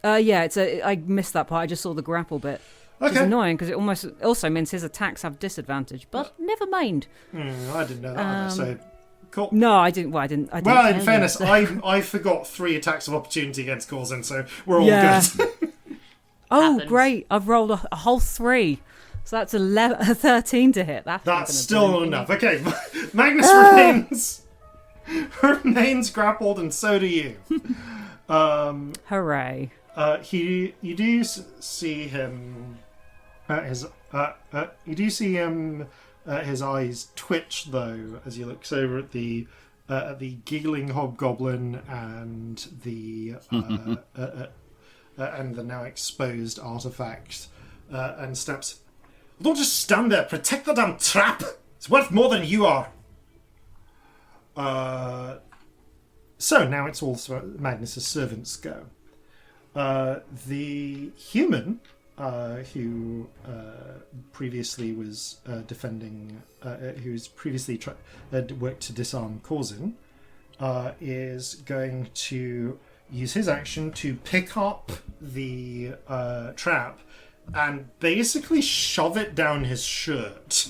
Yeah, I missed that part. I just saw the grapple bit. Which is annoying because it also means his attacks have disadvantage. But never mind. I didn't know that either, so... Cool. No, I didn't. Well, I didn't. Well, in fairness, I forgot 3 attacks of opportunity against Corzin, so we're all good. Oh, Happens. Great! I've rolled a whole 3, so that's 13 to hit. That's still not enough. Okay, Magnus remains grappled, and so do you. Hooray. You do see him. You do see him. His eyes twitch though as he looks over at the giggling hobgoblin and the now exposed artifact, and snaps. Don't just stand there. Protect the damn trap. It's worth more than you are. So now it's all Magnus's servants go. The human who previously was defending, who's previously worked to disarm Corzin, is going to use his action to pick up the trap and basically shove it down his shirt.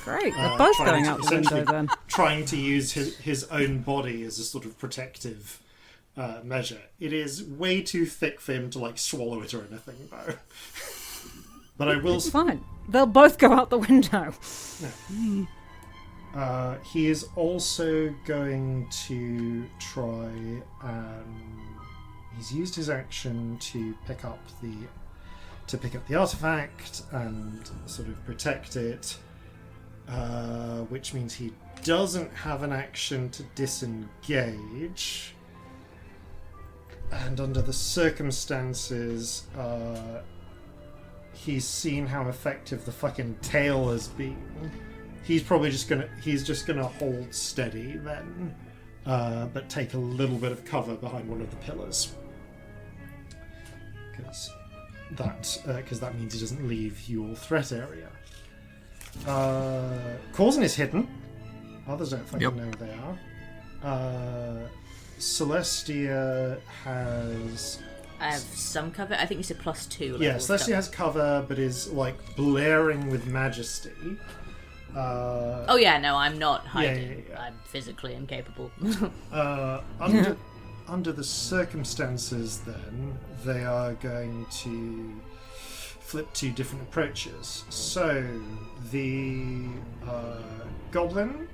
Great, they're both going out the window then. Trying to use his own body as a sort of protective measure. It is way too thick for him to like swallow it or anything, though. But I will. It's fine. They'll both go out the window. Yeah. He is also going to try. He's used his action to pick up the artifact and sort of protect it, which means he doesn't have an action to disengage. And under the circumstances, he's seen how effective the fucking tail has been. He's just gonna hold steady then, but take a little bit of cover behind one of the pillars, because that means he doesn't leave your threat area. Corzin is hidden. Others don't fucking know where they are. Celestia has... I have some cover. I think you said +2. Yeah, Celestia has cover, but is like blaring with majesty. Oh yeah, no, I'm not hiding. Yeah. I'm physically incapable. Under the circumstances, then, they are going to flip two different approaches. So, the goblin...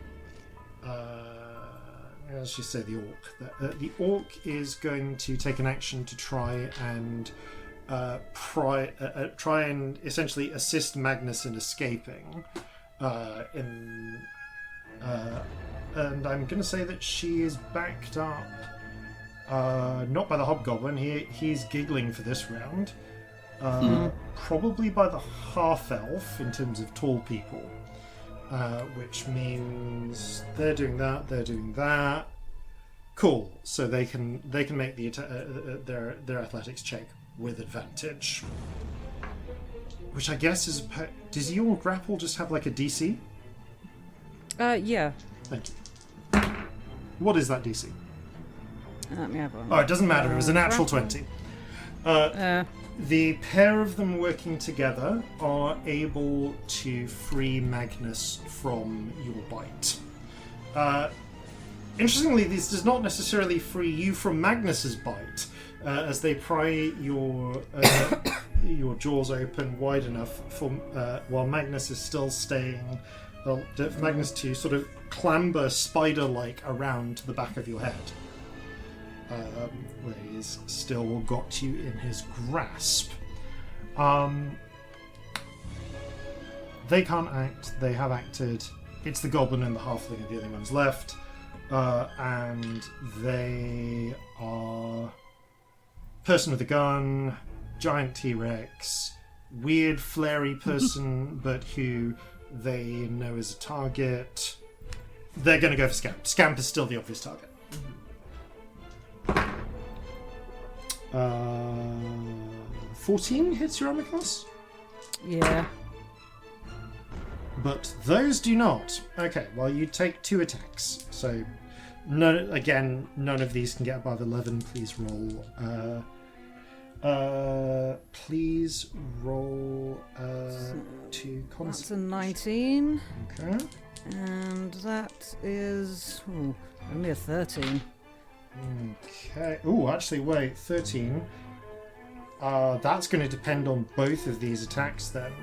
as you say, the orc. The orc is going to take an action to try and essentially assist Magnus in escaping. And I'm going to say that she is backed up, not by the hobgoblin. He's giggling for this round. Probably by the half-elf in terms of tall people. Which means they're doing that. Cool. So they can make their athletics check with advantage. Which I guess is... Does your grapple just have like a DC? Yeah. Thank you. What is that DC? Let me have one. Oh, it doesn't matter. It was a natural 20. The pair of them working together are able to free Magnus from your bite. Interestingly, this does not necessarily free you from Magnus's bite, as they pry your jaws open wide enough for while Magnus is still staying. For Magnus to sort of clamber spider-like around to the back of your head. Where he's still got you in his grasp. They can't act. They have acted. It's the goblin and the halfling are the only ones left. And they are person with a gun, giant T-Rex, weird flary person, but who they know is a target. They're going to go for Scamp. Scamp is still the obvious target. 14 hits your armor class? Yeah. But those do not. Okay, well, you take 2 attacks. So, none of these can get above 11. Please roll. Please roll 2 That's a 19. Okay. And that is only a 13. Okay. Oh, actually, wait. 13. That's going to depend on both of these attacks then,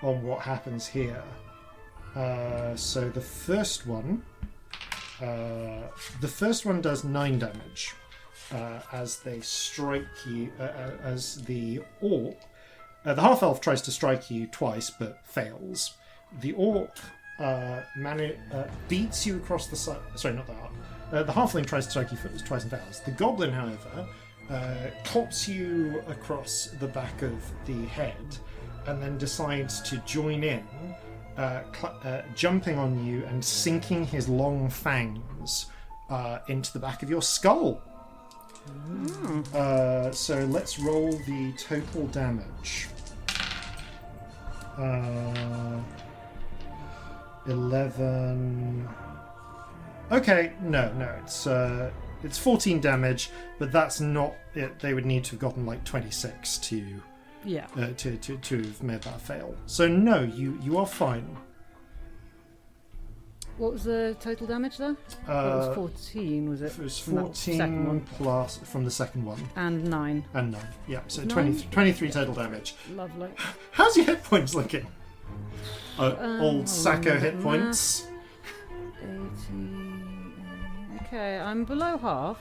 on what happens here. So the first one does 9 damage. as they strike you. As the orc, the half elf tries to strike you twice but fails. The orc beats you across the side. Sorry, not the half. The halfling tries to strike you twice and fails. The goblin, however, clops you across the back of the head, and then decides to join in, jumping on you and sinking his long fangs into the back of your skull. So let's roll the total damage. 11. Okay, no, it's 14 damage, but that's not it. They would need to have gotten like 26 to have made that fail. So no, you are fine. What was the total damage there? It was 14, was it? It was From that 14 second one. plus from the second one. And 9. And 9. Yeah, so 9? 23 total damage. Lovely. How's your hit points looking? Old Sacco hit points. 80. Okay, I'm below half.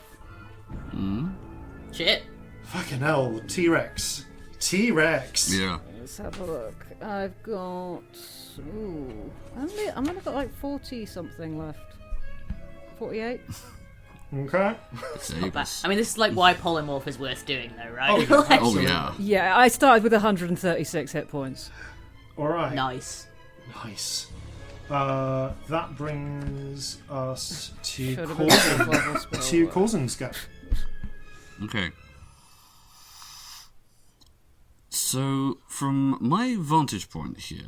Shit. Fucking hell, T-Rex. T-Rex. Yeah. Let's have a look. I've got... Ooh. I've only got like 40 something left. 48? Okay. I mean, this is like why polymorph is worth doing, though, right? Oh yeah. Yeah, I started with 136 hit points. Alright. Nice. That brings us to Should have been a fifth level spell. to Corzin's go. Okay. So, from my vantage point here,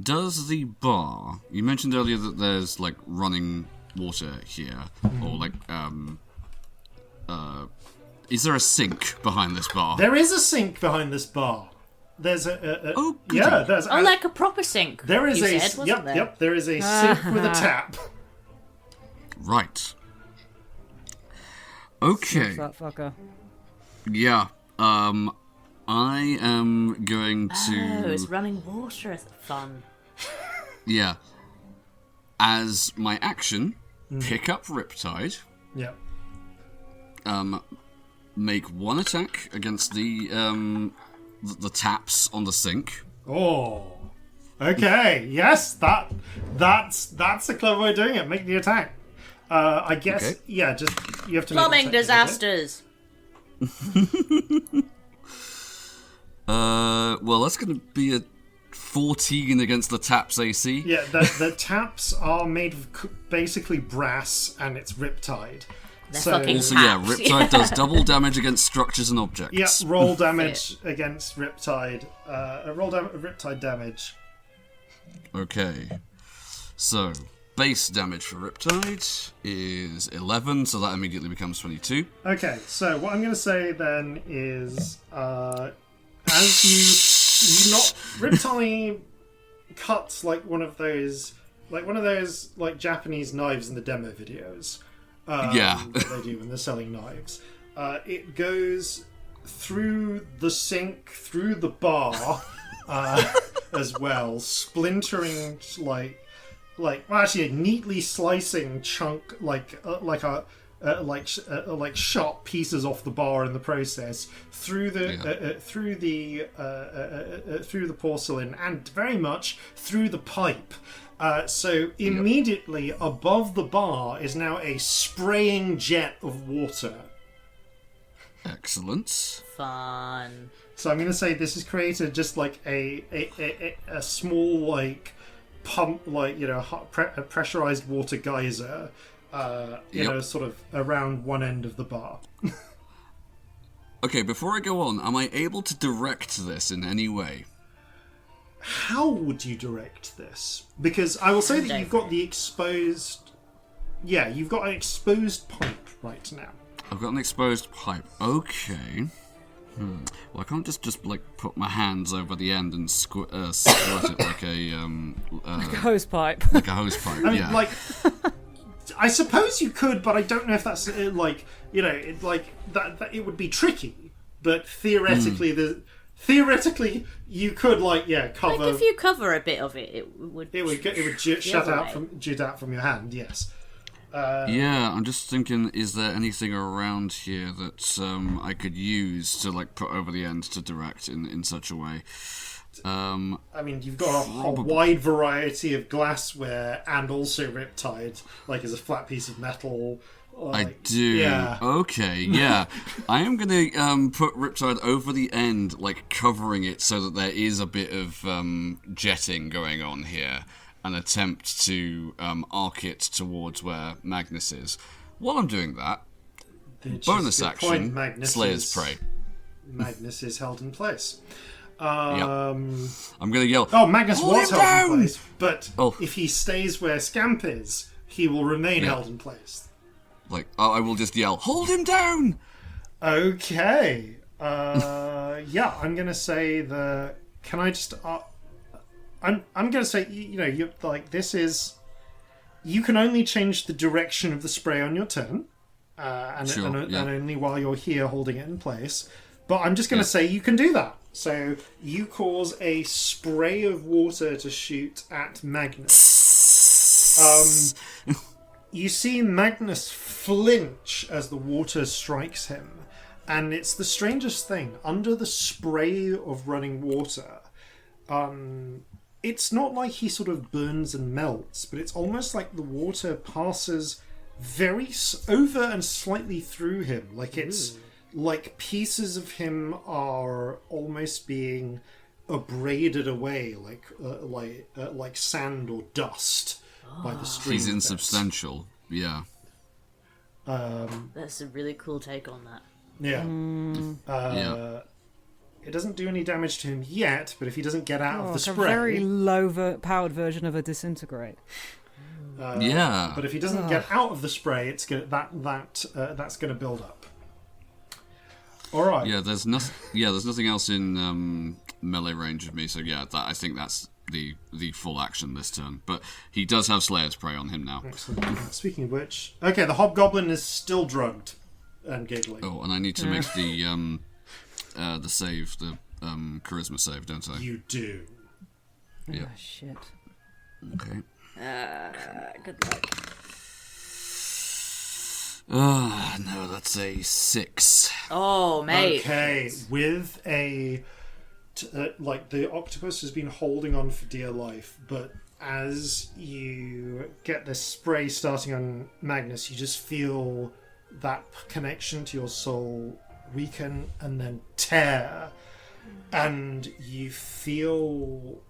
does the bar... You mentioned earlier that there's, like, running water here, or, like, is there a sink behind this bar? There is a sink behind this bar. There's Oh, goody. yeah, there's like a proper sink. there is you a said, wasn't there? Yep, there is a sink with a tap. Right. Okay. That fucker. Yeah. I am going to... Oh, it's running water. It's fun. Yeah. As my action, pick up Riptide, Yep. make one attack against the taps on the sink. Oh. Okay. Yes, that's a clever way of doing it. Make the attack. I guess. Okay. Yeah. Just you have to. Plumbing make the disasters. Well, that's going to be a 14 against the taps AC. Yeah. The taps are made of basically brass, and it's Riptide. They're So- fucking Also, yeah, taps. Riptide does double damage against structures and objects. Yeah, roll damage against Riptide. Riptide damage. Okay. So, base damage for Riptide is 11, so that immediately becomes 22. Okay, so what I'm going to say then is, as you not Riptide cuts like one of those Japanese knives in the demo videos. Yeah. That they do when they're selling knives. It goes through the sink, through the bar, as well, splintering actually a neatly slicing chunk like sharp pieces off the bar in the process through the through the porcelain and very much through the pipe. So immediately above the bar is now a spraying jet of water. Excellent. Fun. So I'm going to say this has created just like a small like pump, like a pressurized water geyser, sort of around one end of the bar. Okay, before I go on, am I able to direct this in any way? How would you direct this? Because I will say that you've got the exposed... Yeah, you've got an exposed pipe right now. I've got an exposed pipe. Okay. Well, I can't just like put my hands over the end and squirt it like a Like a hose pipe. like a hose pipe. I mean, yeah. I suppose you could, but I don't know if that's that it would be tricky. But theoretically, Theoretically, you could cover. Like if you cover a bit of it, it would. It would jut out from your hand. Yes. Yeah, I'm just thinking, is there anything around here that I could use to like put over the end to direct in such a way? I mean, you've got a wide variety of glassware and also riptide, like as a flat piece of metal. I do. Yeah. Okay, yeah. I am going to put riptide over the end, like covering it so that there is a bit of jetting going on here, and attempt to arc it towards where Magnus is. While I'm doing that, bonus action, Slayer's Prey. Magnus is held in place. I'm going to yell, Oh, Magnus "Hold was him held down!" in place, but Oh. if he stays where Scamp is, he will remain held in place. Like, I will just yell, "Hold him down!" Okay. Yeah, I'm going to say the... Can I just... I'm going to say, you like, this is... You can only change the direction of the spray on your turn. And only while you're here holding it in place. But I'm just going to say you can do that. So you cause a spray of water to shoot at Magnus. You see Magnus flinch as the water strikes him. And it's the strangest thing. Under the spray of running water, it's not like he sort of burns and melts, but it's almost like the water passes very over and slightly through him. Like it's like pieces of him are almost being abraded away, like sand or dust by the stream. He's insubstantial. Yeah. That's a really cool take on that. Yeah. Yeah. It doesn't do any damage to him yet, but if he doesn't get out of the It's a spray... very low-powered version of a disintegrate. Yeah. But if he doesn't get out of the spray, it's gonna, that's going to build up. All right. Yeah, there's nothing else in melee range of me, so yeah, I think that's the full action this turn. But he does have Slayer's Prey on him now. Excellent. Speaking of which... Okay, the Hobgoblin is still drugged and giggling. Oh, and I need to make the save, the charisma save, don't I? You do. Yeah. Oh, shit. Okay. Good luck. No, that's a 6. Oh, mate. Okay, with a... like, the octopus has been holding on for dear life, but as you get this spray starting on Magnus, you just feel that connection to your soul weaken and then tear, and you feel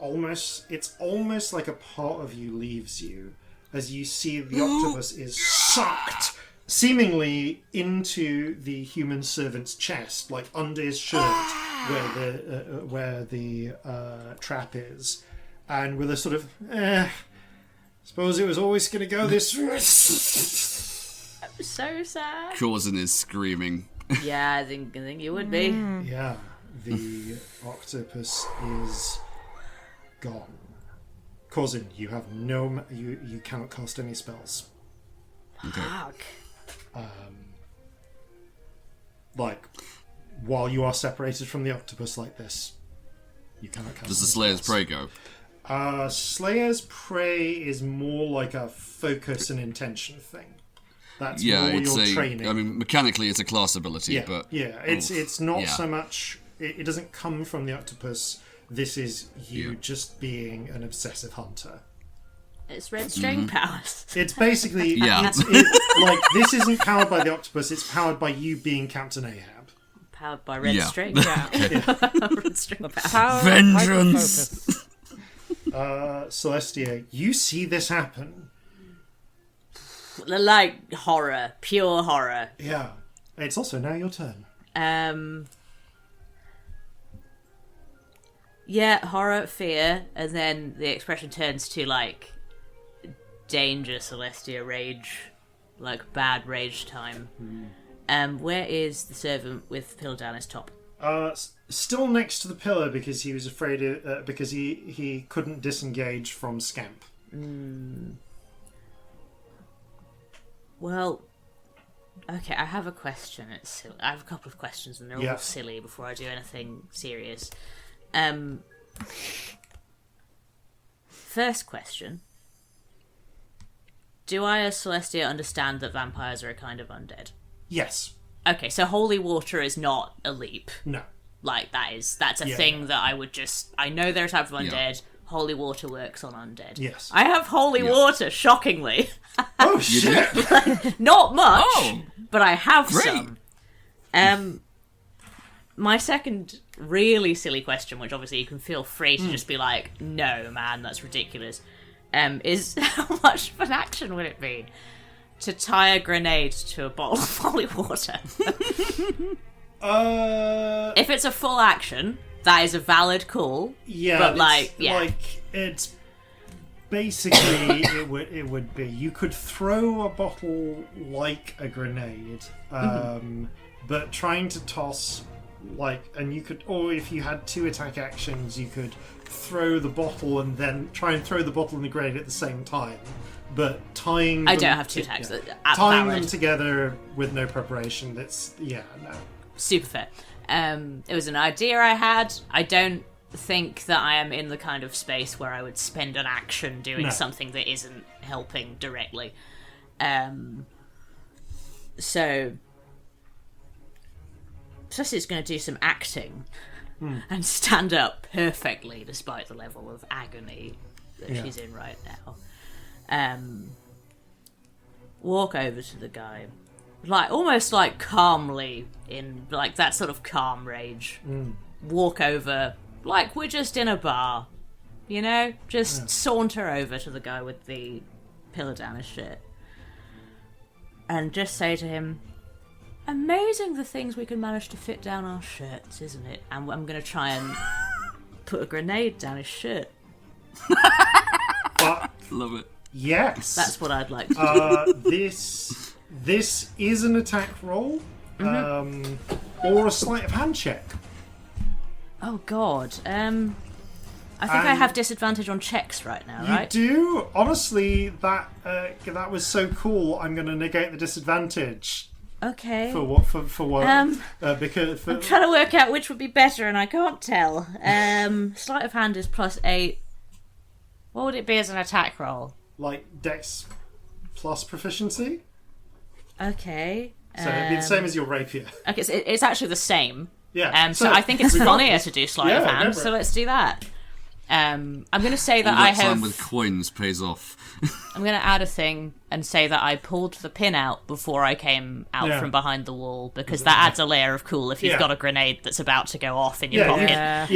it's almost like a part of you leaves you as you see the octopus is sucked seemingly into the human servant's chest, like under his shirt where the trap is, and with a sort of suppose it was always going to go this So sad. Corzin is screaming. Yeah, I think you would be. Yeah, the octopus is gone. Corzin, you have you cannot cast any spells. Okay. Fuck. Like, while you are separated from the octopus like this, you cannot cast Does the any Slayer's spells. Prey go? Slayer's Prey is more like a focus and intention thing. That's Yeah, more it's your a. training. I mean, mechanically, it's a class ability, yeah, but it's not yeah. so much. It doesn't come from the octopus. This is you just being an obsessive hunter. It's red string powers. It's basically Yeah. like this isn't powered by the octopus. It's powered by you being Captain Ahab. Powered by red Yeah. string. Red string powers. Power, Vengeance! hyperfocus. Celestia, you see this happen. Like horror, pure horror. Yeah. It's also now your turn. Yeah, horror, fear, and then the expression turns to like danger, Celestia, rage, like bad rage time. Where is the servant with the pillar down his top? Still next to the pillar because he was afraid because he couldn't disengage from Scamp. Well, okay, I have a question. I have a couple of questions, and they're all silly before I do anything serious. First question. do I as Celestia understand that vampires are a kind of undead? Yes. Okay, so holy water is not a leap. No. Like, that's a thing that I would just... I know they're a type of undead. Holy water works on undead. Yes. I have holy water, shockingly. Oh, shit! Not much, but I have some. My second really silly question, which obviously you can feel free to just be like, no, man, that's ridiculous, is how much of an action would it be to tie a grenade to a bottle of holy water? If it's a full action, that is a valid call. Yeah, but it's basically it would be, you could throw a bottle like a grenade, but trying to toss and you could, or if you had 2 attack actions, you could throw the bottle and then try and throw the bottle and the grenade at the same time. But tying them, I don't have 2 attacks. Tying them together with no preparation, no. Super fair. It was an idea I had. I don't think that I am in the kind of space where I would spend an action doing something that isn't helping directly. So Cecily's going to do some acting and stand up perfectly despite the level of agony that she's in right now. Walk over to the guy, almost calmly, in that sort of calm rage. Walk over like we're just in a bar, just saunter over to the guy with the pillar down his shirt and just say to him, amazing the things we can manage to fit down our shirts, isn't it? And I'm going to try and put a grenade down his shirt. Love it. Yes. That's what I'd like to do. This is an attack roll, or a sleight of hand check. Oh God. I think I have disadvantage on checks right now, right? You do? Honestly, that was so cool. I'm going to negate the disadvantage. Okay. For what? Because I'm trying to work out which would be better, and I can't tell. Sleight of hand is +8. What would it be as an attack roll? Dex plus proficiency. Okay. So it'd be the same as your rapier. Okay, so it's actually the same. Yeah. So I think it's funnier to do sleight of hand. So let's do that. I'm going to say that I have... time with coins pays off. I'm going to add a thing and say that I pulled the pin out before I came out from behind the wall, because that adds a layer of cool if you've got a grenade that's about to go off in your pocket.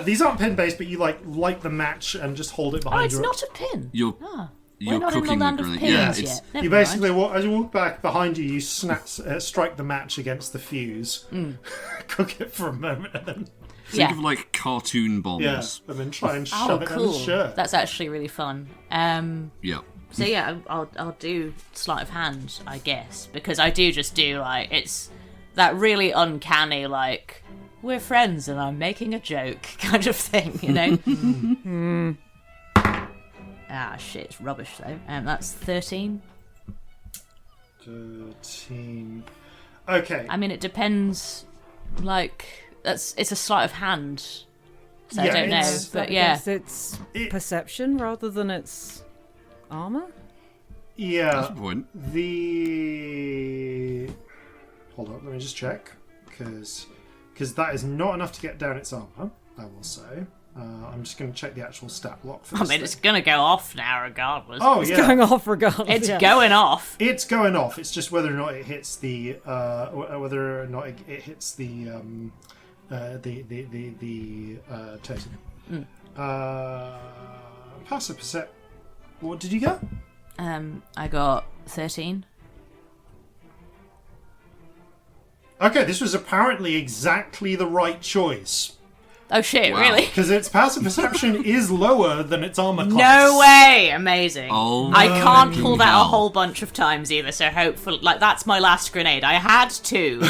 These aren't pin-based, but you light the match and just hold it behind you. Oh, it's not a pin. You're We're not cooking in the land of pins yet. You basically, as you walk back behind you, you strike the match against the fuse, cook it for a moment, and then... Think of cartoon bombs. Yeah, and then try and shove it on his shirt. That's actually really fun. Yeah. So yeah, I'll do sleight of hand, I guess, because I do just do it's that really uncanny we're friends and I'm making a joke kind of thing, Ah shit, it's rubbish though. That's 13. 13. Okay. I mean, it depends. It's a sleight of hand, so I don't know. But it's perception rather than its armor. Yeah. That's a point. Hold on, let me just check, because that is not enough to get down its armor, I will say. I'm just going to check the actual stat block for this. It's going to go off now regardless. Oh, it's going off regardless. It's going off. It's going off. It's just whether or not it hits the it hits the totem. Passive percent. What did you get? I got 13. Okay, this was apparently exactly the right choice. Oh shit, wow. Really? Because its passive perception is lower than its armor class. No way! Amazing. Oh, I can't pull that hell. a whole bunch of times either, so hopefully... that's my last grenade. I had 2.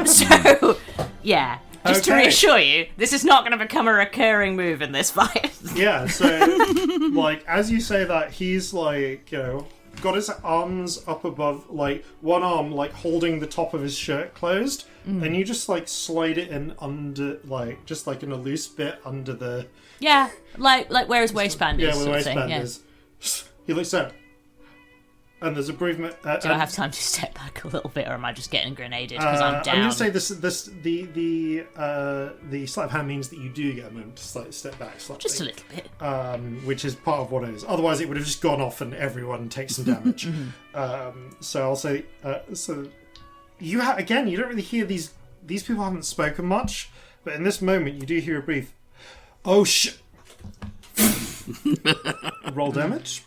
So, yeah. Just to reassure you, this is not going to become a recurring move in this fight. Yeah, so, as you say that, he's, got his arms up above, one arm, holding the top of his shirt closed, and you just, slide it in under, just, in a loose bit under the... Yeah, like where his waistband is, where the sort of waistband thing. is. He looks up. And there's a bereavement. Do I have time to step back a little bit, or am I just getting grenaded because I'm down? I'm going to say the sleight of hand means that you do get a moment to slightly step back, slightly, just a little bit, which is part of what it is. Otherwise, it would have just gone off and everyone takes some damage. So I'll say, so you again, you don't really hear these people haven't spoken much, but in this moment, you do hear a brief. Oh shit! Roll damage.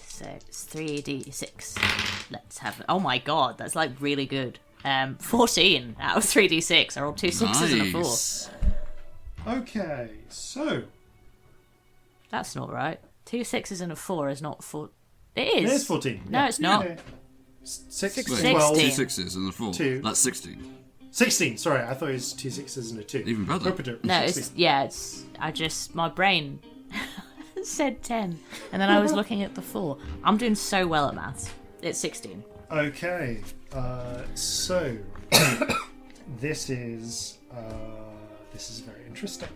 So it's 3d6. Let's have it. Oh my god, that's like really good. 14 out of 3d6. I rolled 2 6s and a 4. Okay, so that's not right. 2 6s and a 4 is not 4. It is. It is 14. No, it's not. Yeah. 16. 12. 2 6s and a 4. 2. That's 16. 16. Sorry, I thought it was 2 6s and a 2. Even better. No, it's my brain said 10, and then I was looking at the 4. I'm doing so well at maths. It's 16. Okay, so this is very interesting.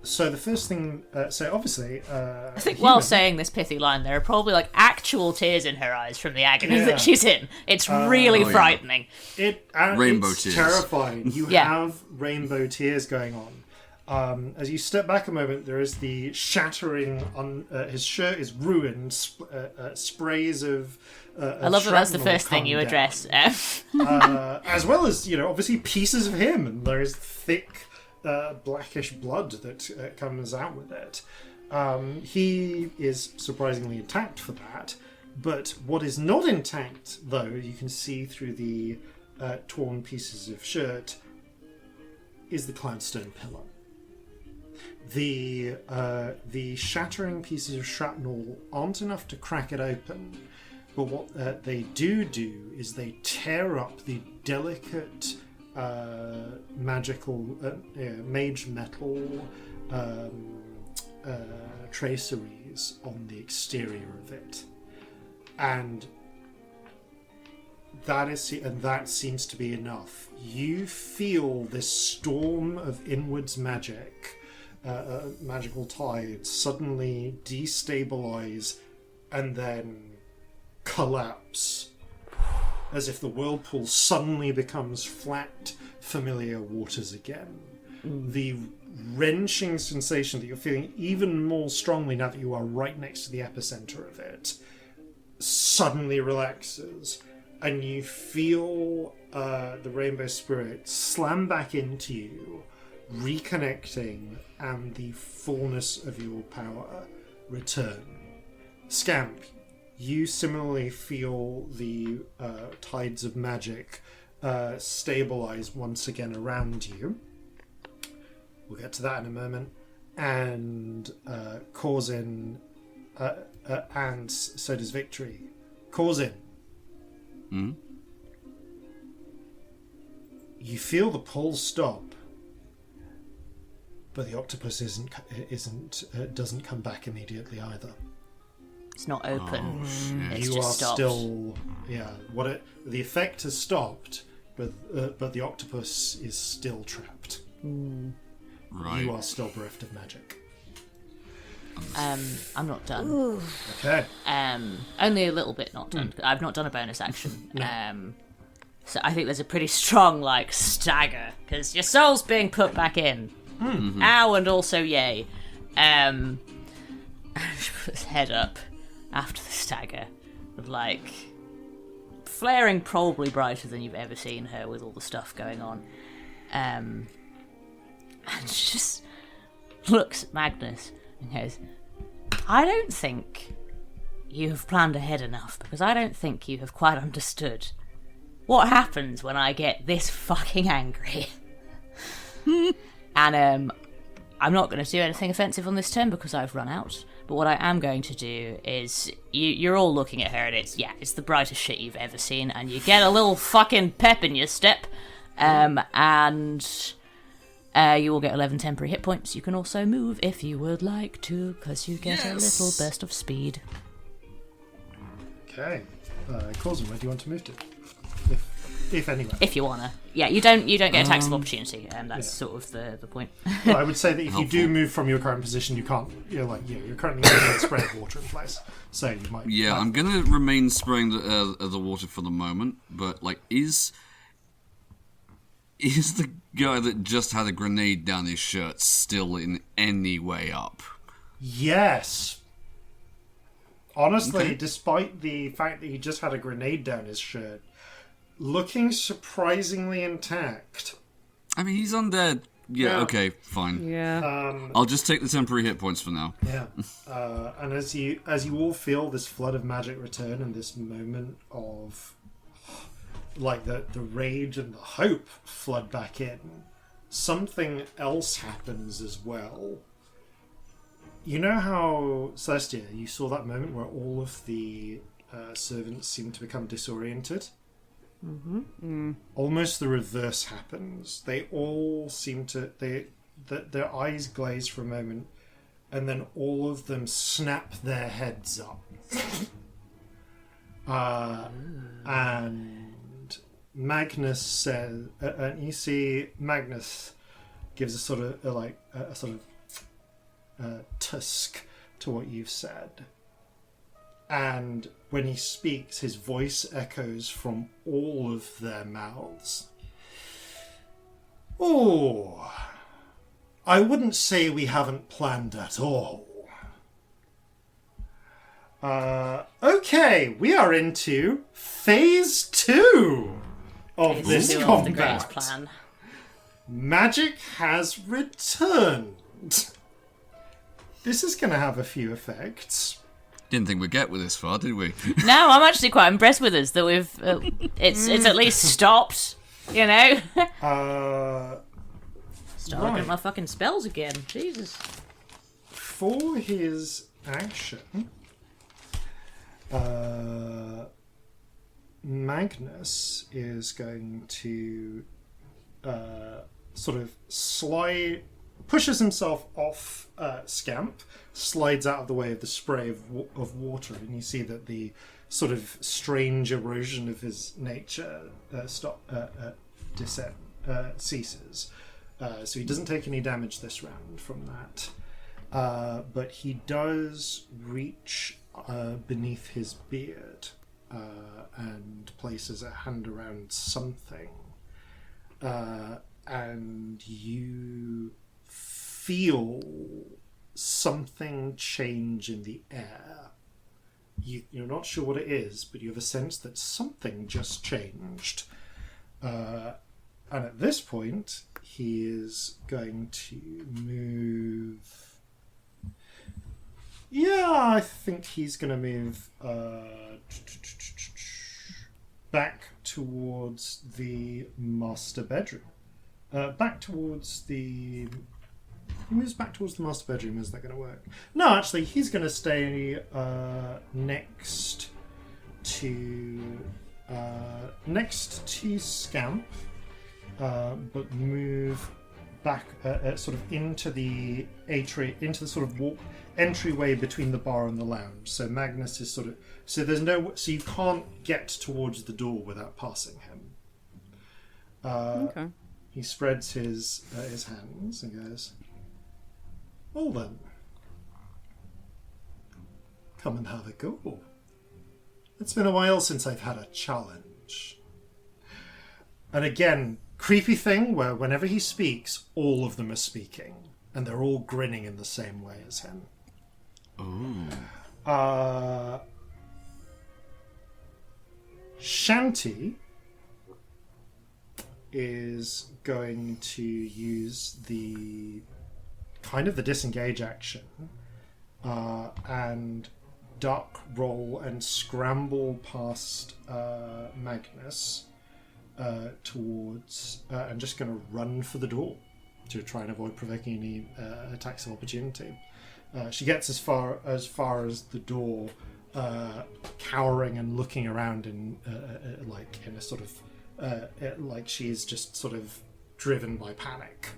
So the first thing, so obviously, I think while saying this pithy line, there are probably like actual tears in her eyes from the agony that she's in. It's really frightening. Rainbow it's tears. Terrifying. You have rainbow tears going on. As you step back a moment, there is the shattering on his shirt is ruined. Sprays of. I love that that's the first thing you address. As well as obviously pieces of him, and there is thick blackish blood that comes out with it. He is surprisingly intact for that, but what is not intact, though, you can see through the torn pieces of shirt, is the cloudstone pillar. The shattering pieces of shrapnel aren't enough to crack it open, but what they do is they tear up the delicate magical mage metal traceries on the exterior of it, and that seems to be enough. You feel this storm of inwards magic. Magical tides suddenly destabilize and then collapse, as if the whirlpool suddenly becomes flat, familiar waters again. The wrenching sensation that you're feeling even more strongly now that you are right next to the epicenter of it suddenly relaxes, and you feel the rainbow spirit slam back into you, reconnecting, and the fullness of your power return. Scamp, you similarly feel the tides of magic stabilize once again around you. We'll get to that in a moment. And Corzin, and so does Victory. Corzin. You feel the pull stop, but the octopus doesn't come back immediately either. It's not open. It's you just are stopped. still, the effect has stopped, but the octopus is still trapped. Right. You are still bereft of magic. I'm not done. Ooh. Okay. Only a little bit not done. I've not done a bonus action. So I think there's a pretty strong stagger, because your soul's being put back in. Ow, and also yay. She put his head up after the stagger, with flaring probably brighter than you've ever seen her with all the stuff going on. And she just looks at Magnus and goes, I don't think you have planned ahead enough, because I don't think you have quite understood what happens when I get this fucking angry. And I'm not going to do anything offensive on this turn because I've run out. But what I am going to do is, you're all looking at her and it's the brightest shit you've ever seen, and you get a little fucking pep in your step. And you will get 11 temporary hit points. You can also move if you would like to, because you get a little burst of speed. Okay. Corzin, where do you want to move to? if anywhere. If you wanna, yeah, you don't get attacks of opportunity, and that's sort of the point. Well, I would say that if you do move from your current position, you can't. You're currently getting a spray of water in place, so you might. Yeah, I'm gonna remain spraying the water for the moment, but like, is the guy that just had a grenade down his shirt still in any way up? Yes. Honestly, despite the fact that he just had a grenade down his shirt, looking surprisingly intact. I mean, he's undead. Yeah, okay, fine. Yeah. I'll just take the temporary hit points for now. Yeah. And as you all feel this flood of magic return and this moment of like the rage and the hope flood back in, something else happens as well. You know how, Celestia, you saw that moment where all of the servants seem to become disoriented? Mm-hmm. Mm. Almost the reverse happens. They all seem to... their eyes glaze for a moment, and then all of them snap their heads up. And Magnus says... and you see Magnus gives a sort of... tusk to what you've said, and when he speaks, his voice echoes from all of their mouths. Oh, I wouldn't say we haven't planned at all. Okay, we are into phase 2 of this combat. The great plan. Magic has returned. This is going to have a few effects. Didn't think we'd get with this far, did we? No, I'm actually quite impressed with us that we've. It's at least stopped. You know. Start looking at my fucking spells again. Jesus. For his action, Magnus is going to sort of pushes himself off Scamp, slides out of the way of the spray of water, and you see that the sort of strange erosion of his nature ceases. So he doesn't take any damage this round from that. But he does reach beneath his beard and places a hand around something. And you feel something change in the air. You're not sure what it is, but you have a sense that something just changed. And at this point, he is going to move... Yeah, I think he's going to move back towards the master bedroom. He moves back towards the master bedroom. Is that going to work? No, actually, he's going to stay next to Scamp, but move back sort of into the sort of entryway between the bar and the lounge. So Magnus is so you can't get towards the door without passing him. Okay. He spreads his hands and goes, "Well then, come and have a go. It's been a while since I've had a challenge." And again, creepy thing where whenever he speaks, all of them are speaking, and they're all grinning in the same way as him. Ooh. Shanti is going to use the disengage action and duck, roll, and scramble past Magnus towards and just going to run for the door to try and avoid provoking any attacks of opportunity. She gets as far as the door, cowering and looking around in a sort of like she's just sort of driven by panic.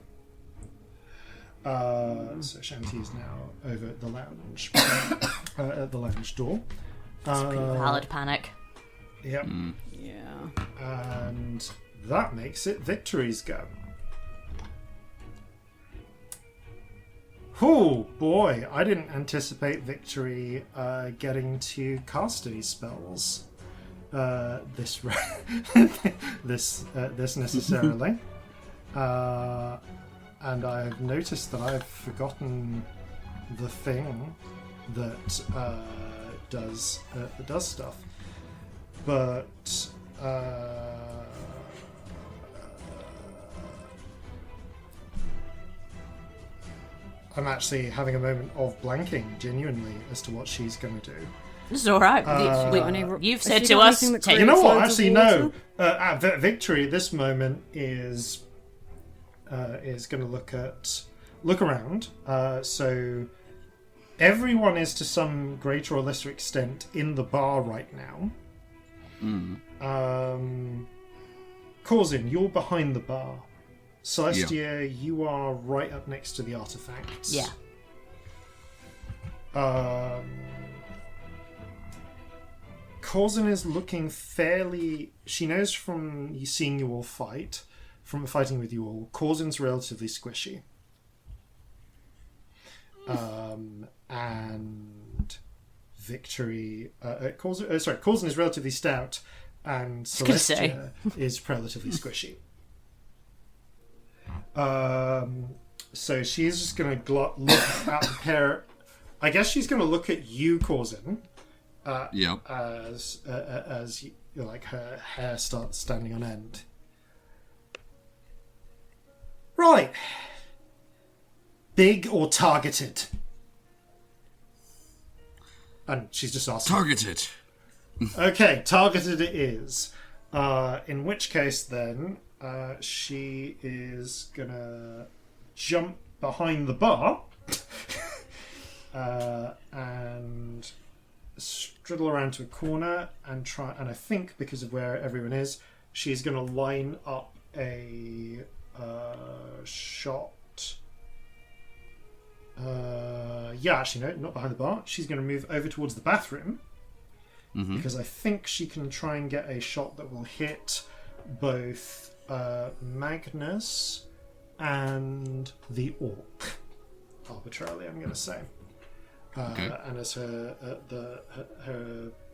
So Shanti is now over at the lounge, at the lounge door. It's a pretty valid panic. Yep. Yeah. And that makes it Victory's go. Oh boy, I didn't anticipate Victory getting to cast any spells this necessarily. And I've noticed that I've forgotten the thing that does stuff. But I'm actually having a moment of blanking, genuinely, as to what she's going to do. It's all right. You've said to us, you know what? Actually, no. Victory at this moment is going to look around. So everyone is to some greater or lesser extent in the bar right now. Corzin, you're behind the bar. Celestia, you are right up next to the artifacts. Yeah. Corzin is looking fairly... She knows from seeing you all fight, from fighting with you all, Corzin's relatively squishy. And Victory... Corzin is relatively stout, and Celestia is relatively squishy. So she's just going to look at the pair. I guess she's going to look at you, Corzin. As like her hair starts standing on end. Right. Big or targeted? And she's just asking. Targeted. Okay, targeted it is. In which case, then, she is gonna jump behind the bar and straddle around to a corner and try. And I think because of where everyone is, she's gonna line up a shot. Actually, no, not behind the bar. She's gonna move over towards the bathroom. Because I think she can try and get a shot that will hit both Magnus and the orc. Arbitrarily, I'm going to say. Okay. And as her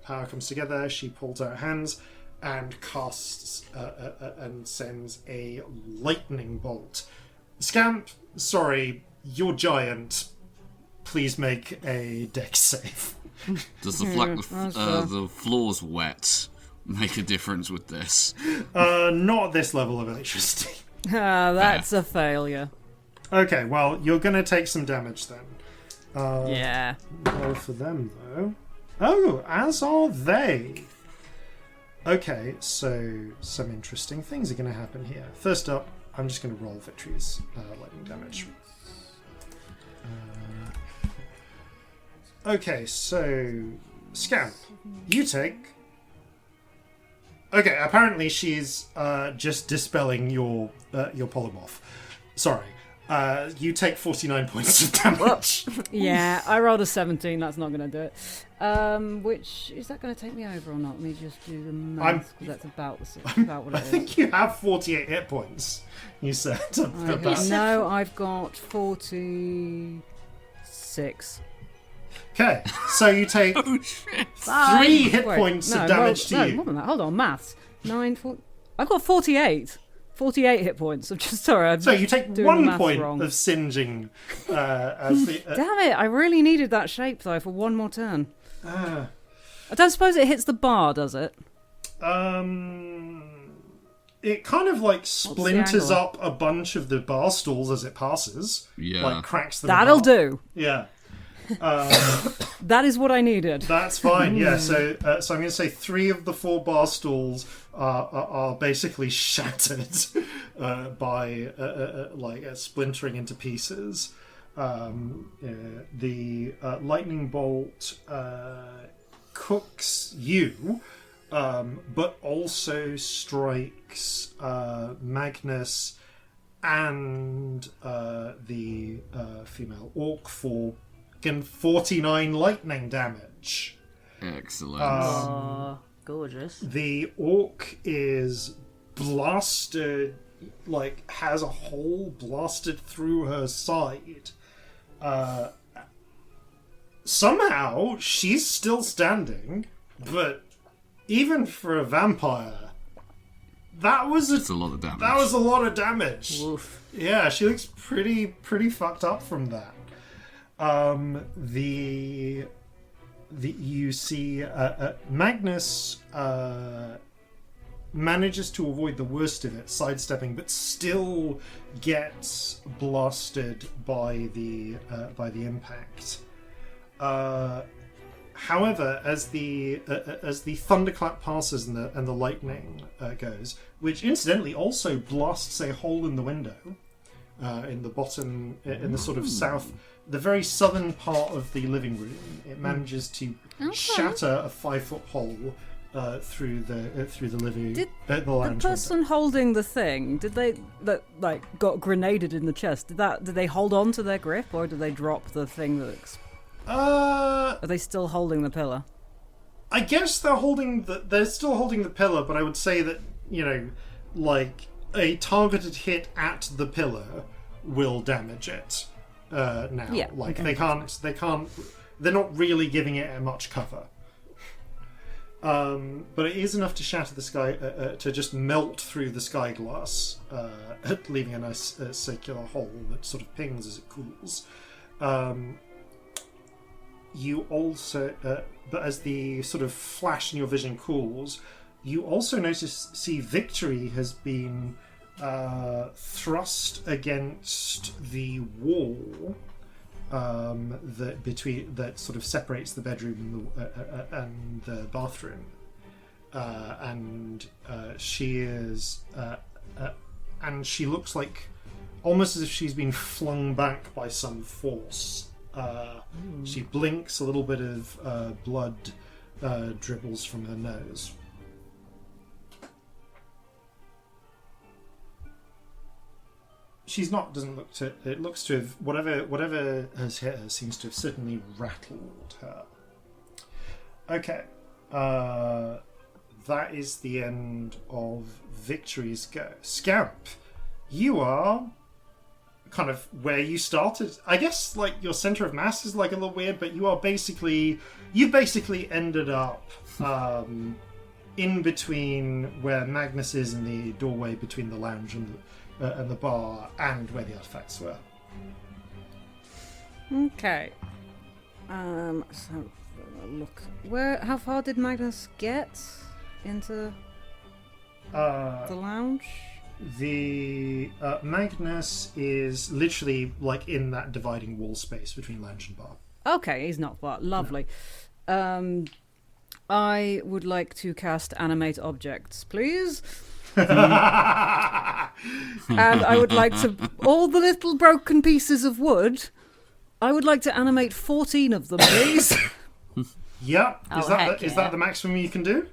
power comes together, she pulls out her hands and casts and sends a lightning bolt. Scamp, sorry, you're giant. Please make a dex save. Does the floor's wet make a difference with this? Not at this level of electricity. That's a failure. Okay, well, you're going to take some damage then. Yeah. Roll for them, though. Oh, as are they. Okay, so some interesting things are going to happen here. First up, I'm just going to roll Victory's lightning damage. Okay, so Scamp, you take... Okay, apparently she's just dispelling your polymorph. Sorry. You take 49 points of damage. Yeah, I rolled a 17. That's not going to do it. Which, is that going to take me over or not? Let me just do the math, because that's about what it is. I think you have 48 hit points, you said. No, I've got 46. Okay, so you take 3 hit points of damage to you. More than that. Hold on, maths. 9, 4... I've got 48. 48 hit points. I'm just sorry. So you take 1 point of singeing. As the, Damn it! I really needed that shape though for one more turn. I don't suppose it hits the bar, does it? It kind of like splinters up a bunch of the bar stools as it passes. Yeah, like cracks them. That'll do. Yeah. That is what I needed. That's fine. Yeah. So I'm going to say 3 of the 4 bar stools are basically shattered by splintering into pieces. The lightning bolt cooks you, but also strikes Magnus and the female orc for 49 lightning damage. Excellent. gorgeous. The orc is blasted, like, has a hole blasted through her side. Somehow, she's still standing, but even for a vampire, that's a lot of damage. That was a lot of damage. Oof. Yeah, she looks pretty fucked up from that. You see Magnus manages to avoid the worst of it, sidestepping, but still gets blasted by the impact. However, as the thunderclap passes and the lightning goes, which incidentally also blasts a hole in the window in the bottom, in the sort of south, the very southern part of the living room, it manages to shatter a 5-foot hole through the living the lounge. The person holding the thing, did they got grenaded in the chest? Did they hold on to their grip, or did they drop the thing that? Are they still holding the pillar? I guess they're still holding the pillar, but I would say that, like a targeted hit at the pillar will damage it. Now, yeah, like okay. they're not really giving it much cover. But it is enough to shatter the sky, to just melt through the sky glass, leaving a nice circular hole that sort of pings as it cools. You also, but as the sort of flash in your vision cools, you also see Victory has been thrust against the wall that sort of separates the bedroom and the bathroom, and she is and she looks like almost as if she's been flung back by some force. She blinks, a little bit of blood dribbles from her nose. She's not. Doesn't look to. It looks to have whatever has hit her seems to have certainly rattled her. Okay, that is the end of Victory's go. Scamp, you are kind of where you started. I guess like your center of mass is like a little weird, but you basically ended up in between where Magnus is in the doorway between the lounge and the bar, and where the artifacts were. Okay. So look, how far did Magnus get into the lounge? The Magnus is literally like in that dividing wall space between lounge and bar. Okay, he's not far. Lovely. No. I would like to cast Animate Objects, please. And I would like to... all the little broken pieces of wood, I would like to animate 14 of them, please. Yep. Is that the maximum you can do?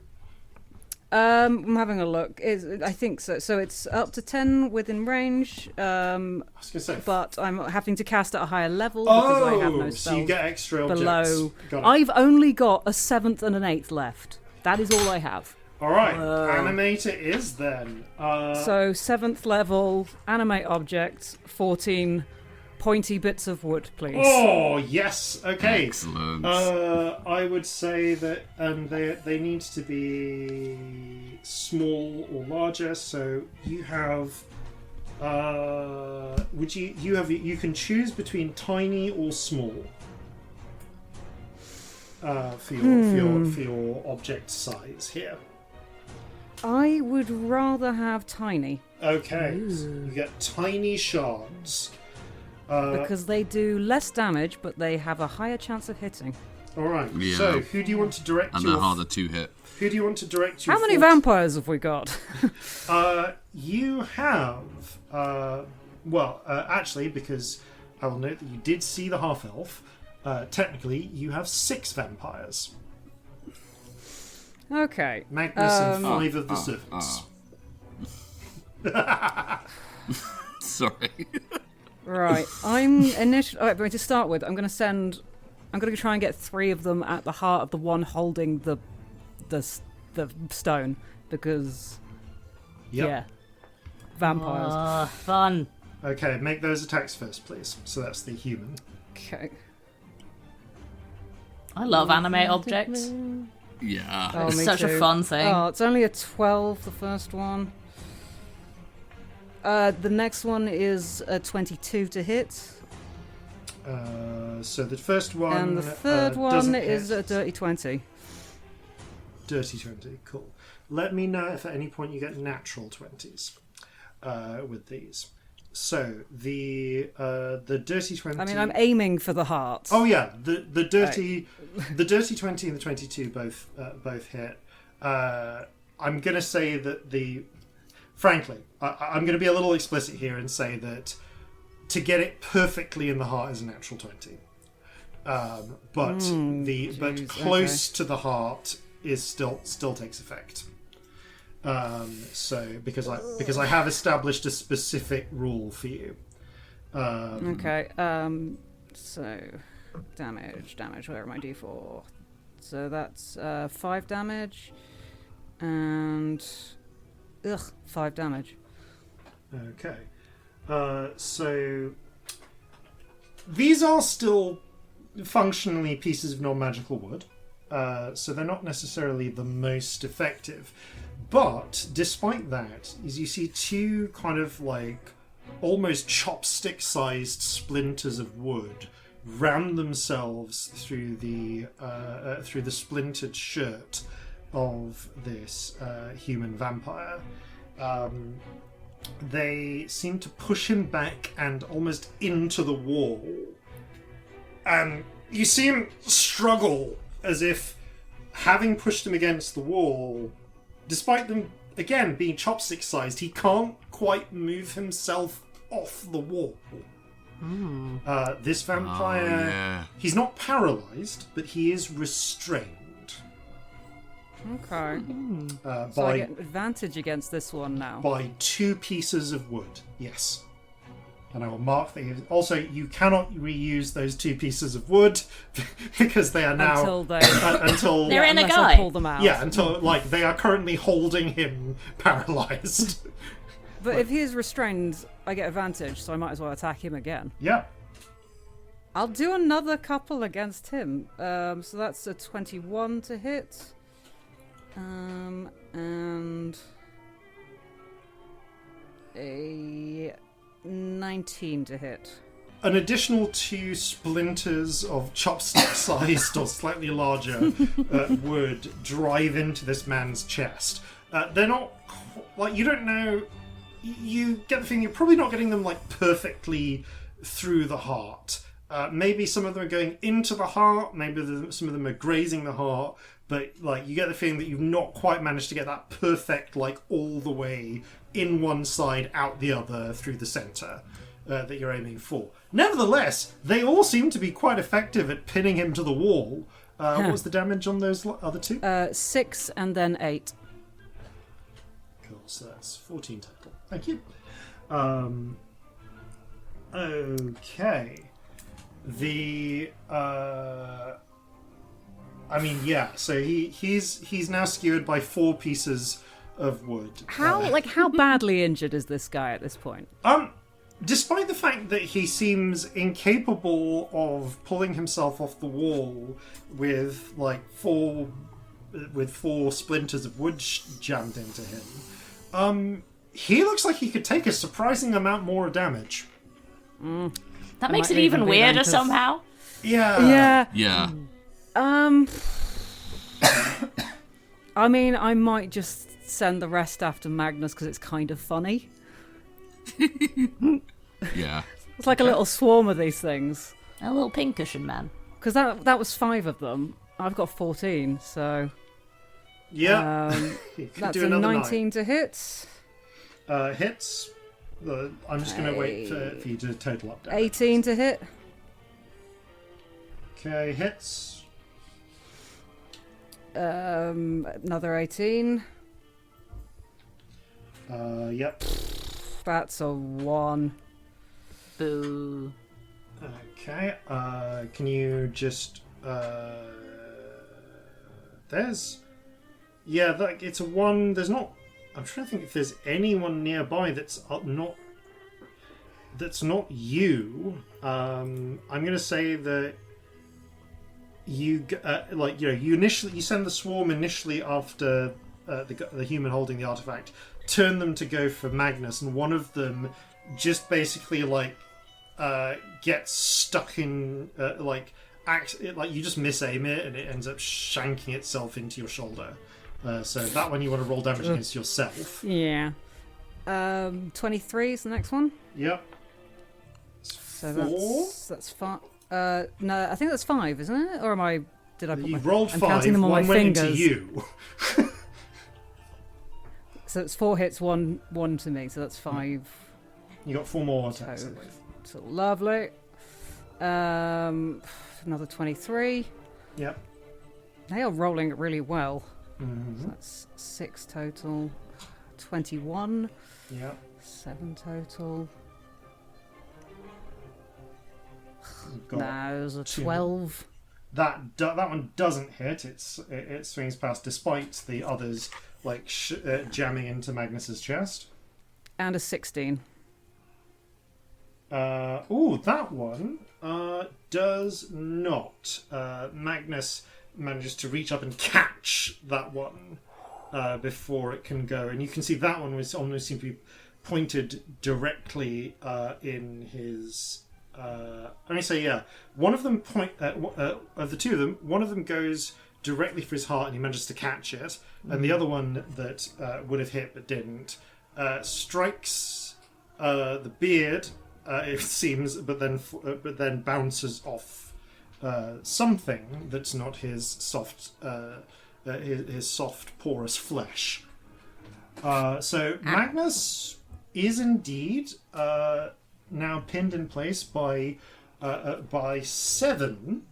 I'm having a look. I think so. So it's up to 10 within range. I was gonna say, but I'm having to cast at a higher level because I have no spells. So you get extra below. Got it. I've only got a 7th and an 8th left. That is all I have. All right, animate it is then. So 7th level, animate object, 14 pointy bits of wood, please. Oh, yes. Okay. Excellent. I would say that they need to be small or larger. So you have. You can choose between tiny or small. For your object size here. I would rather have tiny. Okay, so you get tiny shards. Because they do less damage, but they have a higher chance of hitting. Alright, yeah. So who do you want to direct and they're harder to hit. Who do you want to direct your... How many vampires have we got? You have... actually, because I will note that you did see the half-elf, technically you have 6 vampires. Okay. Magnus and 5 of the servants. Sorry. Right. But to start with, I'm going to try and get 3 of them at the heart of the one holding the the stone because Yep. yeah, vampires. Oh, fun. Okay, make those attacks first, please. So that's the human. Okay. I love anime objects. Yeah. Oh, It's me such a too. fun thing. Oh, it's only a 12, the first one. The next one is a 22 to hit. So the first one. And the third one doesn't is hit. a dirty 20. Dirty 20, cool. Let me know if at any point you get natural 20s with these. So the dirty 20. I mean, I'm aiming for the heart. Oh yeah, the dirty the dirty 20 and the 22 both hit. I'm gonna say that frankly, I'm gonna be a little explicit here and say that to get it perfectly in the heart is a natural 20. But close to the heart is still takes effect. So because I have established a specific rule for you. Okay. So damage. Where are my d4? So that's 5 damage, and 5 damage. Okay. So these are still functionally pieces of non-magical wood. So they're not necessarily the most effective. But despite that, as you see two kind of like almost chopstick-sized splinters of wood ram themselves through the splintered shirt of this human vampire. They seem to push him back and almost into the wall. And you see him struggle as if, having pushed him against the wall, despite them, again, being chopstick-sized, he can't quite move himself off the wall. This vampire, he's not paralyzed, but he is restrained. Okay. By, So I get advantage against this one now. by 2 pieces of wood, yes. And I will mark that. Also, you cannot reuse those 2 pieces of wood because they are now Until they... until They're in a unless guy. I pull them out. yeah, until like they are currently holding him paralyzed. But if he is restrained, I get advantage, so I might as well attack him again. Yeah. I'll do another couple against him. So that's a 21 to hit. And a 19 to hit. An additional 2 splinters of chopstick-sized or slightly larger wood drive into this man's chest. They're not like, you don't know. You get the feeling you're probably not getting them like perfectly through the heart. Maybe some of them are going into the heart. Maybe some of them are grazing the heart. But like, you get the feeling that you've not quite managed to get that perfect, like all the way in one side, out the other, through the center that you're aiming for. Nevertheless, they all seem to be quite effective at pinning him to the wall. What was the damage on those other 2? 6 and then 8. Cool, so that's 14 total. Thank you. Okay. I mean, yeah. So he's now skewered by 4 pieces of wood. How badly injured is this guy at this point? Despite the fact that he seems incapable of pulling himself off the wall with like 4 splinters of wood jammed into him, he looks like he could take a surprising amount more damage. That makes it even weirder somehow. Yeah. Yeah. I mean, I might just send the rest after Magnus because it's kind of funny. Yeah. It's like a little swarm of these things. A little pincushion man. Because that was 5 of them. I've got 14, so... Yeah. You could That's do a another 19 to hit. Hits. I'm just going to wait for you to total up damage. 18 to hit. Okay, hits. Another 18. Yep. That's a 1. Boo. Okay. Can you just... There's Yeah, it's a 1. There's not. I'm trying to think if there's anyone nearby that's not. That's not you. I'm going to say that you you send the swarm initially after the human holding the artifact. Turn them to go for Magnus, and one of them just basically gets stuck in you just misaim it, and it ends up shanking itself into your shoulder. So that one you want to roll damage against yourself. Yeah. 23 is the next one. Yep. So that's 5. No, I think that's 5, isn't it? Or did I put you rolled 5, counting them on one my went fingers. into you. So it's 4 hits, one to me, so that's 5. You got 4 more attacks. So lovely. Another 23. Yep. They are rolling it really well. Mm-hmm. So that's 6 total. 21. Yep. 7 total. Got there's a 12. That one doesn't hit. It swings past, despite the others jamming into Magnus's chest. And a 16. That one does not. Magnus manages to reach up and catch that one before it can go, and you can see that one was almost seemed to be pointed directly in his. One of them of the two of them, one of them goes directly for his heart, and he manages to catch it, and the other one that would have hit but didn't strikes the beard. It seems, but then bounces off something that's not his soft, his soft porous flesh. So Magnus is indeed now pinned in place by 7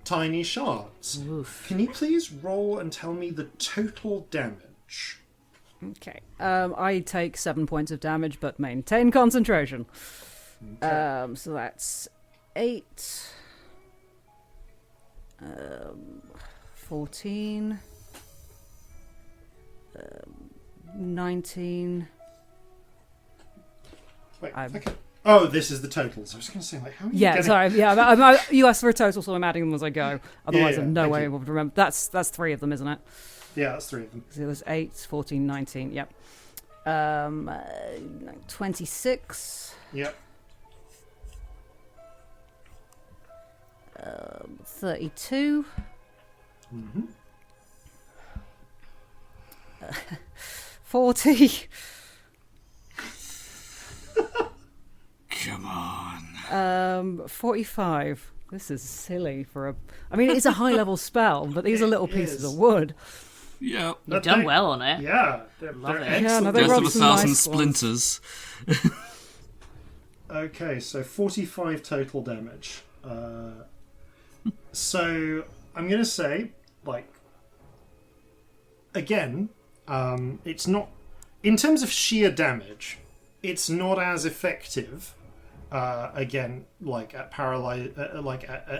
tiny shards. Oof. Can you please roll and tell me the total damage? Okay. I take 7 points of damage, but maintain concentration. Okay. So that's 8, 14, 19. Wait, okay. Oh, this is the totals. I was going to say, how are you getting... sorry. Yeah, you asked for a total, so I'm adding them as I go. Otherwise, I've no way able to remember. That's 3 of them, isn't it? Yeah, that's 3 of them. So there's 8, 14, 19. Yep. 26. Yep. 32. Mm-hmm. 40. Come on. 45. This is silly for a... I mean, it's a high-level spell, but these are little pieces of wood. Yeah. You've done well on it. Yeah. They're excellent. They Death of rolled 1,000 nice splinters. Okay, so 45 total damage. So I'm going to say, again, it's not... In terms of sheer damage, it's not as effective... again, at paralyze,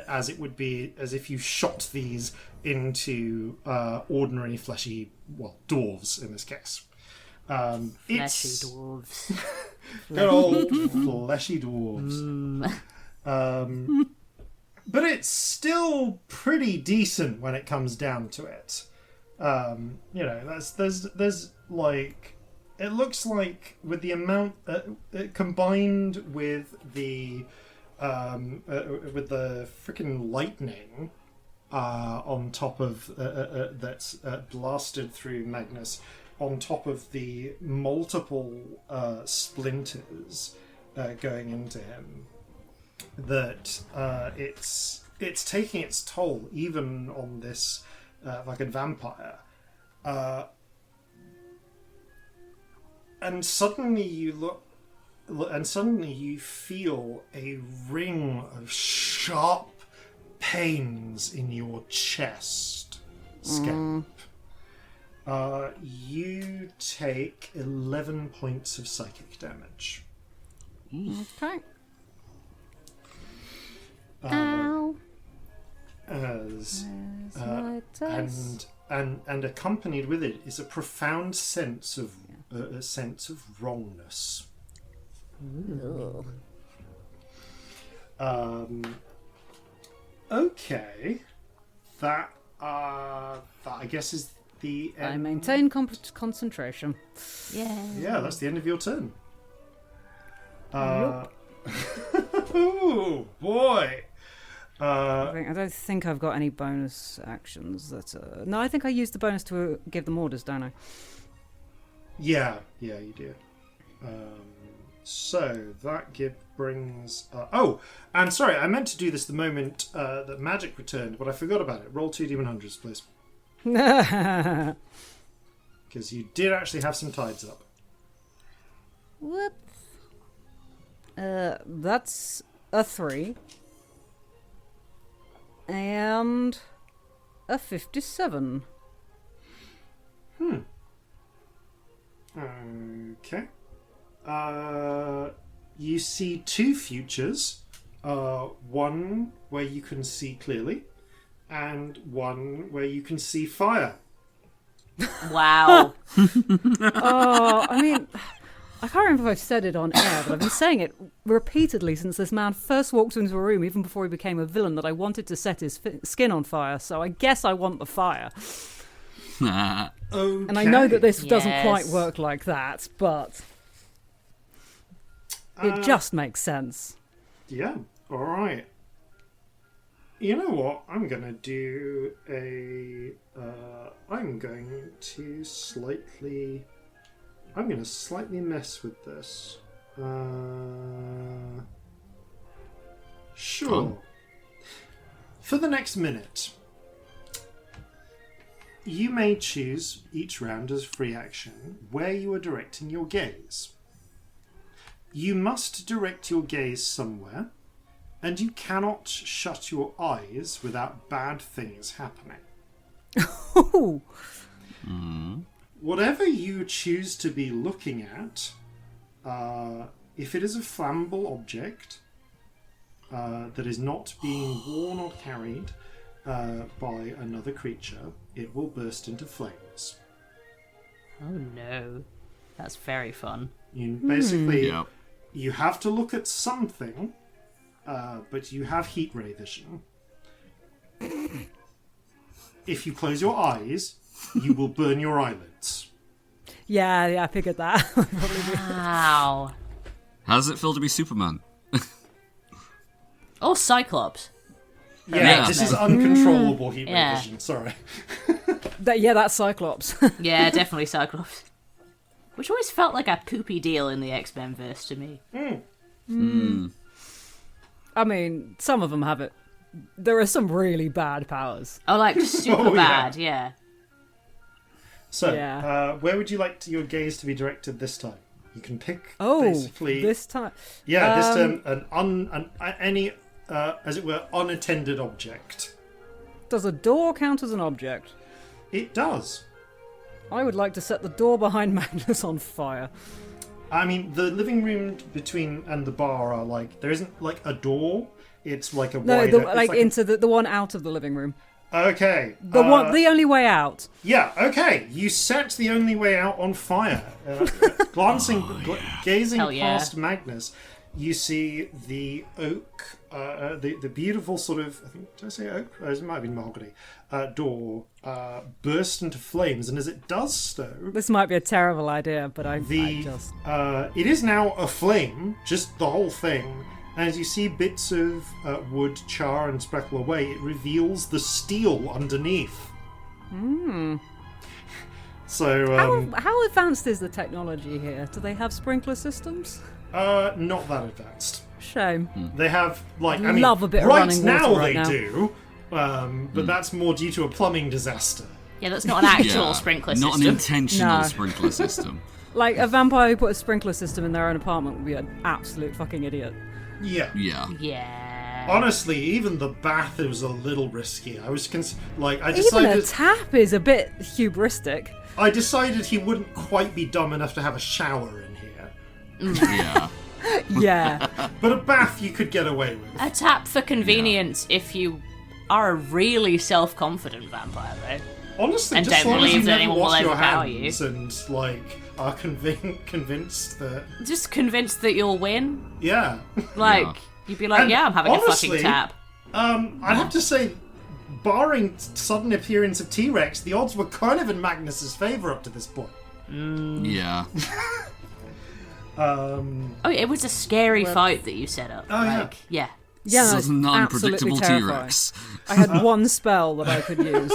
as it would be as if you shot these into ordinary fleshy, dwarves in this case. Fleshy dwarves. Good old fleshy dwarves. But it's still pretty decent when it comes down to it. There's it looks like with the amount combined with the freaking lightning on top of that's blasted through Magnus, on top of the multiple splinters going into him, that it's taking its toll even on this fucking vampire. And suddenly you look, and suddenly you feel a ring of sharp pains in your chest, Scamp. You take 11 points of psychic damage. Okay. Ow. And and accompanied with it is a profound sense of wrongness. Okay, that I guess is the end. I maintain concentration. Yeah, that's the end of your turn. Oh boy. I don't think I've got any bonus actions. No, I think I used the bonus to give them orders, don't I? Yeah, you do. So that brings. And sorry, I meant to do this the moment that magic returned, but I forgot about it. Roll 2 D100s, please. Because you did actually have some tides up. Whoop. That's a 3. And a 57. Okay. You see 2 futures. One where you can see clearly, and one where you can see fire. Wow. Oh, I mean, I can't remember if I've said it on air, but I've been saying it repeatedly since this man first walked into a room, even before he became a villain, that I wanted to set his skin on fire, so I guess I want the fire. Okay. And I know that this doesn't quite work like that, but it just makes sense. Yeah, alright. You know what? I'm going to do I'm going to slightly mess with this. Sure. Fun. For the next minute, you may choose each round as free action where you are directing your gaze. You must direct your gaze somewhere, and you cannot shut your eyes without bad things happening. Whatever you choose to be looking at, if it is a flammable object that is not being worn or carried by another creature, it will burst into flames. Oh no. That's very fun. You basically, you have to look at something, but you have heat ray vision. If you close your eyes, you will burn your eyelids. Yeah, I figured that. Wow. How does it feel to be Superman? Or Cyclops. Yeah, this is uncontrollable heat ray vision, sorry. That's Cyclops. Yeah, definitely Cyclops. Which always felt like a poopy deal in the X-Men verse to me. I mean, some of them have it. There are some really bad powers. Oh, like super bad, yeah. So, where would you like your gaze to be directed this time? You can pick basically... this time? Yeah, this time any, as it were, unattended object. Does a door count as an object? It does. I would like to set the door behind Magnus on fire. I mean, the living room between and the bar are like... There isn't, like, a door. It's like a wider... into the one out of the living room. Okay. The only way out. Yeah, okay. You set the only way out on fire. Gazing past Magnus, you see the oak, the beautiful sort of, I think, did I say oak? It might have been mahogany, door burst into flames, and as it does so... This might be a terrible idea, but it is now aflame, just the whole thing. And as you see bits of wood char and speckle away, it reveals the steel underneath. So, how advanced is the technology here? Do they have sprinkler systems? Not that advanced. Shame. They have, love a bit of running water right now. Do, but that's more due to a plumbing disaster. Yeah, that's not an actual sprinkler system. Not an intentional sprinkler system. Like, a vampire who put a sprinkler system in their own apartment would be an absolute fucking idiot. Yeah. Honestly, even the bath was a little risky. I decided... Even a tap is a bit hubristic. I decided he wouldn't quite be dumb enough to have a shower in here. Yeah. Yeah. But a bath you could get away with. A tap for convenience if you are a really self-confident vampire, though. Honestly, And just don't as long as you believe that never anyone will wash your overpower you. hands and like are convinced that Just convinced that you'll win. yeah. Yeah. You'd be like, And yeah, I'm having honestly, a fucking tap. I have to say, barring sudden appearance of T-Rex, the odds were kind of in Magnus's favour up to this point. Yeah. Oh, it was a scary fight that you set up. Oh, yeah. Yeah. Yeah, no, This it's is an unpredictable absolutely terrifying. T-Rex. I had one spell that I could use.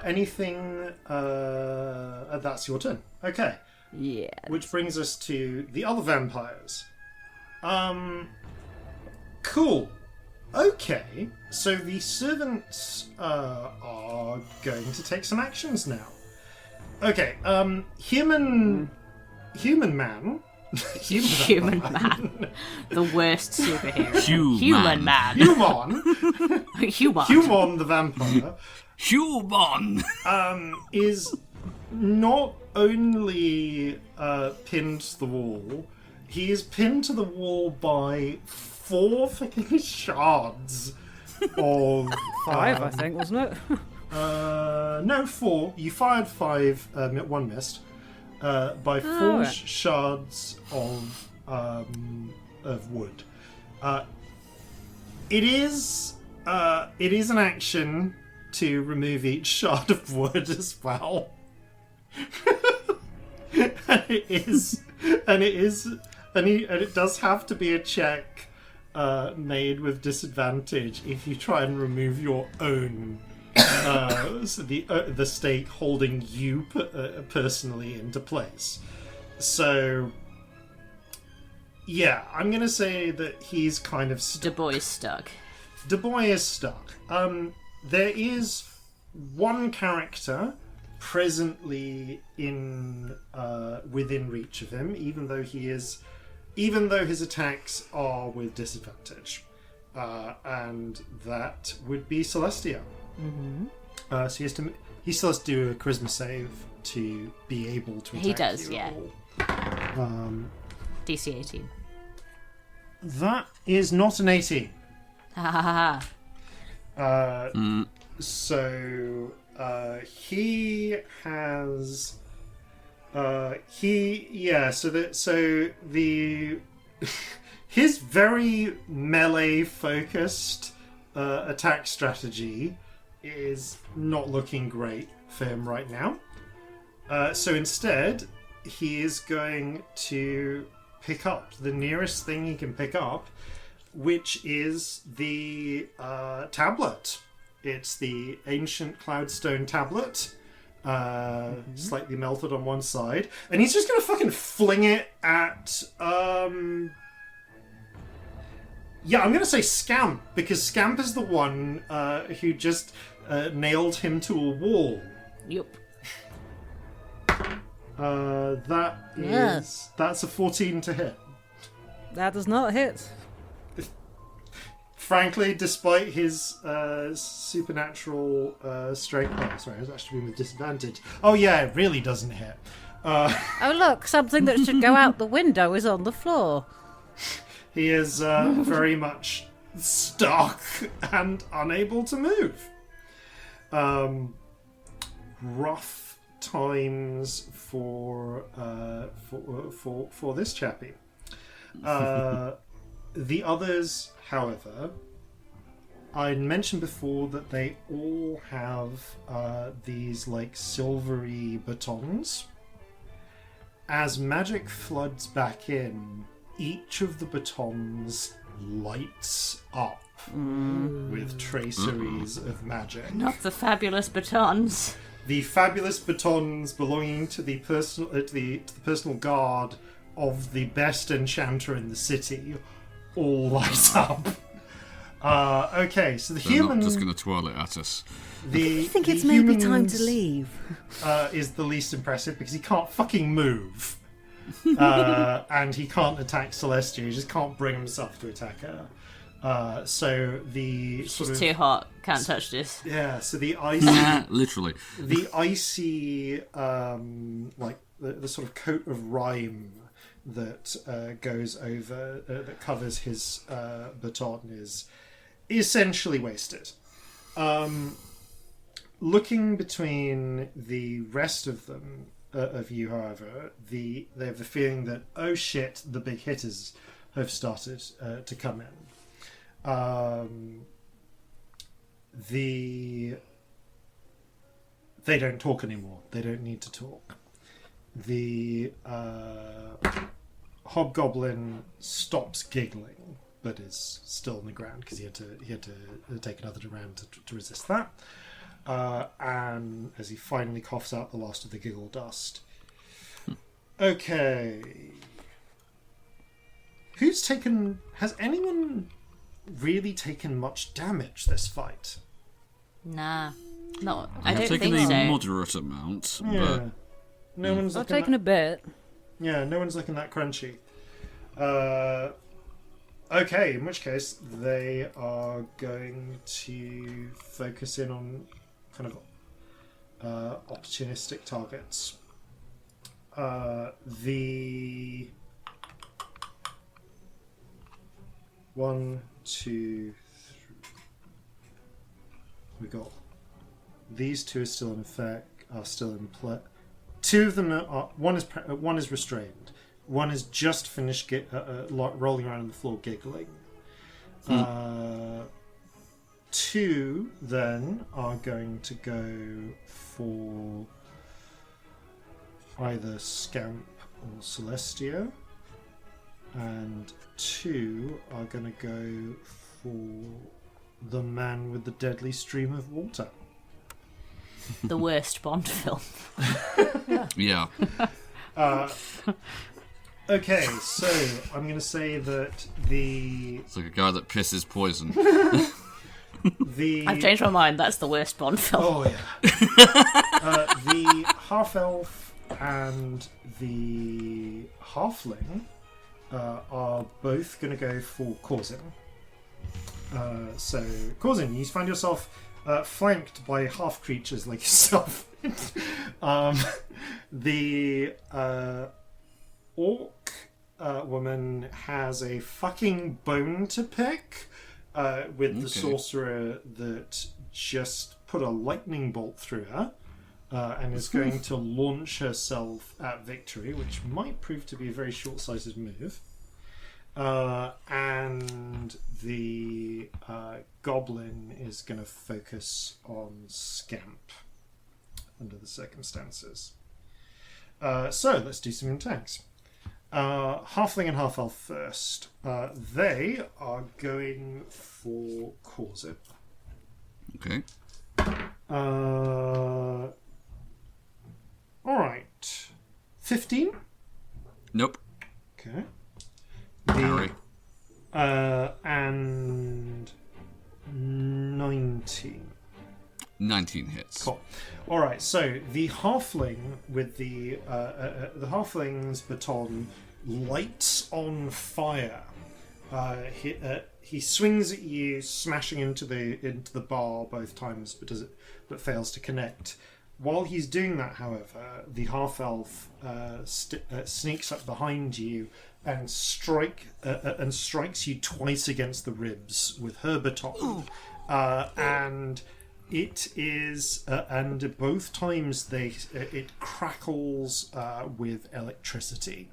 Anything? That's your turn. Okay. Yeah. Which brings us to the other vampires. Cool. Okay. So the servants are going to take some actions now. Okay. Human man. Human man. The worst superhero. Human man. Human. Human. Human the vampire. Human! Is not only pinned to the wall, he is pinned to the wall by 4 fucking shards of 5, I think, wasn't it? no, 4. You fired 5. 1 missed. By 4 right. shards of wood. It is an action to remove each shard of wood as well. and it does have to be a check made with disadvantage if you try and remove your own. So the stake holding you personally into place. So yeah, I'm gonna say that he's kind of stuck. Du Bois stuck. Du Bois is stuck. There is one character presently within reach of him, even though his attacks are with disadvantage, and that would be Celestia. Mm-hmm. So he still has to do a charisma save to be able to attack. He does, you yeah. DC 18. That is not an 18. Ha ha ha. So he has his very melee focused attack strategy is not looking great for him right now. So instead he is going to pick up the nearest thing he can pick up, which is the tablet. It's the ancient Cloudstone tablet, slightly melted on one side, and he's just gonna fucking fling it at. I'm gonna say Scamp, because Scamp is the one who just nailed him to a wall. Yep. That's a 14 to hit. That does not hit. Frankly, despite his supernatural strength... Oh, sorry, I was actually with disadvantage. Oh yeah, it really doesn't hit. Oh look, something that should go out the window is on the floor. He is very much stuck and unable to move. Rough times for this chappie. The others, however, I mentioned before that they all have these like silvery batons. As magic floods back in, each of the batons lights up with traceries of magic. Not the fabulous batons. The fabulous batons belonging to the personal guard of the best enchanter in the city all light up. Okay, so They're not just going to twirl it at us. I think it's maybe time to leave. Is the least impressive because he can't fucking move. And he can't attack Celestia. He just can't bring himself to attack her. So the She's too hot. Can't touch this. Yeah, so the icy... Literally. The icy, like, the sort of coat of rime that goes over, that covers his baton is essentially wasted. looking between the rest of them, of you, however, they have the feeling that, oh shit, the big hitters have started to come in. They don't talk anymore. They don't need to talk. The hobgoblin stops giggling, but is still on the ground because he had to take another round to resist that. And as he finally coughs out the last of the giggle dust. Okay. Has anyone really taken much damage this fight? Nah. No, I I've don't taken think a so. moderate amount, Yeah. but No one's I've looking taken a bit. Yeah, no one's looking that crunchy. Okay, in which case they are going to focus in on kind of opportunistic targets. The 1, 2, 3. We got these two are still in effect. Are still in play. Two of them are. One is restrained. One has just finished rolling around on the floor giggling. Two then are going to go for either Scamp or Celestia, and two are going to go for the man with the deadly stream of water. The worst Bond film. yeah. Okay, so I'm going to say that It's like a guy that pisses poison. I've changed my mind. That's the worst Bond film. Oh yeah. The half elf and the halfling are both going to go for Corzin. So Corzin, you find yourself flanked by half creatures like yourself. The orc woman has a fucking bone to pick with the sorcerer that just put a lightning bolt through her and is going to launch herself at victory, which might prove to be a very short-sighted move. And the goblin is going to focus on Scamp under the circumstances. So let's do some attacks. Halfling and half elf first. They are going for Corzin. Okay. Alright. 15? Nope. Okay. Sorry. And 19. 19 hits. Cool. All right. So the halfling with the halfling's baton lights on fire. He swings at you, smashing into the bar both times, but fails to connect. While he's doing that, however, the half elf sneaks up behind you and strikes you twice against the ribs with her baton, and it is and both times it crackles with electricity.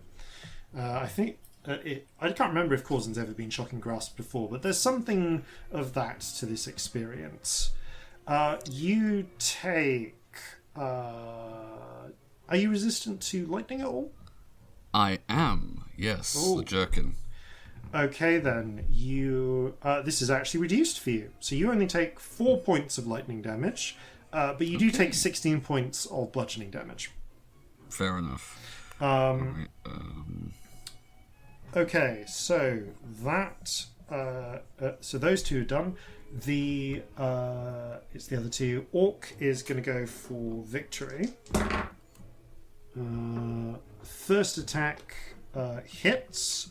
I think I can't remember if Corzin's ever been shocking grasped before, but there's something of that to this experience. You take. Are you resistant to lightning at all? I am, yes, Ooh. the jerkin. Okay, then you. This is actually reduced for you, so you only take 4 points of lightning damage, but you do take 16 points of bludgeoning damage. Fair enough. Right, okay, so that. So those two are done. It's the other two. Orc is going to go for victory. First attack hits,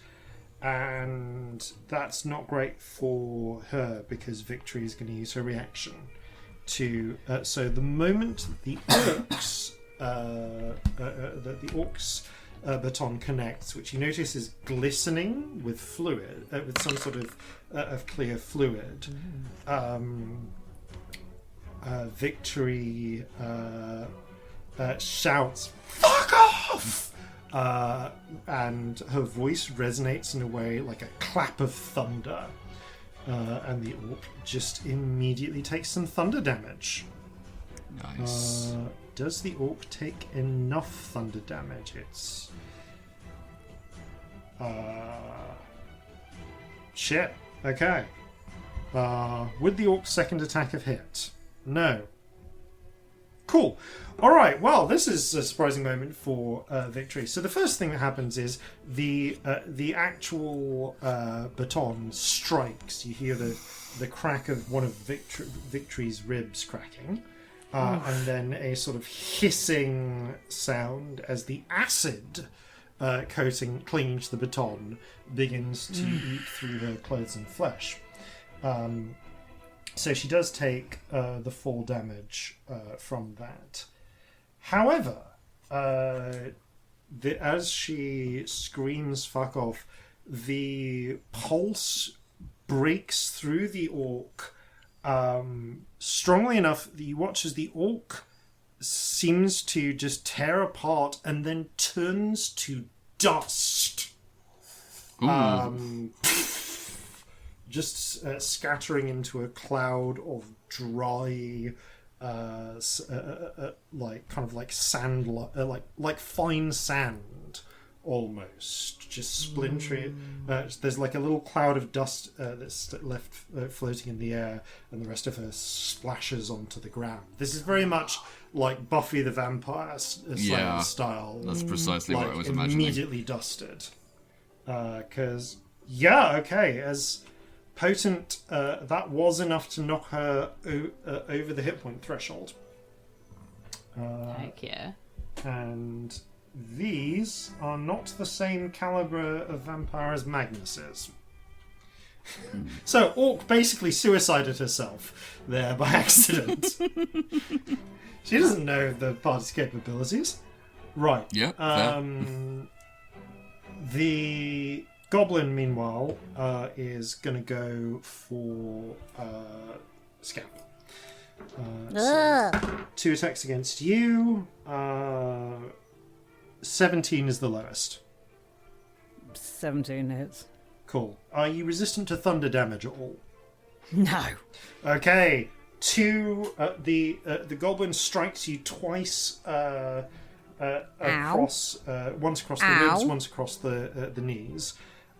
and that's not great for her because victory is going to use her reaction to. So the moment the orc's baton connects, which you notice is glistening with fluid, with some sort of clear fluid. Victory shouts, "Fuck off!" And her voice resonates in a way like a clap of thunder. And the orc just immediately takes some thunder damage. Nice. Does the orc take enough thunder damage? It's... shit. Okay. Would the orc's second attack have hit? No. Cool. Alright, well, this is a surprising moment for Victory. So the first thing that happens is the actual baton strikes. You hear the crack of one of Victory's ribs cracking. And then a sort of hissing sound as the acid coating clinging to the baton begins to eat through her clothes and flesh. So she does take the full damage from that. However, as she screams "fuck off," the pulse breaks through the orc strongly enough that you watch as the orc seems to just tear apart and then turns to dust. Just scattering into a cloud of dry, like sand, like fine sand, almost just splintering. There's like a little cloud of dust that's left floating in the air, and the rest of her splashes onto the ground. This is very much like Buffy the Vampire Slayer style. That's precisely like what I was imagining. Immediately dusted, because as potent, that was enough to knock her over the hit point threshold. Heck yeah. And these are not the same caliber of vampire as Magnus is. So, Orc basically suicided herself there by accident. She doesn't know the party's capabilities. Right. Yeah. The Goblin, meanwhile, is going to go for Scamp. So 2 attacks against you. 17 is the lowest. 17 hits. Cool. Are you resistant to thunder damage at all? No. Okay. The goblin strikes you twice across, once across the ribs, once across the knees.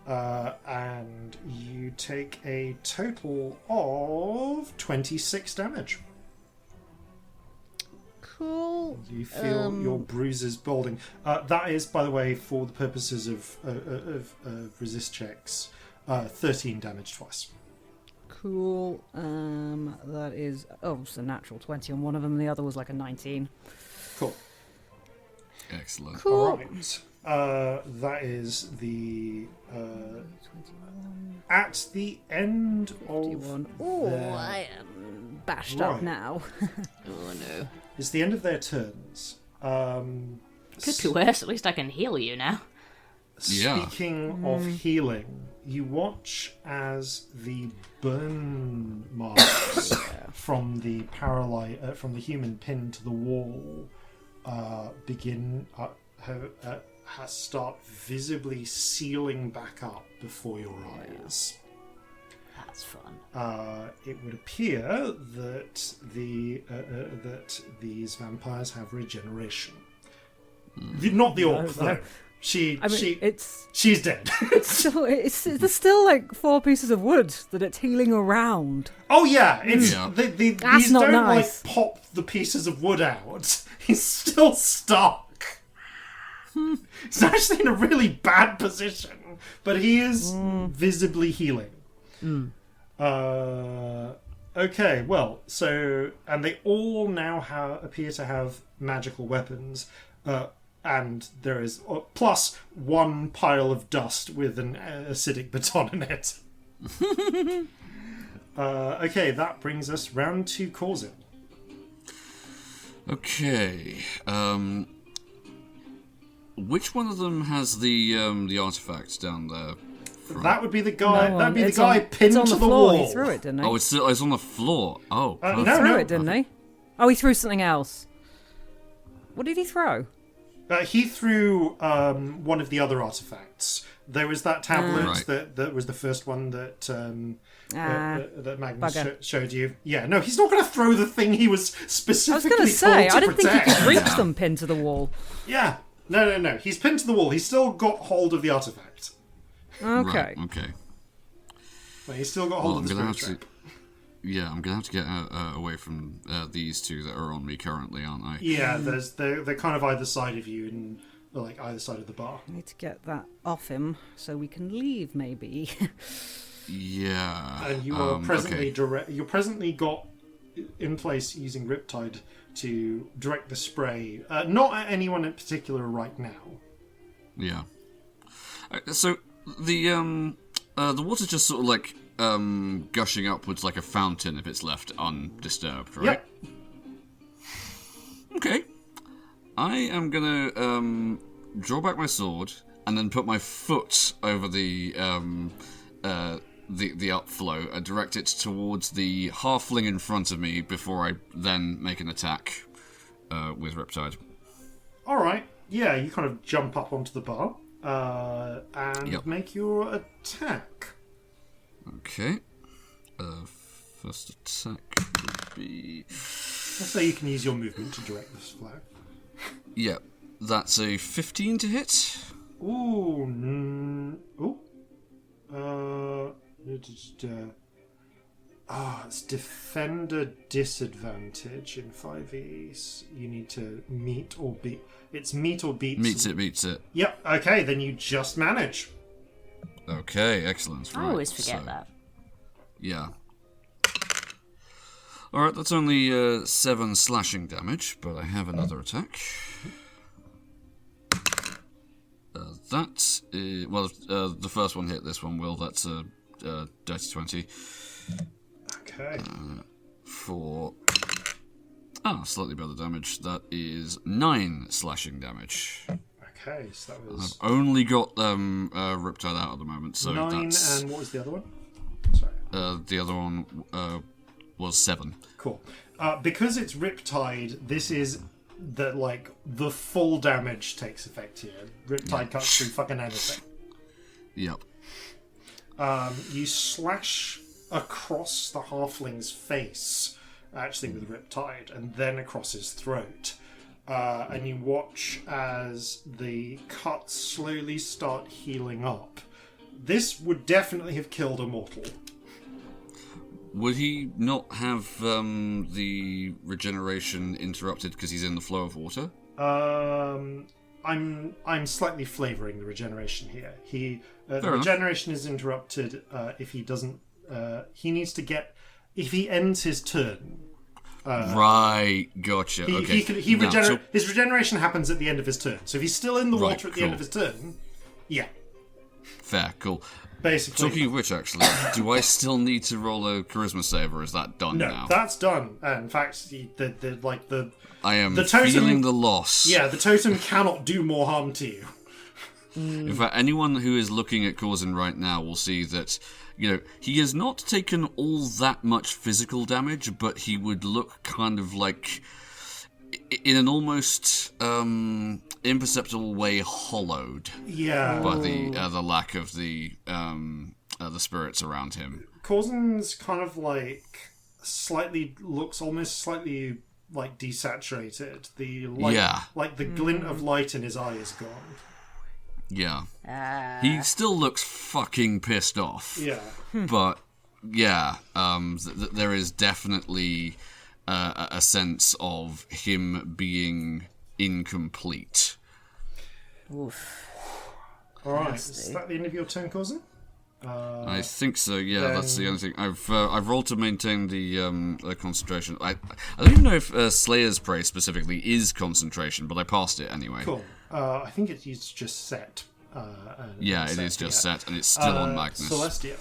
And you take a total of 26 damage. Cool. You feel your bruises building. That is, by the way, for the purposes of resist checks, 13 damage twice. Cool. That is... Oh, it's a natural 20 on one of them. The other was like a 19. Cool. Excellent. Cool. All right. That is the... 21. At the end 51. of... Oh, their... I am bashed Right. up now. Oh no. It's the end of their turns. Could be worse. At least I can heal you now. Speaking of healing, you watch as the burn marks from the from the human pinned to the wall begin start visibly sealing back up before your eyes. That's fun. It would appear that that these vampires have regeneration. Not the orc, though. She's dead. There's still like 4 pieces of wood that it's healing around. Oh yeah, it's That's these not don't nice. like pop the pieces of wood out. He's still stuck. He's actually in a really bad position, but he is visibly healing. Okay, well, so and they all now appear to have magical weapons. And there is plus 1 pile of dust with an acidic baton in it. Okay, that brings us round to Corzin. Okay. Which one of them has the artifact down there? That would be the guy. No that'd be the guy pinned it's on to the the floor. wall. He threw it, didn't he? Oh, it's on the floor. Oh, He threw it, didn't he? Oh, he threw something else. What did he throw? He threw one of the other artifacts. There was that tablet that was the first one that Magnus showed you. Yeah, no, he's not going to throw the thing he was specifically I was going to say, I didn't protect. think he could reach them pinned to the wall. Yeah. No. He's pinned to the wall. He's still got hold of the artifact. Okay. Right, okay. But he's still got hold of the spirit trap. Yeah, I'm gonna have to get away from these two that are on me currently, aren't I? Yeah, they're kind of either side of you and like either side of the bar. I need to get that off him so we can leave, maybe. Yeah. And you are presently you're presently got in place using Riptide to direct the spray, not at anyone in particular right now. Yeah. So the water's just sort of like gushing upwards like a fountain if it's left undisturbed, right? Yep. Okay. I am gonna draw back my sword and then put my foot over the upflow and direct it towards the halfling in front of me before I then make an attack with Riptide. All right. Yeah, you kind of jump up onto the bar and make your attack. Okay. First attack would be... Let's say you can use your movement to direct this flow. Yeah, that's a 15 to hit. Ooh. It's defender disadvantage in 5e. You need to meet or beat. It's meet or beat. Beats it. Yep, okay, then you just manage. Okay, excellent. Right, I always forget that. Yeah. Alright, that's only 7 slashing damage, but I have another attack. The first one hit, this one will. That's a dirty 20. Okay. For... slightly better damage. That is 9 slashing damage. Okay, so that was... I've only got Riptide out at the moment, so 9, that's... and what was the other one? Sorry. The other one was 7. Cool. Because it's Riptide, this is the full damage takes effect here. Riptide cuts through fucking anything. Yep. You slash across the halfling's face, actually with Riptide, and then across his throat. And you watch as the cuts slowly start healing up. This would definitely have killed a mortal. Would he not have the regeneration interrupted because he's in the flow of water? I'm slightly flavouring the regeneration here. The regeneration is interrupted if he doesn't. He needs to get if he ends his turn. Right, gotcha. His regeneration happens at the end of his turn. So if he's still in the water at the end of his turn, yeah. Fair, cool. Basically. Talking of which, actually, do I still need to roll a charisma save, or is that done now? No, that's done. In fact, I am the totem, feeling the loss. Yeah, the totem cannot do more harm to you. In fact, anyone who is looking at Corzin right now will see that, he has not taken all that much physical damage, but he would look kind of like, in an almost imperceptible way, hollowed. Yeah. By the lack of the spirits around him. Corzin's kind of looks almost slightly desaturated. The light, the glint of light in his eye is gone. Yeah. He still looks fucking pissed off. Yeah. But, yeah, there is definitely a sense of him being incomplete. Oof. Alright, is that the end of your turn, Corzin? I think so, yeah, that's the only thing. I've rolled to maintain the concentration. I don't even know if Slayer's Prey specifically is concentration, but I passed it anyway. Cool. I think it's just set. It is just set, and it's still on Magnus. Celestia.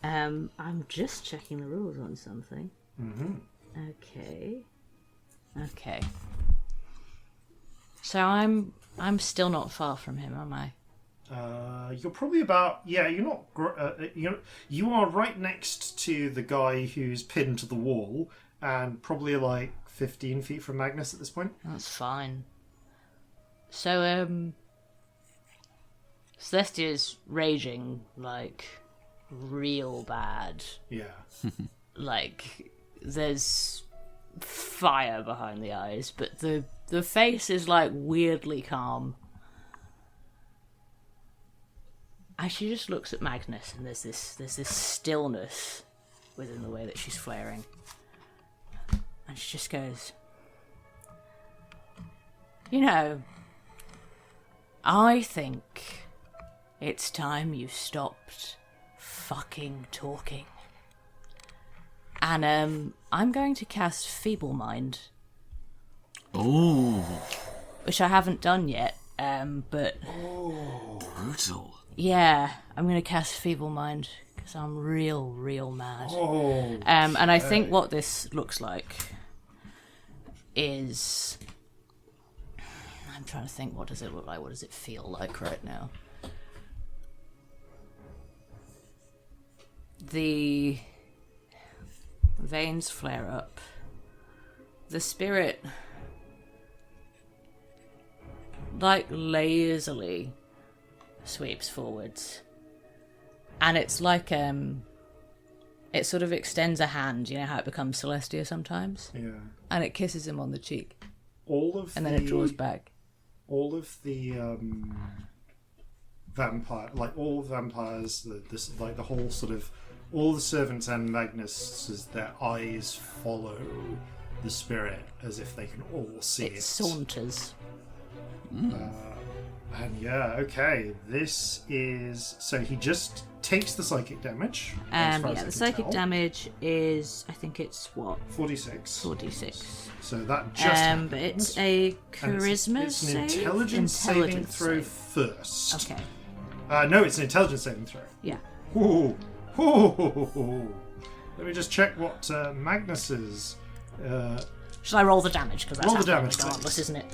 I'm just checking the rules on something. Mm-hmm. Okay. So I'm still not far from him, am I? You're probably about... Yeah, you're not... you are right next to the guy who's pinned to the wall, and probably 15 feet from Magnus at this point. That's fine. So, Celestia's raging, like, real bad. Yeah. Like, there's fire behind the eyes, but the face is, like, weirdly calm. And she just looks at Magnus, and there's this stillness within the way that she's flaring. And she just goes, you know, I think it's time you stopped fucking talking. And I'm going to cast Feeble Mind. Oh. Which I haven't done yet, but... Oh. Brutal. Yeah, I'm going to cast Feeble Mind, because I'm real mad. Oh. And I think what this looks like is... I'm trying to think, what does it look like? What does it feel like right now? The veins flare up. The spirit, like, lazily sweeps forwards. And it's like, it sort of extends a hand, you know how it becomes Celestia sometimes? Yeah. And it kisses him on the cheek. And then it draws back. All of the vampires, like the whole sort of, all the servants and Magnus, as their eyes follow the spirit as if they can all see it. It saunters. And yeah, okay, this is... So he just takes the psychic damage. The psychic damage is, I think it's what? 46. 46. So that just but it's a charisma it's an save? intelligence saving throw first. Okay. No, it's an intelligence saving throw. Yeah. Ooh. Ooh. Let me just check what Magnus's... Shall I roll the damage? Because that's roll the damage, regardless, isn't it?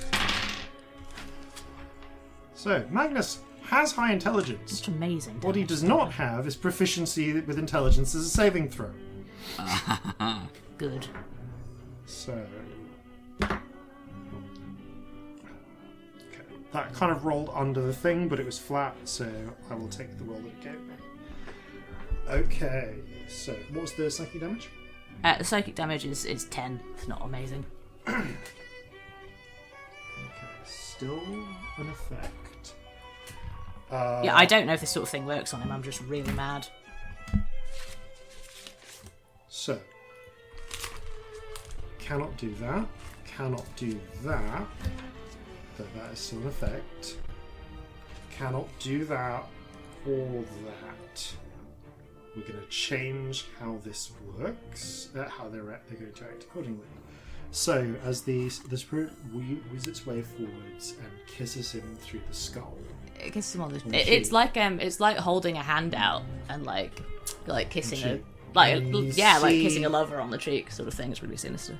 So, Magnus has high intelligence. It's amazing. What he does not have is proficiency with intelligence as a saving throw. Good. So... Okay. That kind of rolled under the thing, but it was flat, so I will take the roll that it gave me. Okay, so what was the psychic damage? The psychic damage is 10. It's not amazing. Okay, still an effect. Yeah, I don't know if this sort of thing works on him. I'm just really mad. So, cannot do that. Cannot do that. But that is still an effect. Cannot do that or that. We're going to change how this works, how they're going to act accordingly. So, as the spirit weaves its way forwards and kisses him through the skull. It kisses him on the. It's like holding a hand out and like kissing like kissing a lover on the cheek, sort of thing. It's really sinister.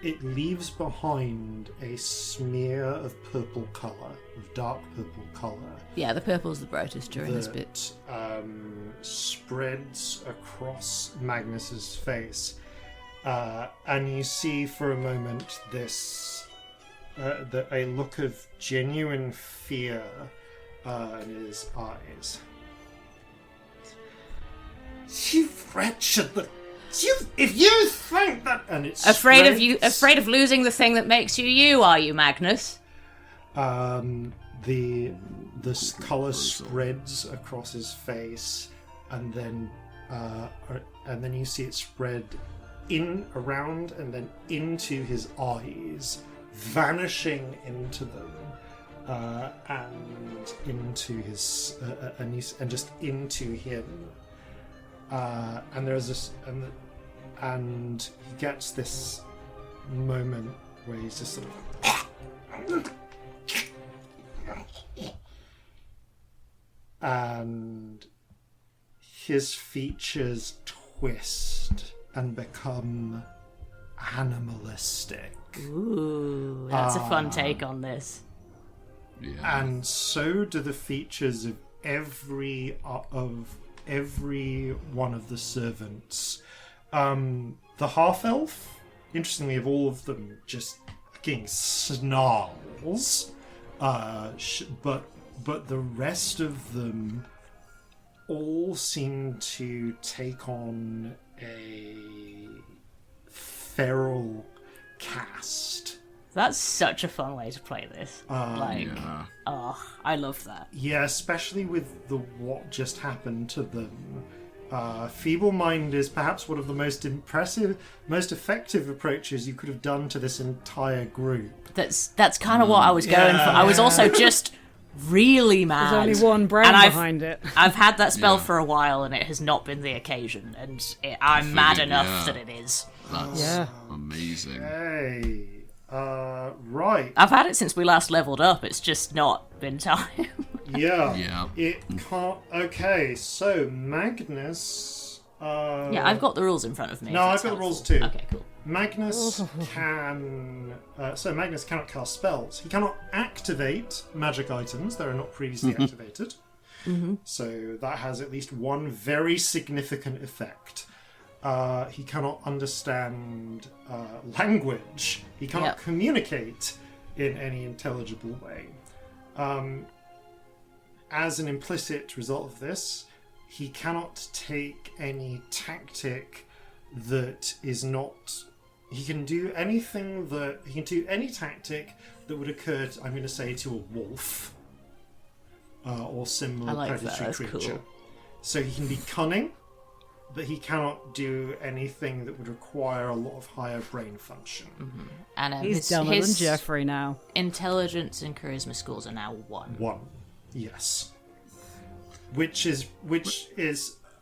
It leaves behind a smear of purple colour, of dark purple colour. Yeah, the purple's the brightest during this bit. Spreads across Magnus's face, and you see for a moment this a look of genuine fear in his eyes. You wretched little. If you think that, and it's afraid of losing the thing that makes you you, are you, Magnus? The colour spreads across his face, and then you see it spread around and then into his eyes, vanishing into them, and into his and just into him. And there's this, and he gets this moment where he's just sort of, and his features twist and become animalistic. Ooh, that's a fun take on this. Yeah. And so do the features of every one of the servants. The half-elf interestingly, of all of them, just fucking snarls. But the rest of them all seem to take on a feral cast. That's such a fun way to play this. I love that. Yeah, especially with what just happened to them. Feeble Mind is perhaps one of the most impressive, most effective approaches you could have done to this entire group. That's kind of what I was going for. I was also just really mad. There's only one brain behind it. I've had that spell for a while, and it has not been the occasion, and I'm mad enough that it is. That's amazing. Hey. Right. I've had it since we last leveled up. It's just not been time. Yeah. It can't. Okay, so Magnus. Yeah, I've got the rules in front of me. No, I've got the rules too. Okay, cool. Magnus can. Magnus cannot cast spells. He cannot activate magic items that are not previously activated. Mm-hmm. So that has at least one very significant effect. He cannot understand language. He cannot communicate in any intelligible way. As an implicit result of this, he cannot take any tactic that is not... He can do any tactic that would occur, I'm going to say, to a wolf or similar predatory creature. Cool. So he can be cunning, but he cannot do anything that would require a lot of higher brain function. Mm-hmm. And he's dumber than Jeffrey now. Intelligence and charisma scores are now 1. 1, yes. Which is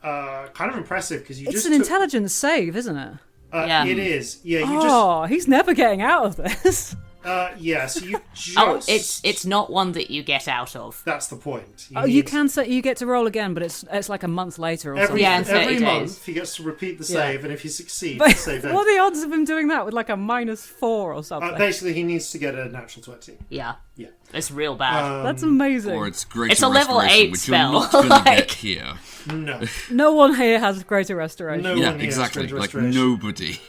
kind of impressive because it's an intelligence save, isn't it? It is. Yeah. He's never getting out of this. Yes, you just... Oh, it's not one that you get out of. That's the point. You can say you get to roll again, but it's like a month later or something. Every month he gets to repeat the save, and if he succeeds, the save ends. What are the odds of him doing that with like a -4 or something? Basically, he needs to get a natural 20. Yeah. It's real bad. That's amazing. Or it's greater It's a level 8 which spell. you're not going to get here. No. No one here has greater restoration. No one here has greater restoration. Nobody.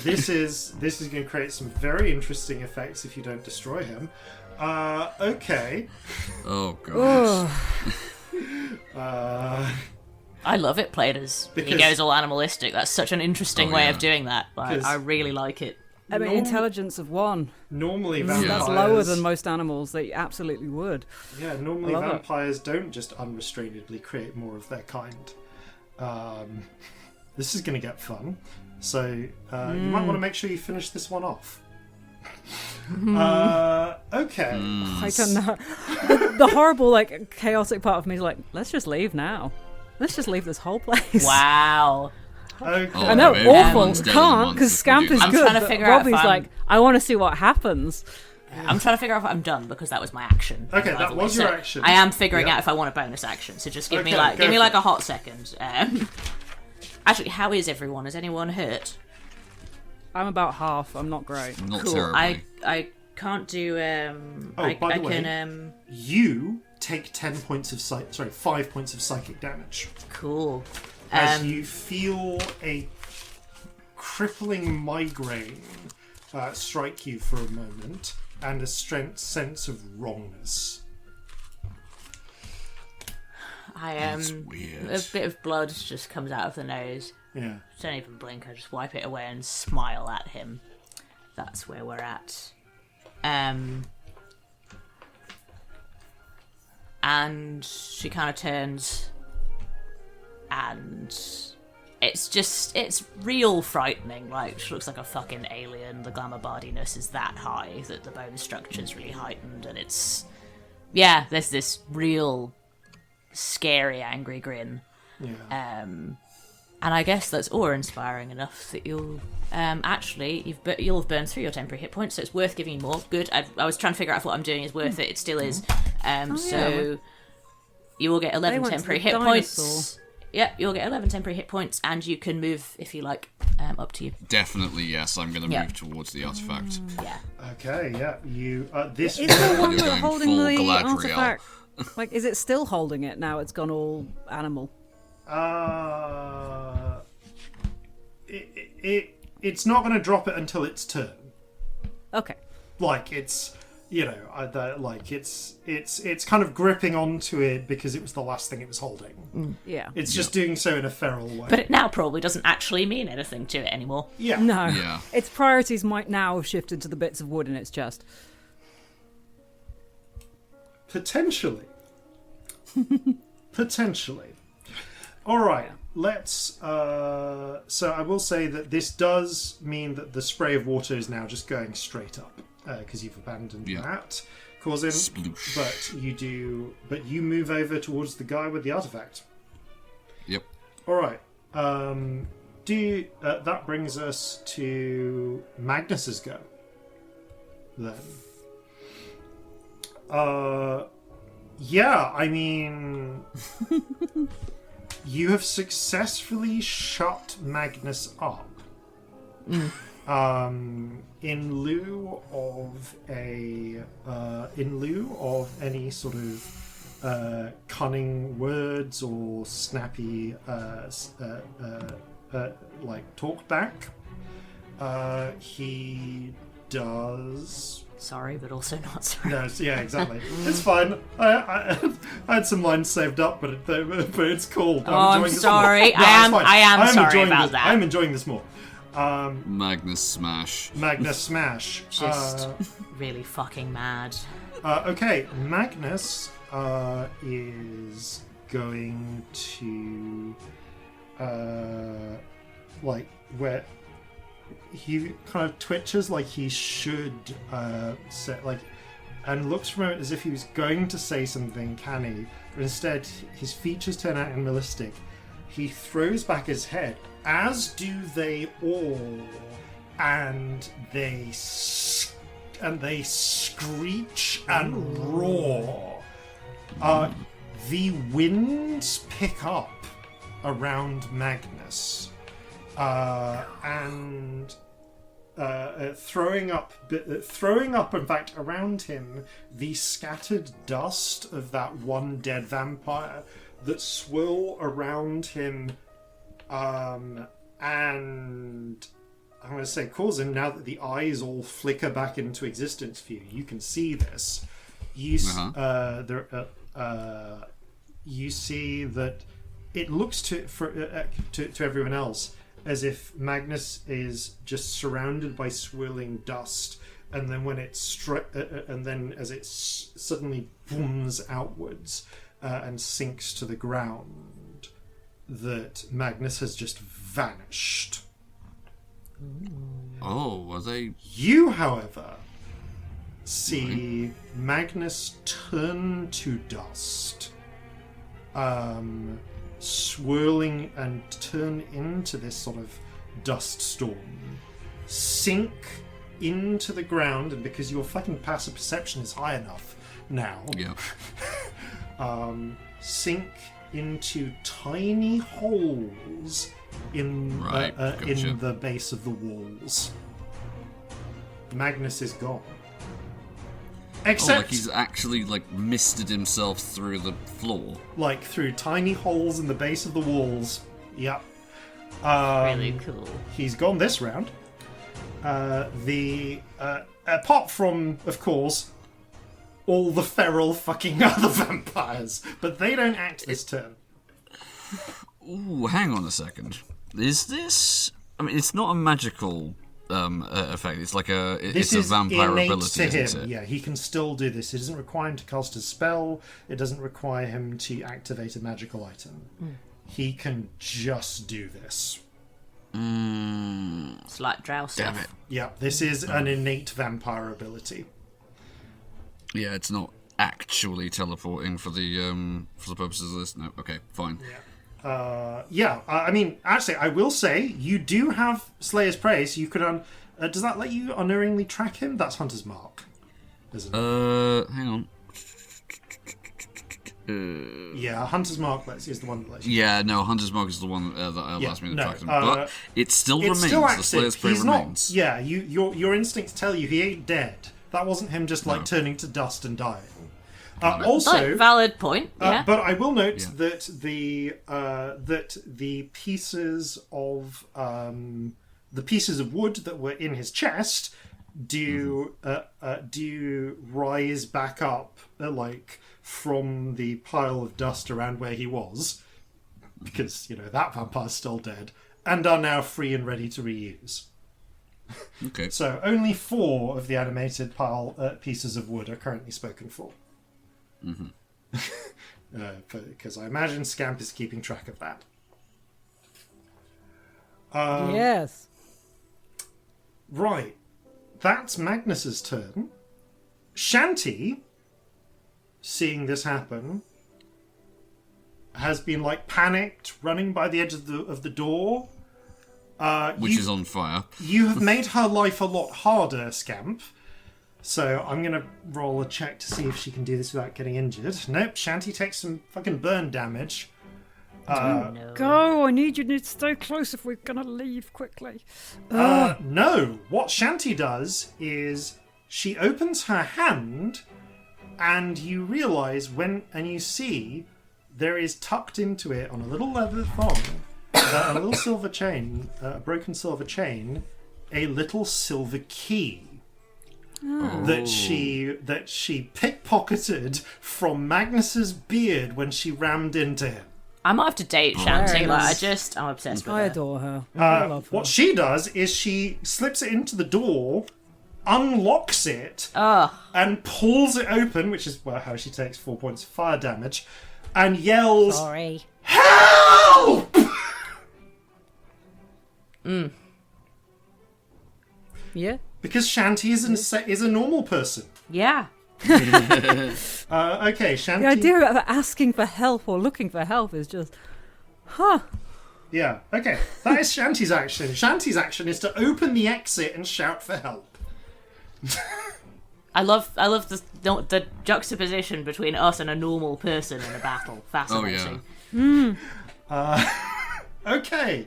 This is going to create some very interesting effects if you don't destroy him. Okay. Oh gosh. I love it played as he goes all animalistic. That's such an interesting way of doing that. I really like it. I mean, intelligence of 1. Normally, vampires... That's lower than most animals. They absolutely would. Yeah, normally vampires don't just unrestrainedly create more of their kind. This is going to get fun. So you might want to make sure you finish this one off. Okay. I don't know. The horrible, chaotic part of me is like, let's just leave now. Let's just leave this whole place. Wow. Okay. I know, awful. Can't, because Scamp is I'm good, trying to but figure out Robbie's like, I want to see what happens. I'm trying to figure out if I'm done, because that was my action. Okay, that was your action. I am figuring out if I want a bonus action, so just give me a hot second. Actually, how is everyone? Is anyone hurt? I'm about half. I'm not great. Not cool. terribly. I can't do. By the way, you take 5 points of psychic damage. Cool. As you feel a crippling migraine strike you for a moment, and a sense of wrongness. That's weird. A bit of blood just comes out of the nose. Yeah. Don't even blink. I just wipe it away and smile at him. That's where we're at. And she kind of turns, and it's real frightening. Like, she looks like a fucking alien. The glamour bardiness is that high that the bone structure's really heightened, and there's this real scary, angry grin. Yeah. And I guess that's awe-inspiring enough that you'll you'll have burned through your temporary hit points, so it's worth giving you more. Good. I was trying to figure out if what I'm doing is worth it. It still is. So you will get 11 temporary hit points. Yep, you'll get 11 temporary hit points, and you can move if you like. Up to you. Definitely, yes. I'm going to move towards the artifact. Yeah. Okay. Yeah. You. This. Is the one You're going holding full the Galadriel. artifact? Is it still holding it now? It's gone all it's not going to drop it until its turn. Okay. Like it's, it's kind of gripping onto it because it was the last thing it was holding. Yeah. It's just doing so in a feral way. But it now probably doesn't actually mean anything to it anymore. Yeah. No. Yeah. Its priorities might now have shifted to the bits of wood in its chest. Potentially. Potentially. All right. Let's. So I will say that this does mean that the spray of water is now just going straight up because you've abandoned that, Corzin. Sploosh. But you move over towards the guy with the artifact. Yep. All right. That brings us to Magnus's go. Then. Yeah. I mean. You have successfully shut Magnus up. In lieu of any sort of cunning words or snappy like talk back, he does. Sorry, but also not sorry. No, yeah, exactly. It's fine. I had some lines saved up, but it's cool. I'm sorry. No, I am sorry about this. that. I'm enjoying this more. Magnus Smash. Magnus Smash. Just really fucking mad. Okay, Magnus is going to where he kind of twitches like he should and looks for a moment as if he was going to say something canny, but instead his features turn out animalistic. He throws back his head, as do they all, and they screech and roar. The winds pick up around Magnus, and throwing up, in fact, around him the scattered dust of that one dead vampire that swirl around him, and I'm going to say, Corzin, now that the eyes all flicker back into existence for you, you can see this. You see that it looks to everyone else as if Magnus is just surrounded by swirling dust, and then when it as it suddenly booms outwards and sinks to the ground, that Magnus has just vanished. Oh, are they? You, however, see Magnus turn to dust, swirling and turn into this sort of dust storm, sink into the ground, and because your fucking passive perception is high enough now, sink into tiny holes in in the base of the walls. Magnus is gone. Except, like he's actually misted himself through the floor, through tiny holes in the base of the walls. Yep. Really cool. He's gone this round. Apart from, of course, all the feral fucking other vampires, but they don't act this turn. Ooh, hang on a second. Is this? I mean, it's not a magical effect. It's it's a vampire ability, to him. Isn't it? Yeah, he can still do this. It doesn't require him to cast a spell. It doesn't require him to activate a magical item. He can just do this. It's like drow stuff. Damn it. Yeah, this is an innate vampire ability. Yeah, it's not actually teleporting for the purposes of this. No, okay, fine. I mean, actually, I will say you do have Slayer's Prey, so you could. Does that let you unerringly track him? That's Hunter's Mark, isn't it? Hang on. Yeah, Hunter's Mark is the one that lets you. Yeah, no, Hunter's Mark is the one that allows me to track him. But it still it's remains. Still active. The Slayer's Prey remains. Yeah, your instincts tell you he ain't dead. That wasn't him just turning to dust and dying. Also, valid point. Yeah. But I will note that the pieces of the pieces of wood that were in his chest do rise back up from the pile of dust around where he was, because that vampire's still dead, and are now free and ready to reuse. Okay. So only 4 of the animated pieces of wood are currently spoken for. Because I imagine Scamp is keeping track of that. Yes. Right. That's Magnus's turn. Shanty, seeing this happen, has been panicked, running by the edge of the door. Which is on fire. You have made her life a lot harder, Scamp. So I'm going to roll a check to see if she can do this without getting injured. Nope, Shanty takes some fucking burn damage. No. Go! I need you to stay close if we're gonna leave quickly. No, what Shanty does is she opens her hand, and you realise you see there is tucked into it on a little leather thong, a little silver chain, a broken silver chain, a little silver key. That she pickpocketed from Magnus's beard when she rammed into him. I might have to date Shanty. I'm obsessed with her. I adore her. I love her. What she does is she slips it into the door, unlocks it, and pulls it open, which is how she takes 4 points of fire damage, and yells, Sorry. "Help!" Yeah? Because Shanty is a normal person. Yeah. Okay, Shanty. The idea of asking for help or looking for help is just... Yeah, okay. That is Shanty's action. Shanty's action is to open the exit and shout for help. I love the juxtaposition between us and a normal person in a battle. Fascinating. Oh, yeah. Okay.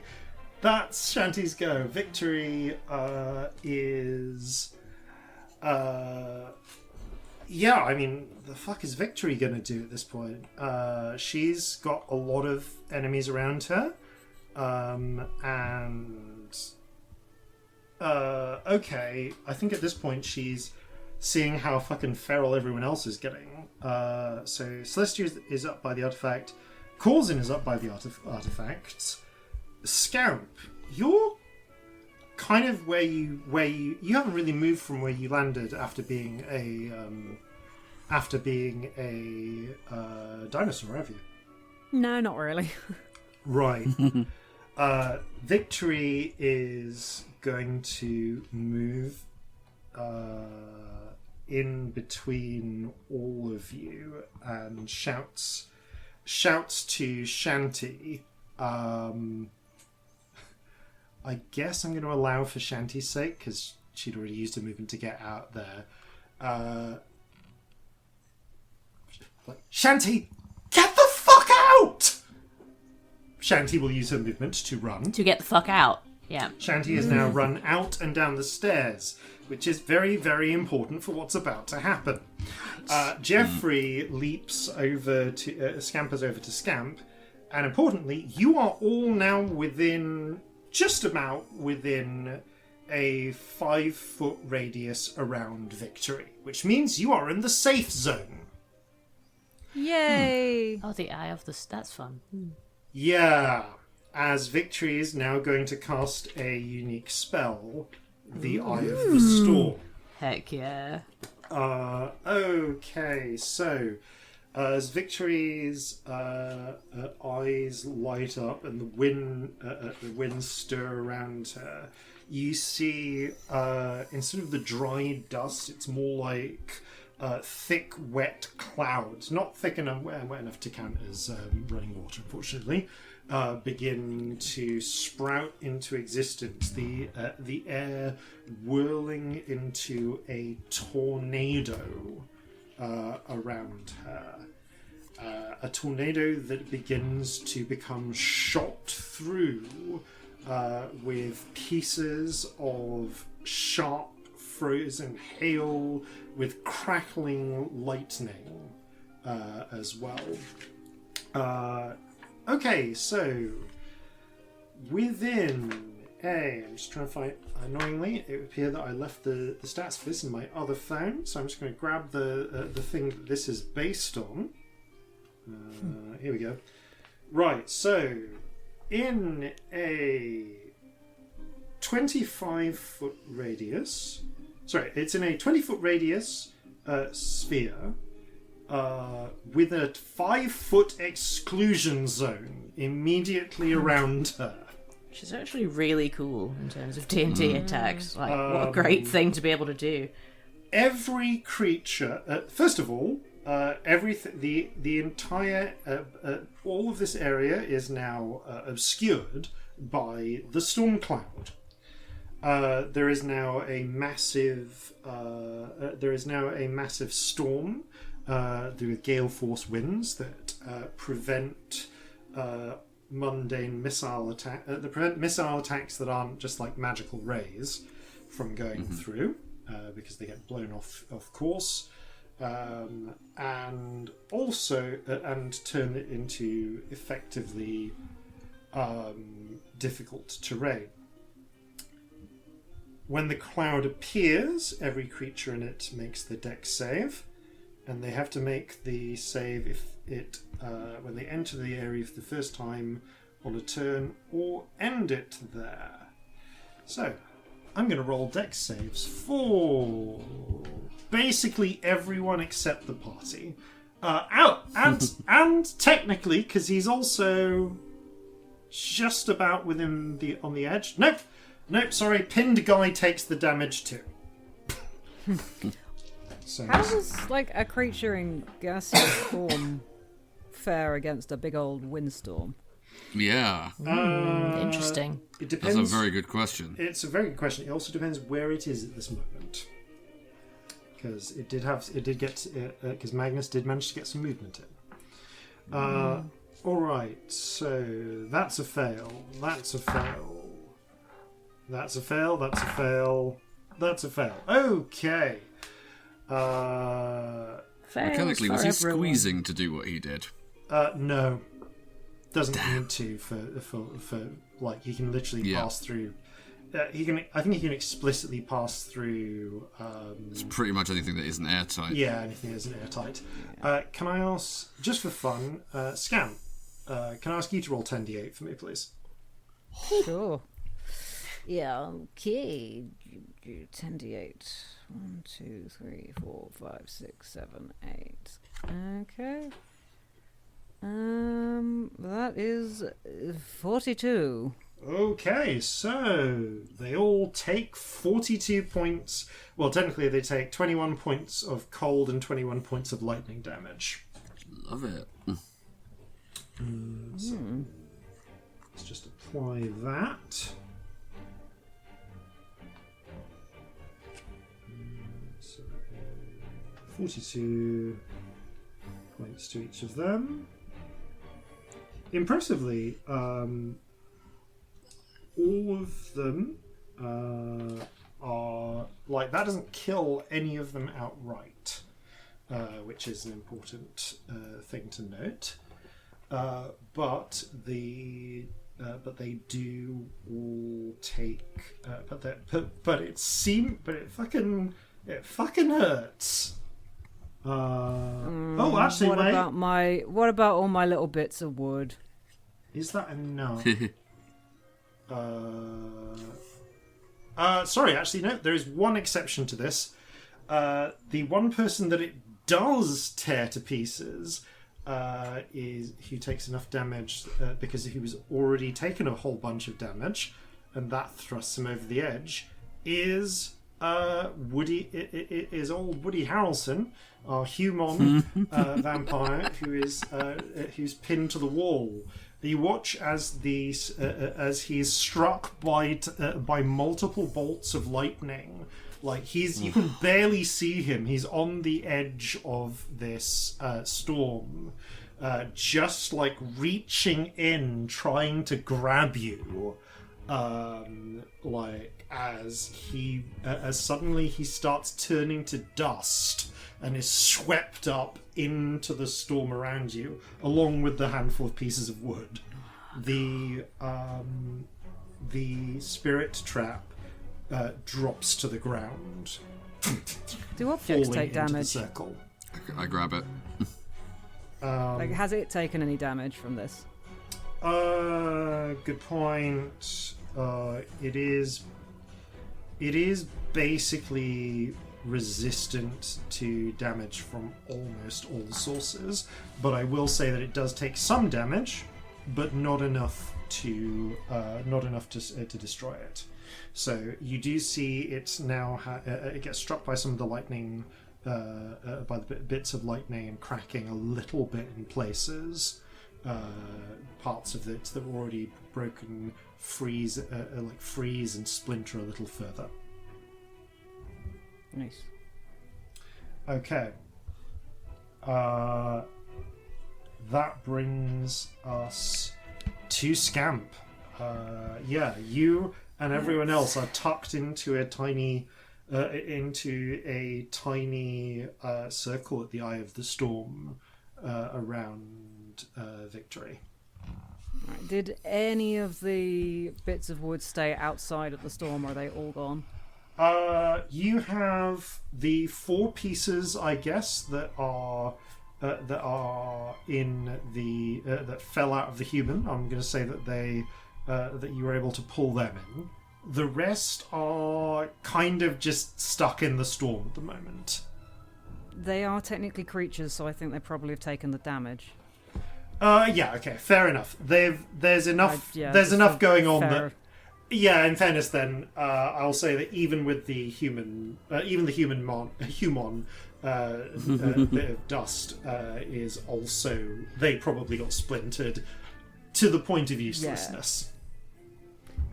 That's Shanty's go. Victory is... Yeah, I mean, the fuck is Victory gonna do at this point? She's got a lot of enemies around her. Okay, I think at this point she's seeing how fucking feral everyone else is getting. So Celestia is up by the artifact. Corzin is up by the artifacts. Scamp, you're kind of where you haven't really moved from where you landed after being a dinosaur, have you? No, not really. Right. Victory is going to move in between all of you and shouts to Shanty. I guess I'm going to allow for Shanty's sake, because she'd already used her movement to get out there. Shanty, get the fuck out! Shanty will use her movement to run. To get the fuck out. Yeah. Shanty has now run out and down the stairs, which is very, very important for what's about to happen. Jeffrey leaps over to... scampers over to Scamp, and importantly, you are all now just about within a 5-foot radius around Victory, which means you are in the safe zone. Yay! Oh, the Eye of the... That's fun. Yeah, as Victory is now going to cast a unique spell, the Eye of the Storm. Heck yeah. Okay, so as Victory's eyes light up and the wind stir around her, you see instead of the dry dust, it's more like thick, wet clouds, not thick enough, wet enough to count as running water, unfortunately, begin to sprout into existence. The air whirling into a tornado around her. A tornado that begins to become shot through with pieces of sharp frozen hail with crackling lightning as well. Okay, so within I'm just trying to find. Annoyingly, it would appear that I left the stats for this in my other phone, so I'm just going to grab the thing that this is based on. Here we go. Right, so in a 25-foot radius. Sorry, it's in a 20-foot radius sphere with a 5-foot exclusion zone immediately around her. Which is actually really cool in terms of D&D attacks. Like, what a great thing to be able to do. Every creature, first of all, the entire all of this area is now obscured by the storm cloud. There is now a massive storm with gale force winds that prevent mundane missile prevent missile attacks that aren't just like magical rays from going through because they get blown off course, and also and turn it into effectively difficult terrain. When the cloud appears, every creature in it makes the dex save, and they have to make the save if it when they enter the area for the first time on a turn or end it there. So, I'm going to roll dex saves for basically everyone except the party. And technically, because he's also just about within on the edge. Nope, sorry, pinned guy takes the damage too. So, how does like a creature in gaseous form fare against a big old windstorm? Yeah. Interesting. It depends. That's a very good question. It's a very good question. It also depends where it is at this moment, because because Magnus did manage to get some movement in. All right, so that's a fail. That's a fail. That's a fail. That's a fail. That's a fail. Okay. Mechanically, was he squeezing to do what he did? No. Doesn't need to for like he can literally pass through. I think he can explicitly pass through. It's pretty much anything that isn't airtight. Yeah, anything that isn't airtight. Can I ask, just for fun, Scamp? Can I ask you to roll 10d8 for me, please? Sure. Yeah. Okay. 10d8. 1, 2, 3, 4, 5, 6, 7, 8. Okay. That is 42. Okay, so they all take 42 points. Well, technically they take 21 points of cold and 21 points of lightning damage. Love it. So let's just apply that. So 42 points to each of them. Impressively, all of them are like that doesn't kill any of them outright, which is an important thing to note. But they do all take. But it fucking hurts. Actually, what about all my little bits of wood? Is that enough? Sorry, actually, no. There is one exception to this. The one person that it does tear to pieces is who takes enough damage because he was already taken a whole bunch of damage, and that thrusts him over the edge. Is Woody? It is old Woody Harrelson, our human vampire, who's pinned to the wall. You watch as he's struck by multiple bolts of lightning. Like you can barely see him. He's on the edge of this storm, just like reaching in, trying to grab you. As suddenly he starts turning to dust and is swept up into the storm around you, along with the handful of pieces of wood. the spirit trap drops to the ground. Do objects falling take into the damage? circle. I grab it. Has it taken any damage from this? Good point. It is basically resistant to damage from almost all sources, but I will say that it does take some damage, but not enough to destroy it. So you do see it now. It gets struck by some of the lightning, by the bits of lightning, and cracking a little bit in places. Parts of it that were already broken freeze and splinter a little further. Nice. Okay. That brings us to Scamp. You and everyone else are tucked into a tiny circle at the eye of the storm around Victory. Right. Did any of the bits of wood stay outside of the storm, or are they all gone? You have the 4 pieces, I guess, that are in the that fell out of the human. I'm going to say that that you were able to pull them in. The rest are kind of just stuck in the storm at the moment. They are technically creatures, so I think they probably have taken the damage. Yeah, okay, fair enough. There's enough going on that. Yeah, in fairness, then I'll say that even with the human, human bit of dust is also, they probably got splintered to the point of uselessness. Yeah.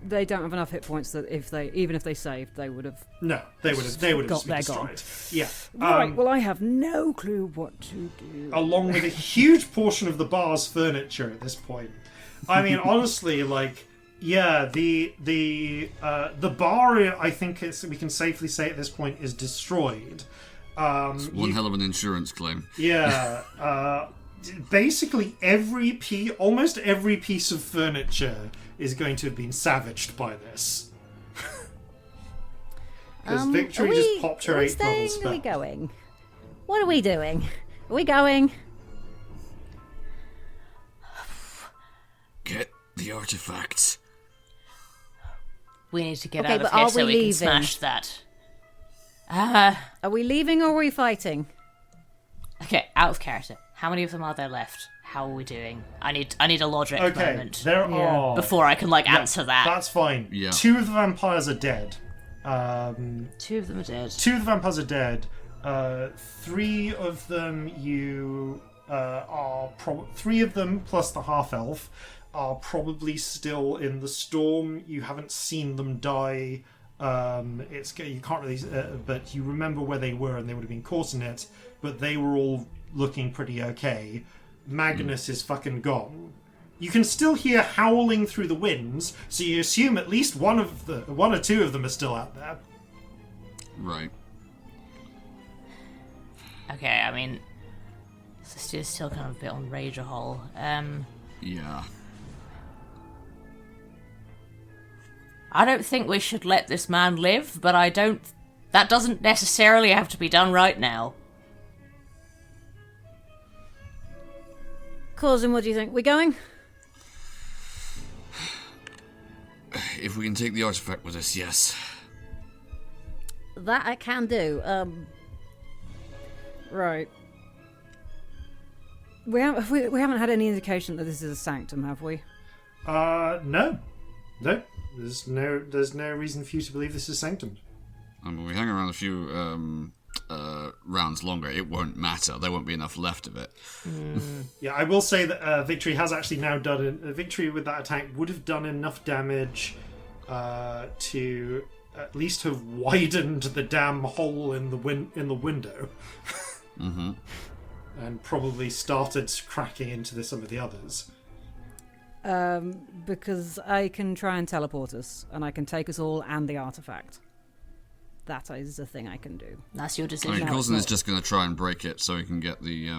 They don't have enough hit points that even if they saved, they would have. No, they would have been destroyed. Gone. Yeah. Right. Well, I have no clue what to do. Along with a huge portion of the bar's furniture at this point. I mean, honestly, yeah, the bar, I think we can safely say at this point, is destroyed. It's one hell of an insurance claim. Yeah. Basically, almost every piece of furniture is going to have been savaged by this. Because Victory just popped her 8th level spell. Are we going? What are we doing? Are we going? Get the artifacts. We need to get out of here so we can smash that. Are we leaving or are we fighting? Okay, out of character. How many of them are there left? How are we doing? I need a logic moment. There are... Before I can, answer that. That's fine. Yeah. 2 of the vampires are dead. 2 of them are dead. 2 of the vampires are dead. 3 of them are 3 of them plus the half-elf are probably still in the storm. You haven't seen them die. You can't really... but you remember where they were, and they would have been caught in it, but they were all looking pretty okay. Magnus is fucking gone. You can still hear howling through the winds, so you assume at least one or 2 of them are still out there. Right. Okay, I mean, Celestia's still kind of a bit on Rager Hole. Yeah. I don't think we should let this man live, but that doesn't necessarily have to be done right now. Corzin, what do you think? We going? If we can take the artifact with us, yes. That I can do. Right. We haven't had any indication that this is a sanctum, have we? No. There's no reason for you to believe this is sanctum. We hang around a few rounds longer, it won't matter. There won't be enough left of it. Yeah, I will say that Victory has actually now done... Victory with that attack would have done enough damage to at least have widened the damn hole in the window. Mm-hmm. And probably started cracking into some of the others. Because I can try and teleport us, and I can take us all and the artifact. That is the thing I can do. That's your I decision. mean, Corzin is just going to try and break it so he can get the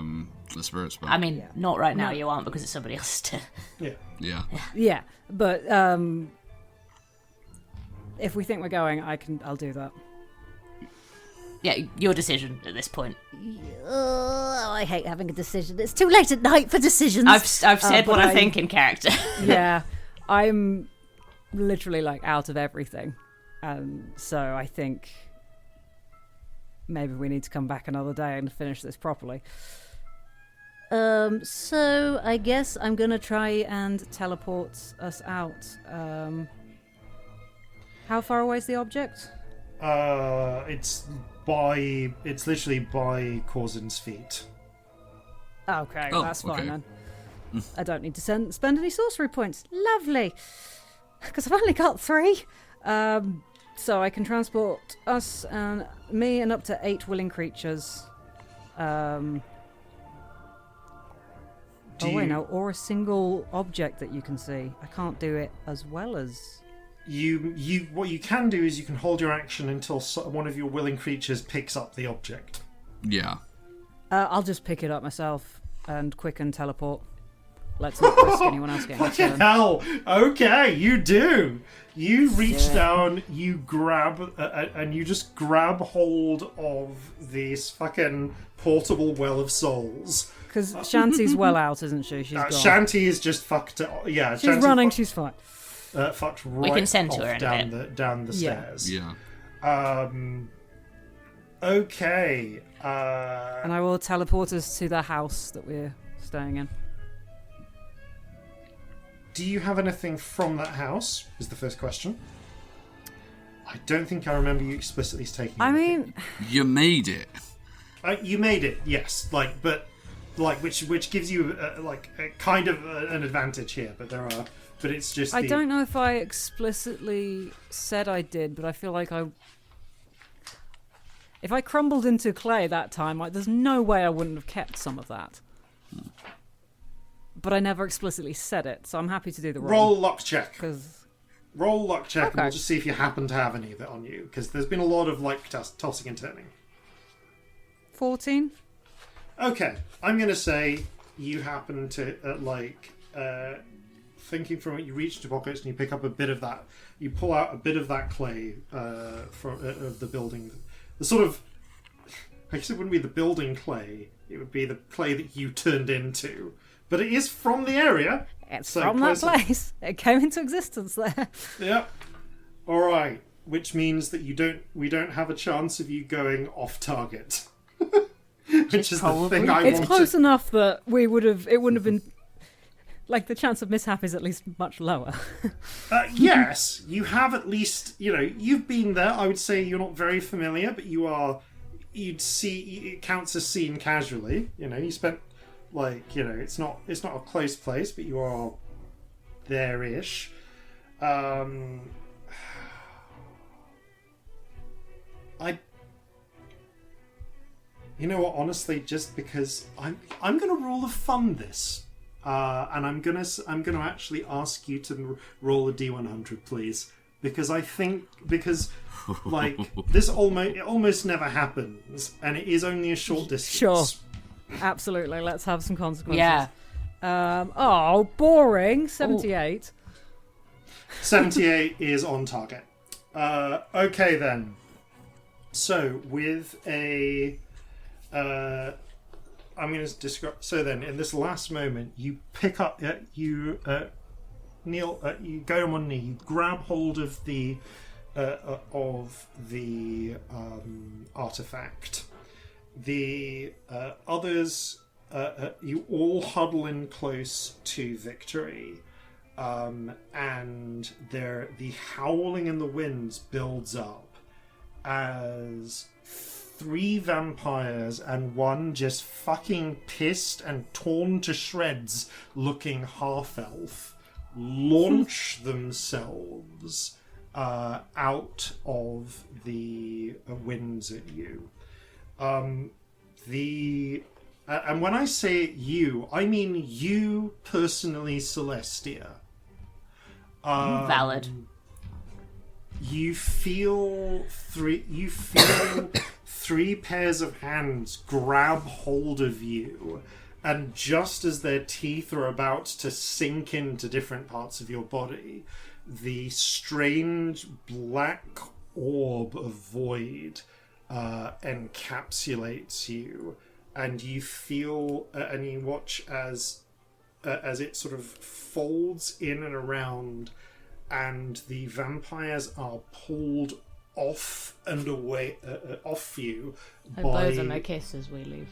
spirit spell. I mean, not right now. You aren't, because it's somebody else's turn. Yeah. Yeah, but if we think we're going, I'll do that. Yeah, your decision at this point. I hate having a decision. It's too late at night for decisions. I've said what I think in character. Yeah, I'm literally like out of everything, so I think maybe we need to come back another day and finish this properly. So I guess I'm gonna try and teleport us out. How far away is the object? It's literally by Corzin's feet. Okay, that's fine then. I don't need to spend any sorcery points. Lovely, because I've only got 3. So I can transport us and me and up to 8 willing creatures. Or a single object that you can see. I can't do it as well as... What you can do is you can hold your action until one of your willing creatures picks up the object. Yeah. I'll just pick it up myself and quicken teleport. Let's not risk anyone else getting a turn. Hell, okay, you do. You reach down, you grab, and you just grab hold of this fucking portable well of souls. Because Shanty's well out, isn't she? She's gone. Shanty is just fucked. Yeah, she's Shanty running. She's fine. Fucked right we can send to her down the stairs. Yeah. Okay. And I will teleport us to the house that we're staying in. Do you have anything from that house? Is the first question. I don't think I remember you explicitly taking. You made it. You made it, yes. Which gives you a kind of an advantage here, but it's just. I don't know if I explicitly said I did, but I feel like if I crumbled into clay that time, there's no way I wouldn't have kept some of that. But I never explicitly said it, so I'm happy to do the roll luck check. Roll luck check, okay. And we'll just see if you happen to have any of it on you, because there's been a lot of tossing and turning. 14. Okay, I'm going to say you happen to, thinking from it, you reach into your pockets and you pick up a bit of that. You pull out a bit of that clay of the building. The sort of, I guess it wouldn't be the building clay, it would be the clay that you turned into. But it is from the area. It's from that place. It came into existence there. Yep. All right, which means that we don't have a chance of you going off target. Which is the thing I It's wanted. close enough that it wouldn't have been, the chance of mishap is at least much lower. Yes, you have at least, you've been there. I would say you're not very familiar, but you'd see, it counts as seen casually. You spent, it's not a close place, but you are there-ish. You know what? Honestly, just because I'm going to rule of fun this, and I'm going to actually ask you to roll a D100, please, because this almost never happens, and it is only a short distance. Sure, absolutely. Let's have some consequences. Yeah. Boring. 78. 78 is on target. Okay then. So with a. I'm going to describe. So then, in this last moment, you pick up. Neil. You go on one knee. You grab hold of the artifact. The others. You all huddle in close to Victory, and the howling in the winds builds up as 3 vampires and 1 just fucking pissed and torn to shreds looking half-elf launch themselves out of the winds at you. And when I say you, I mean you personally, Celestia. Valid. You feel 3 pairs of hands grab hold of you, and just as their teeth are about to sink into different parts of your body, the strange black orb of void encapsulates you, and you feel and you watch as it sort of folds in and around, and the vampires are pulled off and away off you. I blow them a kiss as we leave.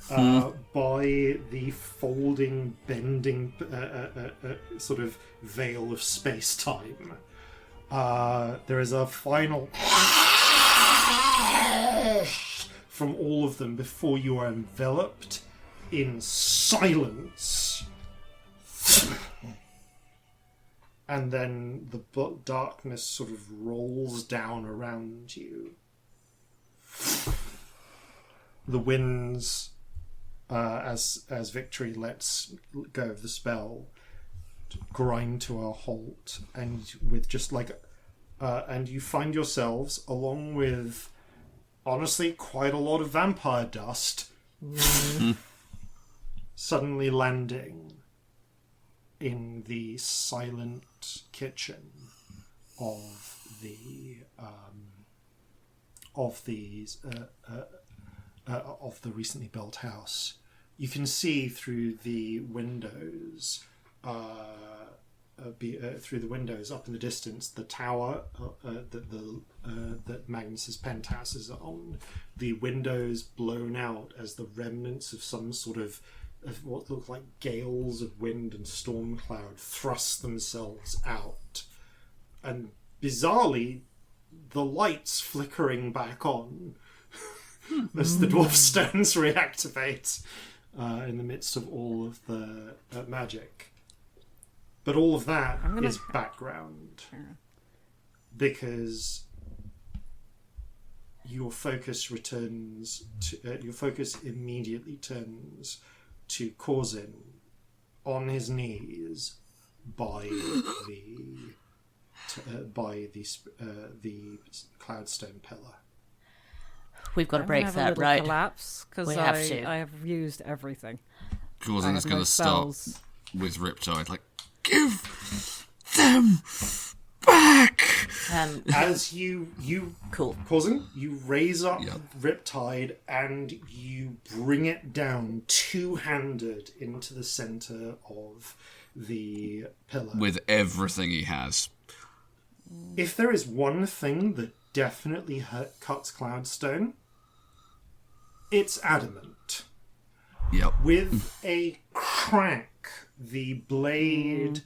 By the folding, bending sort of veil of space-time. There is a final from all of them before you are enveloped in silence. And then the darkness sort of rolls down around you. The winds, as Victory lets go of the spell, grind to a halt, and with just like, and you find yourselves, along with, honestly, quite a lot of vampire dust, suddenly landing in the silent kitchen of the recently built house. You can see through the windows, up in the distance, the tower that Magnus's penthouse is on. The windows blown out as the remnants of some sort of what look like gales of wind and storm cloud thrust themselves out, and bizarrely, the lights flickering back on as the dwarf stones reactivate in the midst of all of the magic. But all of that is background, because your focus immediately turns to Corzin on his knees by the cloudstone pillar. We've got to break that, right? Collapse, because I have used everything. Corzin is going to start with Riptide, like, give them back. As you cool, Corzin, you raise up Riptide and you bring it down two-handed into the center of the pillar with everything he has. If there is one thing that definitely cuts Cloudstone, it's adamant. Yep. With a crack, the blade...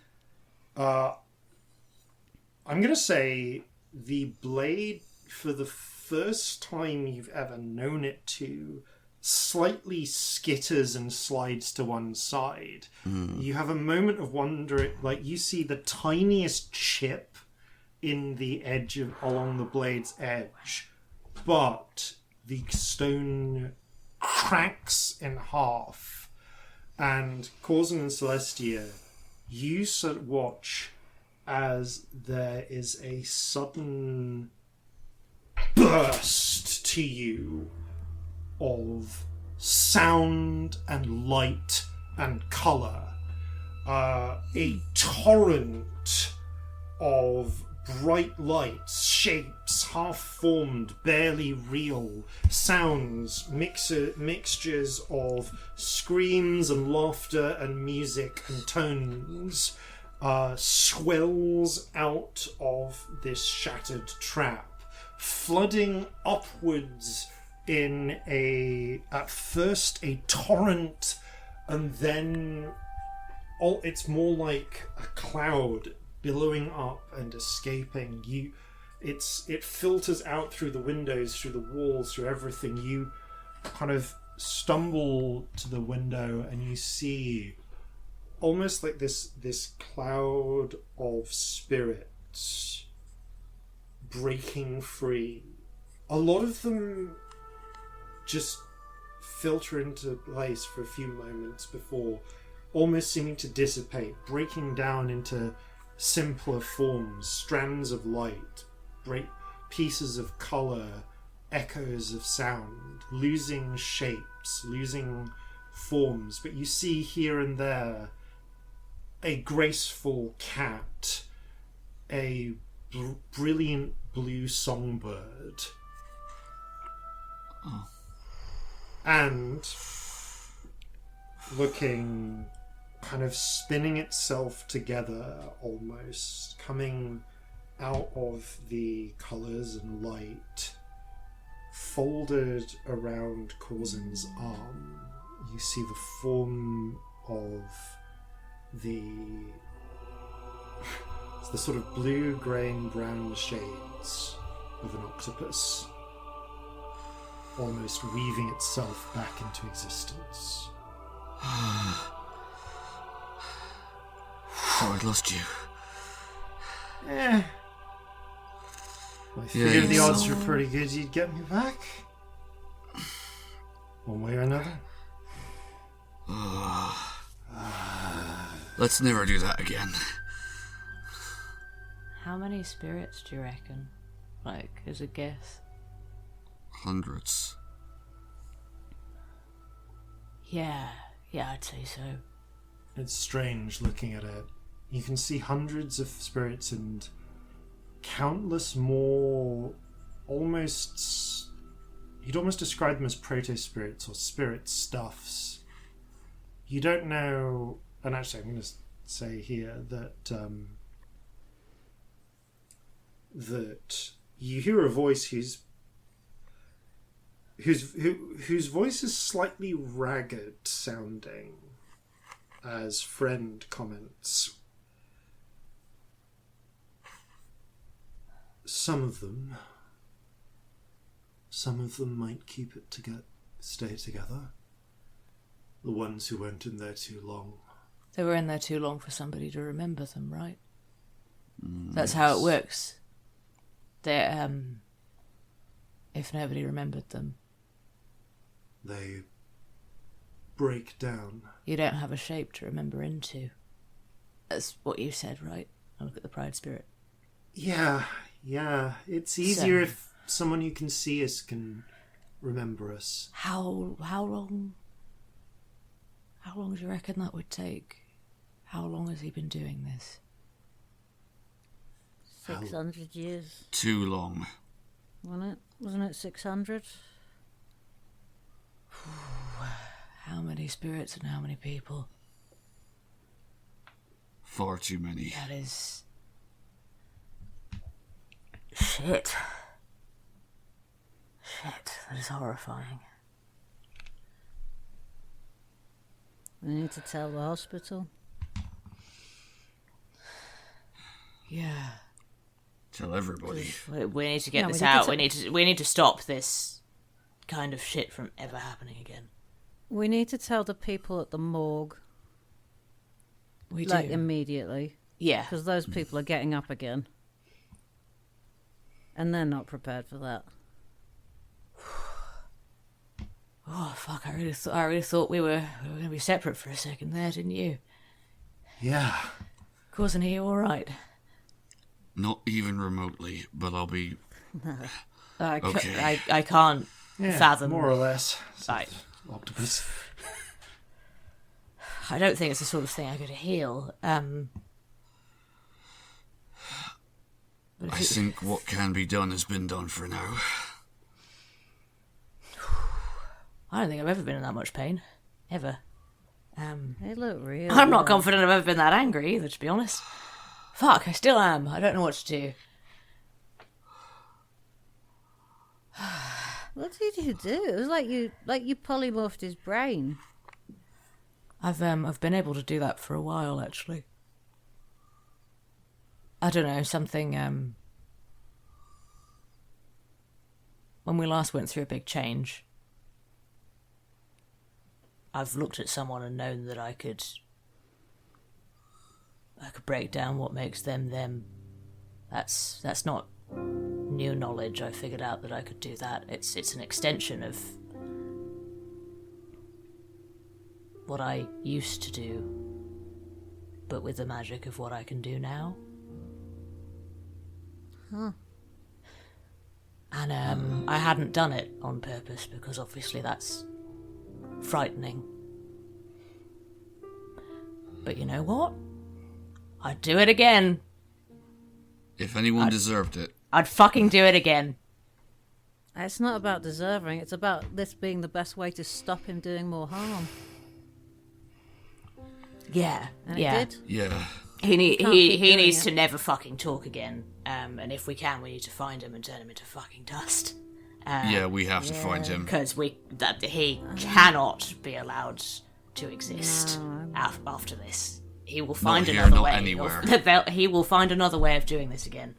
I'm going to say the blade, for the first time you've ever known it to, slightly skitters and slides to one side. You have a moment of wonder, like you see the tiniest chip in the edge along the blade's edge, but the stone cracks in half. And Corzin and Celestia, you sort of watch as there is a sudden burst to you of sound and light and colour. A torrent of bright lights, shapes, half-formed, barely real, sounds, mixtures of screams and laughter and music and tones, swells out of this shattered trap, flooding upwards in at first a torrent, and then it's more like a cloud billowing up and escaping. It filters out through the windows, through the walls, through everything. You kind of stumble to the window and you see almost like this cloud of spirits breaking free. A lot of them just filter into place for a few moments before almost seeming to dissipate, breaking down into simpler forms, strands of light, pieces of colour, echoes of sound, losing shapes, losing forms. But you see here and there a graceful cat, a brilliant blue songbird. Oh. And looking, kind of spinning itself together almost, coming out of the colours and light, folded around Corzin's arm. You see the form of the sort of blue, grey and brown shades of an octopus, almost weaving itself back into existence. Oh, I lost you. I figured the odds were pretty good you'd get me back. One way or another. Let's never do that again. How many spirits do you reckon? Like, as a guess? Hundreds. Yeah, I'd say so. It's strange looking at it. You can see hundreds of spirits and countless more, almost... You'd almost describe them as proto-spirits or spirit stuffs. You don't know... And actually, I'm going to say here that... that you hear a voice whose voice is slightly ragged sounding, as friend comments. Some of them might keep it stay together. The ones who weren't in there too long. They were in there too long for somebody to remember them, right? That's how it works. They, if nobody remembered them, they break down. You don't have a shape to remember into. That's what you said, right? I look at the pride spirit. Yeah. It's easier if someone you can see us can remember us. How long? How long do you reckon that would take? How long has he been doing this? 600 years. Too long. Wasn't it 600? How many spirits and how many people? Far too many. That is... Shit. That is horrifying. We need to tell the hospital. Yeah. Tell everybody. We need to get this out. We need to stop this kind of shit from ever happening again. We need to tell the people at the morgue. We do. Immediately. Yeah. Because those people are getting up again. And they're not prepared for that. Oh, fuck, I really thought we were going to be separate for a second there, didn't you? Yeah. Corzin, are you alright? Not even remotely, but I'll be... Okay. I can't fathom... more or less. Right. Octopus. I don't think it's the sort of thing I could heal. I think what can be done has been done for now. I don't think I've ever been in that much pain. Ever. They look real. I'm not confident I've ever been that angry either, to be honest. Fuck, I still am. I don't know what to do. What did you do? It was like you polymorphed his brain. I've been able to do that for a while, actually. I don't know, something, when we last went through a big change, I've looked at someone and known that I could break down what makes them them. That's not new knowledge. I figured out that I could do that. It's an extension of what I used to do, but with the magic of what I can do now. Huh. And I hadn't done it on purpose because obviously that's frightening. But you know what? I'd do it again. If anyone deserved it. I'd fucking do it again. It's not about deserving, it's about this being the best way to stop him doing more harm. Yeah. And yeah. it did. Yeah. He needs it. to never fucking talk again. And if we can, we need to find him and turn him into fucking dust. Yeah, we have to find him. Because he cannot be allowed to exist after this. He will find Not here, another not way. anywhere. He will find another way of doing this again.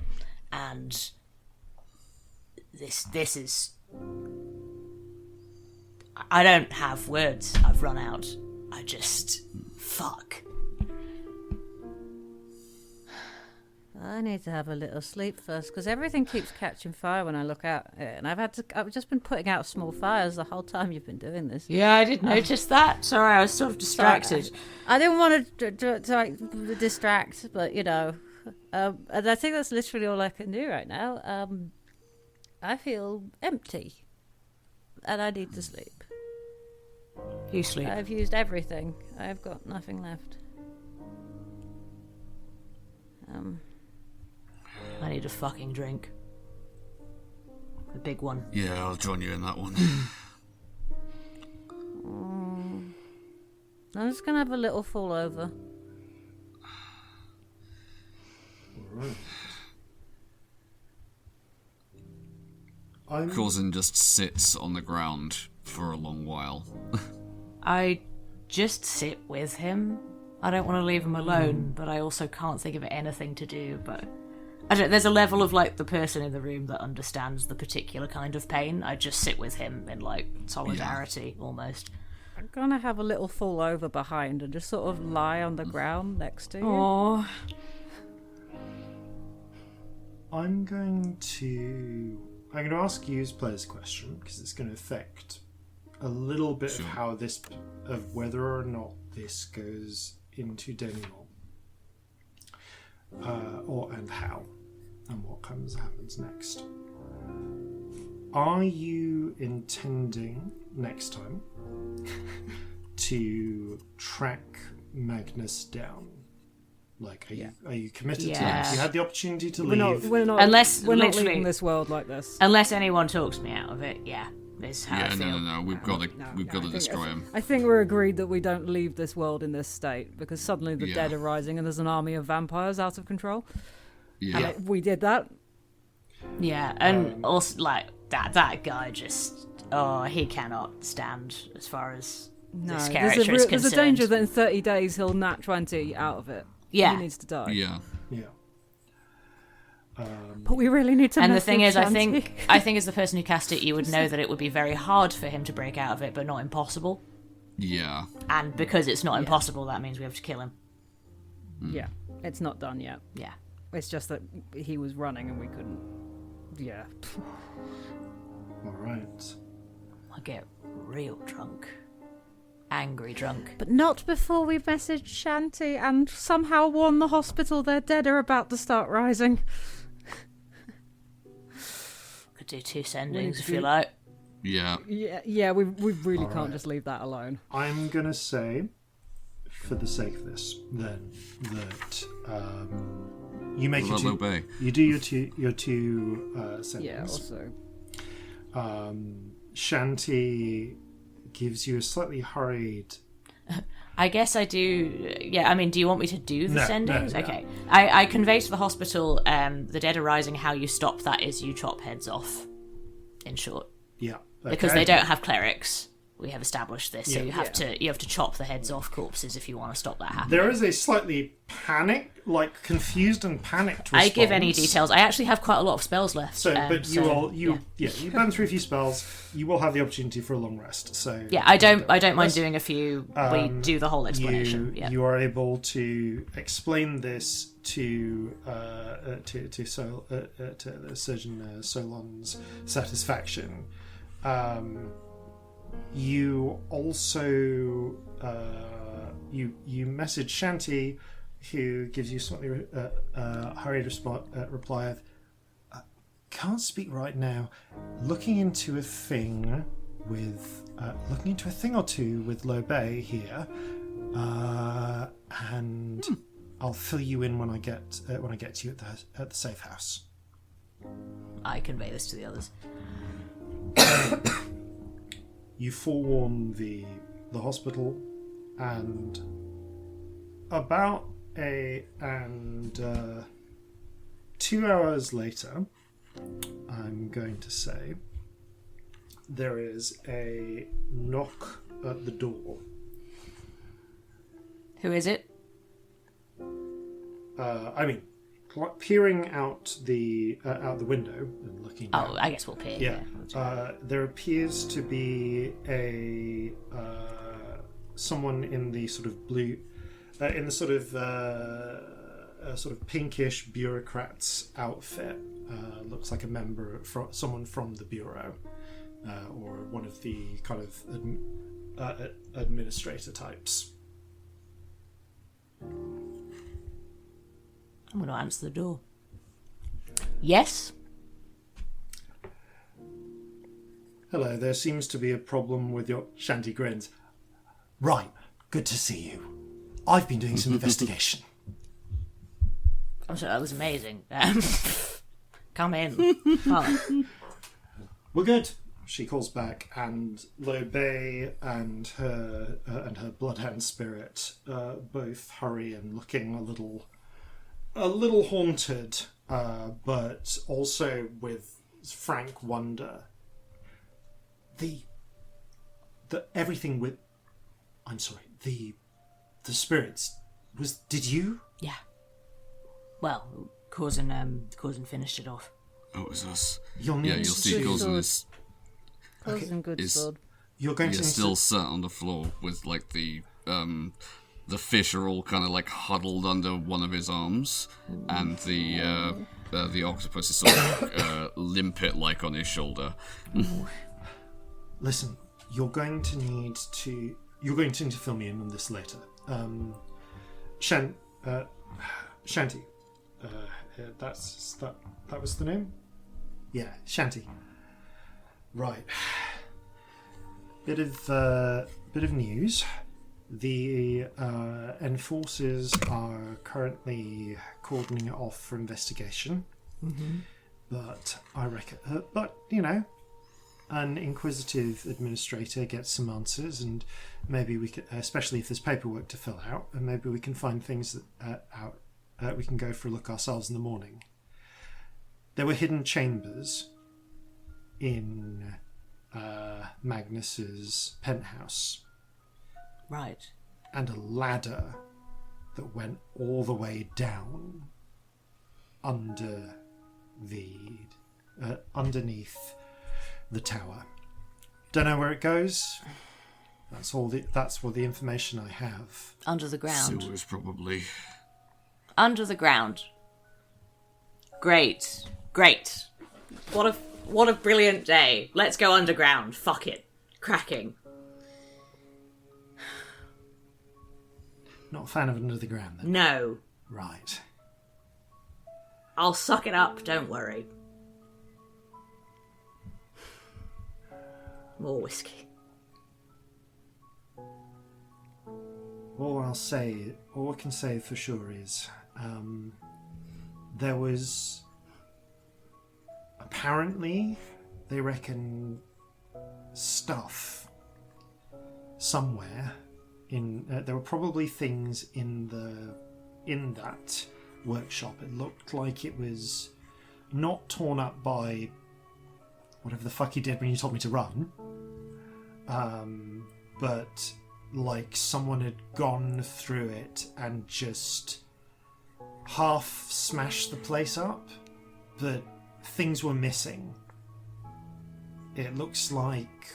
And this is... I don't have words. I've run out. I just... Fuck. I need to have a little sleep first, because everything keeps catching fire when I look out. And I've just been putting out small fires the whole time you've been doing this. Yeah, I did notice that. Sorry, I was sort of distracted. I didn't want to distract, but, you know. And I think that's literally all I can do right now. I feel empty. And I need to sleep. You sleep. I've used everything. I've got nothing left. I need a fucking drink. A big one. Yeah, I'll join you in that one. I'm just going to have a little fall over. Alright. Corzin just sits on the ground for a long while. I just sit with him. I don't want to leave him alone, but I also can't think of anything to do. But there's a level of like the person in the room that understands the particular kind of pain. I just sit with him in like solidarity almost. I'm going to have a little fall over behind and just sort of lie on the ground next to you. Oh, I'm going to ask you as players a question, because it's going to affect a little bit of how this, of whether or not this goes into denouement, and how, and what happens next. Are you intending next time to track Magnus down? Like, are you committed to that? If you had the opportunity to leave, We're not leaving this world like this. Unless anyone talks me out of it, is how I feel. No. We've got to destroy him. I think we're agreed that we don't leave this world in this state, because suddenly the dead are rising and there's an army of vampires out of control. Yeah. And we did that. Yeah, and also like that guy just he cannot stand as far as this character is concerned. There's a danger that in 30 days he'll nat 20 out of it. Yeah. He needs to die. Yeah. But we really need to. And the thing is, I think as the person who cast it, you would know that it would be very hard for him to break out of it, but not impossible. Yeah. And because it's not impossible, that means we have to kill him. Yeah, it's not done yet. Yeah. It's just that he was running and we couldn't. Yeah. all right. I get real drunk. Angry drunk. But not before we message Shanti and somehow warn the hospital their dead are about to start rising. Could do 2 sendings if you like. Yeah. Yeah, we really can't just leave that alone. I'm gonna say, for the sake of this, then that you make What about Low Bay? you do your two sentence. Yeah, also. Shanti gives you a slightly hurried. I guess I do. Yeah, I mean, do you want me to do the sendings? No. Okay. I convey to the hospital the dead are rising. How you stop that is you chop heads off, in short. Yeah. Because okay. they don't have clerics. We have established this, so Yeah. you have to chop the heads off corpses if you want to stop that happening. There is a slightly confused and panicked response. I give any details. I actually have quite a lot of spells left. So, but you've been through a few spells. You will have the opportunity for a long rest. So yeah, I don't mind doing a few. We do the whole explanation. You are able to explain this to the surgeon Solon's satisfaction. You also you message Shanti, who gives you slightly hurried reply of can't speak right now. Looking into a thing or two with Low Bay here, and I'll fill you in when I get to you at the safe house. I convey this to the others. You forewarn the hospital, and about 2 hours later, I'm going to say, there is a knock at the door. Who is it? Peering out the window and looking down. Oh, I guess we'll peer. Yeah. There appears to be a someone in the sort of blue, in the sort of pinkish bureaucrat's outfit. Looks like a member, someone from the bureau, or one of the kind of administrator types. I'm going to answer the door. Yes? Hello, there seems to be a problem with your Shanty grins. Right, good to see you. I've been doing some investigation. I'm sorry, that was amazing. Come in. Oh. We're good. She calls back, and Lobay and her bloodhound spirit both hurry in, looking a little haunted, but also with frank wonder. The everything with, I'm sorry, the spirits did you? Yeah. Well, Corzin finished it off. Oh, it was us. You'll see Corzin is... Corzin good sword. You're going to still sat on the floor with, like, the fish are all kind of, like, huddled under one of his arms, and the octopus is sort of limpet like on his shoulder. Listen, you're going to need to fill me in on this later. Shanty. That was the name? Yeah, Shanty. Right. Bit of news. The enforcers are currently cordoning it off for investigation. Mm-hmm. But I reckon, an inquisitive administrator gets some answers, and maybe we could, especially if there's paperwork to fill out, and maybe we can find things out. We can go for a look ourselves in the morning. There were hidden chambers in Magnus's penthouse. Right. And a ladder that went all the way down under underneath the tower. Don't know where it goes. That's all the information I have. Under the ground. Sewers, probably. Under the ground. Great. What a brilliant day. Let's go underground. Fuck it. Cracking. Not a fan of under the ground, then? No. Right. I'll suck it up, don't worry. More whiskey. All I can say for sure is there was apparently, they reckon, stuff somewhere in there were probably things in that workshop. It looked like it was not torn up by whatever the fuck you did when you told me to run, but like someone had gone through it and just half smashed the place up, but things were missing. It looks like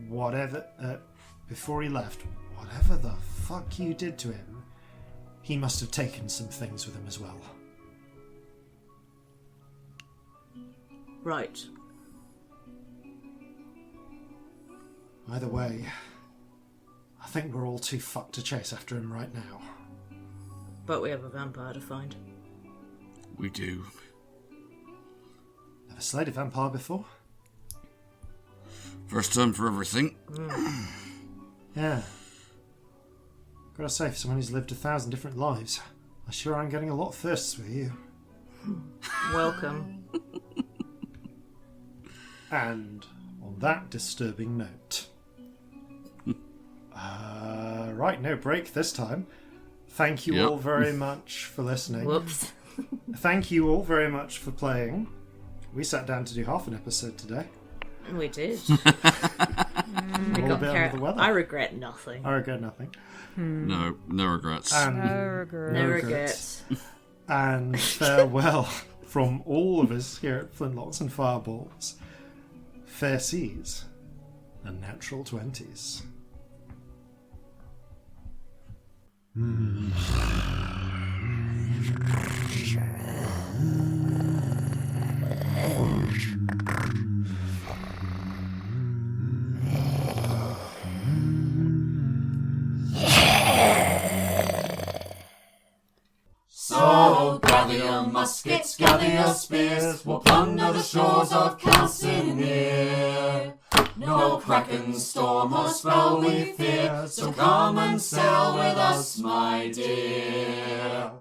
whatever before he left, whatever the fuck you did to him, he must have taken some things with him as well. Right. Either way, I think we're all too fucked to chase after him right now. But we have a vampire to find. We do. Never slayed a vampire before? First time for everything. Yeah. Gotta say, for someone who's lived 1,000 different lives. I sure am getting a lot of thirsts with you. Welcome. And on that disturbing note... right, no break this time. Thank you all very much for listening. Whoops. Thank you all very much for playing. We sat down to do half an episode today. We did. A little bit under the weather. I regret nothing. I regret nothing. No regrets. And No regrets. And farewell from all of us here at Flintlocks and Fireballs. Fair seas and natural 20s. So gather your muskets, gather your spears, we'll plunder the shores of Calcinea. No kraken, storm or spell we fear, so come and sail with us, my dear.